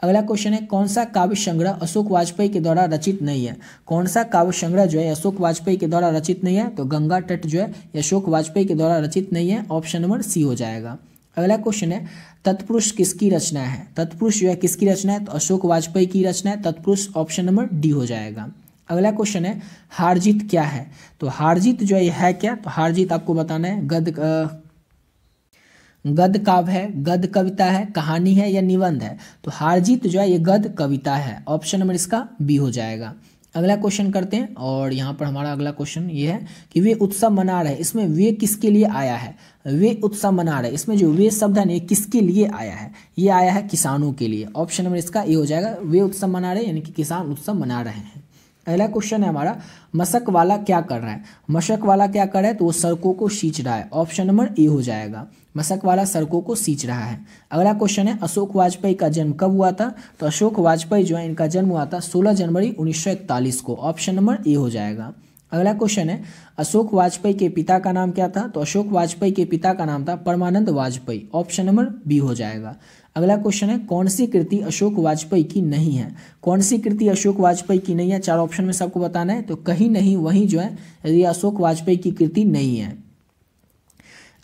अगला क्वेश्चन है कौन सा काव्य संग्रह अशोक वाजपेयी के द्वारा रचित नहीं है। कौन सा काव्य संग्रह जो है अशोक वाजपेयी के द्वारा रचित नहीं है, तो गंगा तट जो है अशोक वाजपेयी के द्वारा रचित नहीं है। ऑप्शन नंबर सी हो जाएगा। अगला क्वेश्चन है तत्पुरुष किसकी रचना है। तत्पुरुष जो है किसकी रचना है, तो अशोक वाजपेयी की रचना है, तत्पुरुष। ऑप्शन नंबर डी हो जाएगा। अगला क्वेश्चन है हार जीत क्या है, तो हार जीत जो है क्या, तो हार जीत आपको बताना है गद्य काव्य है, गद्य कविता है, कहानी है या निबंध है, तो हार जीत जो है ये गद्य कविता है। ऑप्शन नंबर इसका बी हो जाएगा। अगला क्वेश्चन करते हैं, और यहाँ पर हमारा अगला क्वेश्चन ये है कि वे उत्सव मना रहे, इसमें वे किसके लिए आया है। वे उत्सव मना रहे, इसमें जो वे शब्द है ये किसके लिए आया है, ये आया है किसानों के लिए। ऑप्शन नंबर इसका ए हो जाएगा। वे उत्सव मना रहे यानी कि किसान उत्सव मना रहे हैं। अगला क्वेश्चन है हमारा मशक वाला क्या कर रहा है। मशक वाला क्या कर रहा है, तो वो सड़कों को सींच रहा है। ऑप्शन नंबर ए हो जाएगा। मशक वाला सड़कों को सींच रहा है। अगला क्वेश्चन है अशोक वाजपेयी का जन्म कब हुआ था, तो अशोक वाजपेयी जो है इनका जन्म हुआ था 16 जनवरी 1941 को। ऑप्शन नंबर ए हो जाएगा। अगला क्वेश्चन है अशोक वाजपेयी के पिता का नाम क्या था, तो अशोक वाजपेयी के पिता का नाम था परमानंद वाजपेयी। ऑप्शन नंबर बी हो जाएगा। अगला क्वेश्चन है कौन सी कृति अशोक वाजपेयी की नहीं है। कौन सी कृति अशोक वाजपेयी की नहीं है, चार ऑप्शन में सबको बताना है, तो कहीं नहीं वहीं जो है ये अशोक वाजपेयी की कृति नहीं है।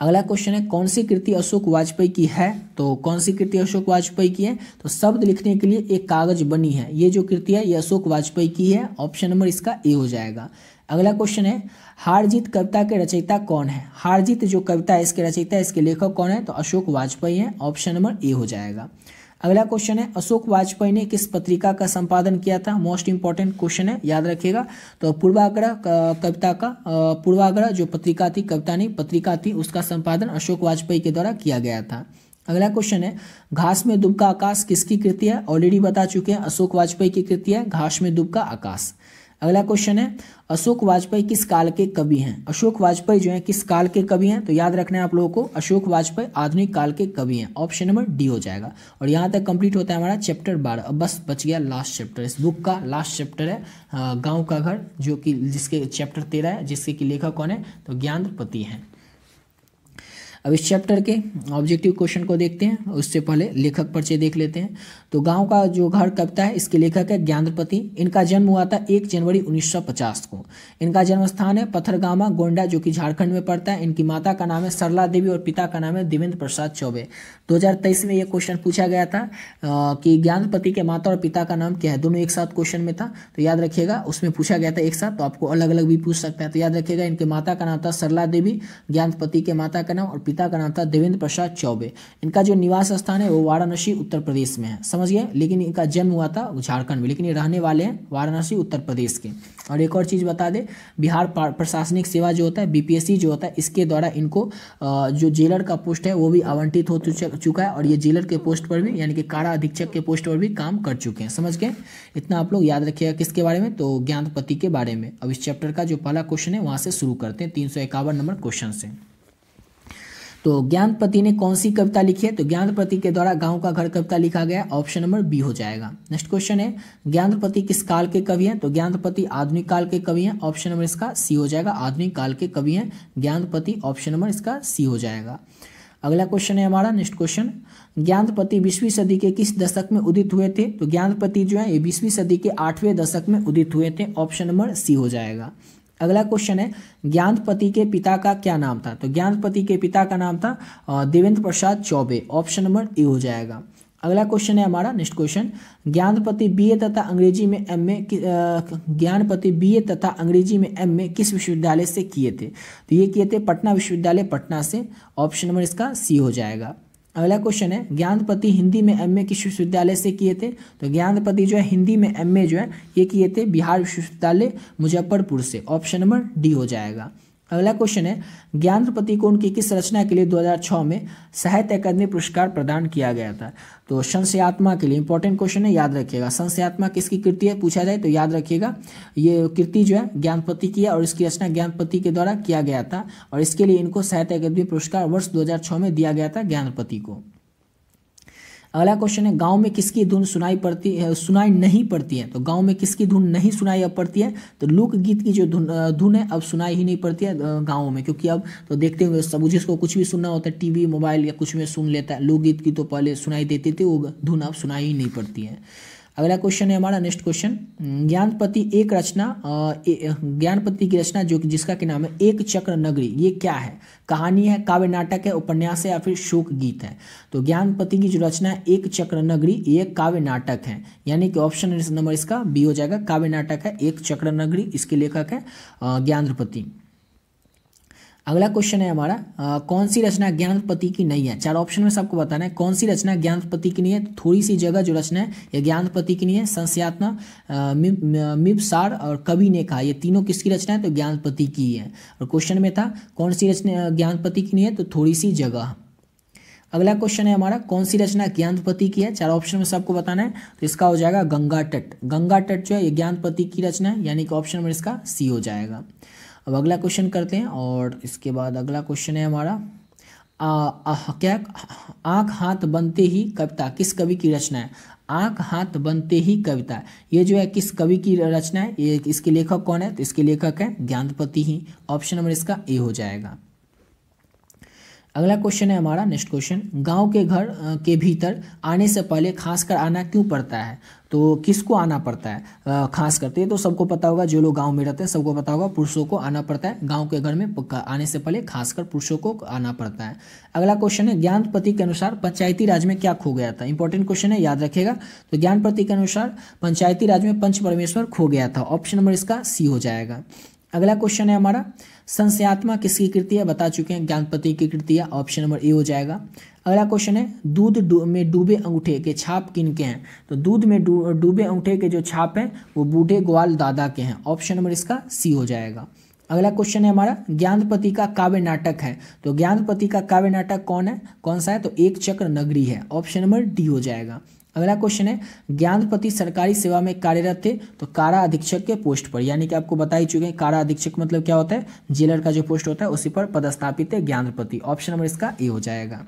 अगला क्वेश्चन है कौन सी कृति अशोक वाजपेयी की है, तो कौन सी कृति अशोक वाजपेयी की है, तो शब्द लिखने के लिए एक कागज बनी है, ये जो कृति है ये अशोक वाजपेयी की है। ऑप्शन नंबर इसका ए हो जाएगा। अगला क्वेश्चन है हार जीत कविता के रचयिता कौन है। हार जीत जो कविता है इसके रचयिता, इसके लेखक कौन है, तो अशोक वाजपेयी है। ऑप्शन नंबर ए हो जाएगा। अगला क्वेश्चन है अशोक वाजपेयी ने किस पत्रिका का संपादन किया था। मोस्ट इंपॉर्टेंट क्वेश्चन है, याद रखिएगा। तो पूर्वाग्रह कविता का पूर्वाग्रह जो पत्रिका थी, कविता नहीं पत्रिका थी, उसका संपादन अशोक वाजपेयी के द्वारा किया गया था। अगला क्वेश्चन है घास में दुबका आकाश किसकी कृति है। ऑलरेडी बता चुके हैं अशोक वाजपेयी की कृति है घास में दुबका आकाश। अगला क्वेश्चन है अशोक वाजपेयी किस काल के कवि हैं। अशोक वाजपेयी जो है किस काल के कवि हैं, तो याद रखना है आप लोगों को अशोक वाजपेयी आधुनिक काल के कवि हैं। ऑप्शन नंबर डी हो जाएगा। और यहाँ तक कंप्लीट होता है हमारा चैप्टर 12। अब बस बच गया लास्ट चैप्टर, इस बुक का लास्ट चैप्टर है गाँव का घर, जो कि जिसके चैप्टर 13 है, जिसके कि लेखक कौन है, तो ज्ञानपति हैं। अब इस चैप्टर के ऑब्जेक्टिव क्वेश्चन को देखते हैं, उससे पहले लेखक परिचय देख लेते हैं। तो गांव का जो घर कविता है इसके लेखक है ज्ञानपति। इनका जन्म हुआ था 1 जनवरी 1950 को। इनका जन्म स्थान है पथरगामा गोंडा, जो कि झारखंड में पड़ता है। इनकी माता का नाम है सरला देवी और पिता का नाम है देवेंद्र प्रसाद चौबे। 2023 में ये क्वेश्चन पूछा गया था कि ज्ञानपति के माता और पिता का नाम क्या है, दोनों एक साथ क्वेश्चन में था, तो याद रखिएगा उसमें पूछा गया था एक साथ, तो आपको अलग अलग भी पूछ सकता है। तो याद रखिएगा इनके माता का नाम था सरला देवी, ज्ञानपति के माता का नाम और पिता का नाम था देवेंद्र प्रसाद चौबे। इनका जो निवास स्थान है वो वाराणसी उत्तर प्रदेश में है, समझ गए। लेकिन इनका जन्म हुआ था झारखंड में, लेकिन ये रहने वाले हैं वाराणसी उत्तर प्रदेश के। और एक और चीज़ बता दें, बिहार प्रशासनिक सेवा जो होता है बीपीएससी जो होता है, इसके द्वारा इनको जो जेलर का पोस्ट है वो भी आवंटित हो चुका है। और ये जेलर के पोस्ट पर भी यानी कि कारा अधीक्षक के पोस्ट पर भी काम कर चुके हैं, समझ गए। इतना आप लोग याद रखिएगा किसके बारे में, तो ज्ञानपति के बारे में। अब इस चैप्टर का जो पहला क्वेश्चन है वहाँ से शुरू करते हैं 351 नंबर क्वेश्चन से। तो ज्ञानपति ने कौन सी कविता लिखी है, तो ज्ञानपति के द्वारा गांव का घर कविता लिखा गया। ऑप्शन नंबर बी हो जाएगा। नेक्स्ट क्वेश्चन है ज्ञानपति किस काल के कवि हैं, तो ज्ञानपति आधुनिक काल के कवि हैं। ऑप्शन नंबर इसका सी हो जाएगा। आधुनिक काल के कवि हैं ज्ञानपति, ऑप्शन नंबर इसका सी हो जाएगा। अगला क्वेश्चन है हमारा नेक्स्ट क्वेश्चन, ज्ञानपति 20वीं सदी के किस दशक में उदित हुए थे, तो ज्ञानपति जो है ये 20वीं सदी के 8वें दशक में उदित हुए थे। ऑप्शन नंबर सी हो जाएगा। अगला क्वेश्चन है ज्ञानपति के पिता का क्या नाम था, तो ज्ञानपति के पिता का नाम था देवेंद्र प्रसाद चौबे। ऑप्शन नंबर ए हो जाएगा। अगला क्वेश्चन है हमारा, नेक्स्ट क्वेश्चन, ज्ञानपति बीए तथा अंग्रेजी में एमए ज्ञानपति बीए तथा अंग्रेजी में एमए किस विश्वविद्यालय से किए थे? तो ये किए थे पटना विश्वविद्यालय पटना से, ऑप्शन नंबर इसका सी हो जाएगा। अगला क्वेश्चन है, ज्ञानपति हिंदी में एमए किस विश्वविद्यालय से किए थे? तो ज्ञानपति जो है हिंदी में एमए जो है ये किए थे बिहार विश्वविद्यालय मुजफ्फरपुर से, ऑप्शन नंबर डी हो जाएगा। अगला क्वेश्चन है, ज्ञानपति को उनकी किस रचना के लिए 2006 में साहित्य अकादमी पुरस्कार प्रदान किया गया था? तो संशयात्मा के लिए, इंपॉर्टेंट क्वेश्चन है, याद रखिएगा। संशयात्मा किसकी कृति है पूछा जाए तो याद रखिएगा ये कृति जो है ज्ञानपति की है और इसकी रचना ज्ञानपति के द्वारा किया गया था और इसके लिए इनको साहित्य अकादमी पुरस्कार वर्ष 2006 में दिया गया था ज्ञानपति को। अगला क्वेश्चन है, गांव में किसकी धुन सुनाई नहीं पड़ती है? तो गांव में किसकी धुन नहीं सुनाई अब पड़ती है? तो लोकगीत की जो धुन है अब सुनाई ही नहीं पड़ती है गाँव में, क्योंकि अब तो देखते होंगे सब जिसको कुछ भी सुनना होता है टीवी मोबाइल या कुछ में सुन लेता है। लोकगीत की तो पहले सुनाई देती थी, वो धुन अब सुनाई ही नहीं पड़ती है। अगला क्वेश्चन है हमारा, नेक्स्ट क्वेश्चन, ज्ञानपति की रचना जो कि जिसका नाम है एक चक्र नगरी, ये क्या है? कहानी है, काव्य नाटक है, उपन्यास है या फिर शोक गीत है? तो ज्ञानपति की जो रचना है एक चक्र नगरी ये काव्य नाटक है, यानी कि ऑप्शन नंबर इसका बी हो जाएगा। काव्य नाटक है एक चक्र नगरी, इसके लेखक है ज्ञानपति। अगला क्वेश्चन है हमारा, कौन सी रचना ज्ञानपति की नहीं है? चार ऑप्शन में सबको बताना है कौन सी रचना ज्ञानपति की नहीं है। थोड़ी सी जगह जो रचना है ये ज्ञानपति की नहीं है। संशयात्मा, मिबसार और कवि ने कहा, ये तीनों किसकी रचना है? तो ज्ञानपति की है। और क्वेश्चन में था कौन सी रचना ज्ञानपति की नहीं है? तो थोड़ी सी जगह। अगला क्वेश्चन है हमारा, कौन सी रचना ज्ञानपति की है? चार ऑप्शन में सबको बताना है, तो इसका हो जाएगा गंगा तट। गंगा तट जो है ये ज्ञानपति की रचना है, यानी कि ऑप्शन नंबर इसका सी हो जाएगा। अब अगला क्वेश्चन करते हैं और इसके बाद अगला क्वेश्चन है हमारा, क्या आँख हाथ बनते ही कविता किस कवि की रचना है? आँख हाथ बनते ही कविता ये जो है किस कवि की रचना है? ये इसके लेखक कौन है? तो इसके लेखक है ज्ञानपति ही, ऑप्शन नंबर इसका ए हो जाएगा। अगला क्वेश्चन है हमारा, नेक्स्ट क्वेश्चन, गांव के घर के भीतर आने से पहले खासकर आना क्यों पड़ता है? तो किसको आना पड़ता है खास करते? तो सबको पता होगा, जो लोग गांव में रहते हैं सबको पता होगा, पुरुषों को आना पड़ता है गांव के घर में आने से पहले, खासकर पुरुषों को आना पड़ता है। अगला क्वेश्चन है, ज्ञानपति के अनुसार पंचायती राज में क्या खो गया था? इंपॉर्टेंट क्वेश्चन है, याद रखिएगा। तो ज्ञानपति के अनुसार पंचायती राज में पंच परमेश्वर खो गया था, ऑप्शन नंबर इसका सी हो जाएगा। अगला क्वेश्चन है हमारा, संशयात्मा किसकी कृति है? बता चुके हैं ज्ञानपति की कृति है, ऑप्शन नंबर ए हो जाएगा। अगला क्वेश्चन है, दूध में डूबे अंगूठे के छाप किनके हैं? तो दूध में डूबे अंगूठे के जो छाप हैं वो बूढ़े ग्वाल दादा के हैं, ऑप्शन नंबर इसका सी हो जाएगा। अगला क्वेश्चन है हमारा, ज्ञानपति का काव्य नाटक है, तो ज्ञानपति का काव्य नाटक कौन सा है? तो एक चक्र नगरी है, ऑप्शन नंबर डी हो जाएगा। अगला क्वेश्चन है, ज्ञानपति सरकारी सेवा में कार्यरत थे, तो कारा अधीक्षक के पोस्ट पर, यानी कि आपको बता ही चुके हैं कारा अधीक्षक मतलब क्या होता है? जेलर का जो पोस्ट होता है उसी पर पदस्थापित है ज्ञानपति, ऑप्शन नंबर इसका ए हो जाएगा।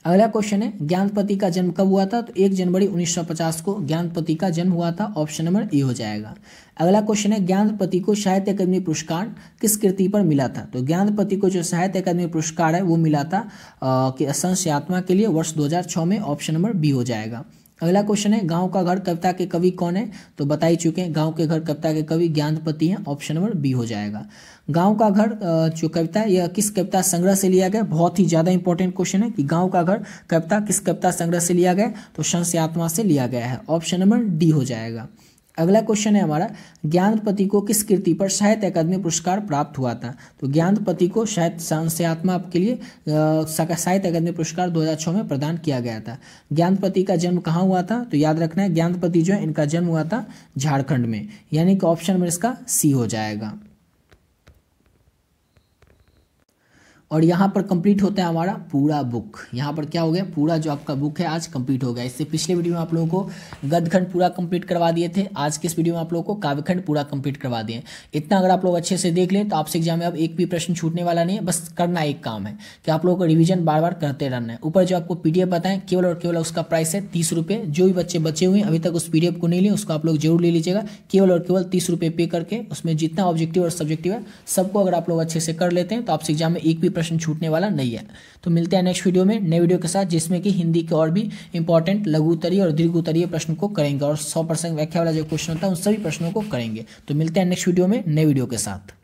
अगला क्वेश्चन है, ज्ञानपति का जन्म कब हुआ था? तो 1 जनवरी 1950 को ज्ञानपति का जन्म हुआ था, ऑप्शन नंबर ए हो जाएगा। अगला क्वेश्चन है, ज्ञानपति को साहित्य अकादमी पुरस्कार किस कृति पर मिला था? तो ज्ञानपति को जो साहित्य अकादमी पुरस्कार है वो मिला था संशयात्मा के लिए वर्ष 2006 में, ऑप्शन नंबर बी हो जाएगा। अगला क्वेश्चन है, गांव का घर कविता के कवि कौन है? तो बता ही चुके हैं, गांव के घर कविता के कवि ज्ञानपति हैं, ऑप्शन नंबर बी हो जाएगा। गांव का घर जो कविता है यह किस कविता संग्रह से लिया गया? बहुत ही ज़्यादा इंपॉर्टेंट क्वेश्चन है कि गांव का घर कविता किस कविता संग्रह से लिया गया? तो संशयात्मा से लिया गया है, ऑप्शन नंबर डी हो जाएगा। अगला क्वेश्चन है हमारा, ज्ञानपति को किस कृति पर साहित्य अकादमी पुरस्कार प्राप्त हुआ था? तो ज्ञानपति को संशयात्मा के लिए साहित्य अकादमी पुरस्कार 2006 में प्रदान किया गया था। ज्ञानपति का जन्म कहाँ हुआ था? तो याद रखना है ज्ञानपति जो है इनका जन्म हुआ था झारखंड में, यानी कि ऑप्शन नंबर इसका सी हो जाएगा। और यहाँ पर कंप्लीट होता है हमारा पूरा बुक। यहाँ पर क्या हो गया, पूरा जो आपका बुक है आज कंप्लीट हो गया। इससे पिछले वीडियो में आप लोगों को गद्यखंड पूरा कंप्लीट करवा दिए थे, आज के इस वीडियो में आप लोगों को काव्यखंड पूरा कंप्लीट करवा दिए। इतना अगर आप लोग अच्छे से देख लें तो आपसे एग्जाम में अब एक भी प्रश्न छूटने वाला नहीं है। बस करना एक काम है कि आप लोगों को रिविजन बार बार करते रहना है। ऊपर जो आपको PDF बताएं केवल और केवल उसका प्राइस है 30 रुपये। जो भी बच्चे बचे हुए हैं अभी तक उस PDF को नहीं लिए उसको आप लोग जरूर ले लीजिएगा, केवल और केवल 30 रुपये पे करके। उसमें जितना ऑब्जेक्टिव और सब्जेक्टिव है सबको अगर आप लोग अच्छे से कर लेते हैं तो आपसे एग्जाम में एक भी प्रश्न छूटने वाला नहीं है। तो मिलते हैं नेक्स्ट वीडियो में नए वीडियो के साथ, जिसमें कि हिंदी के और भी इंपॉर्टेंट लघु उत्तरीय और दीर्घ उत्तरीय प्रश्न को करेंगे और 100% व्याख्या वाला जो क्वेश्चन होता है उन सभी प्रश्नों को करेंगे। तो मिलते हैं नेक्स्ट वीडियो में नए वीडियो के साथ।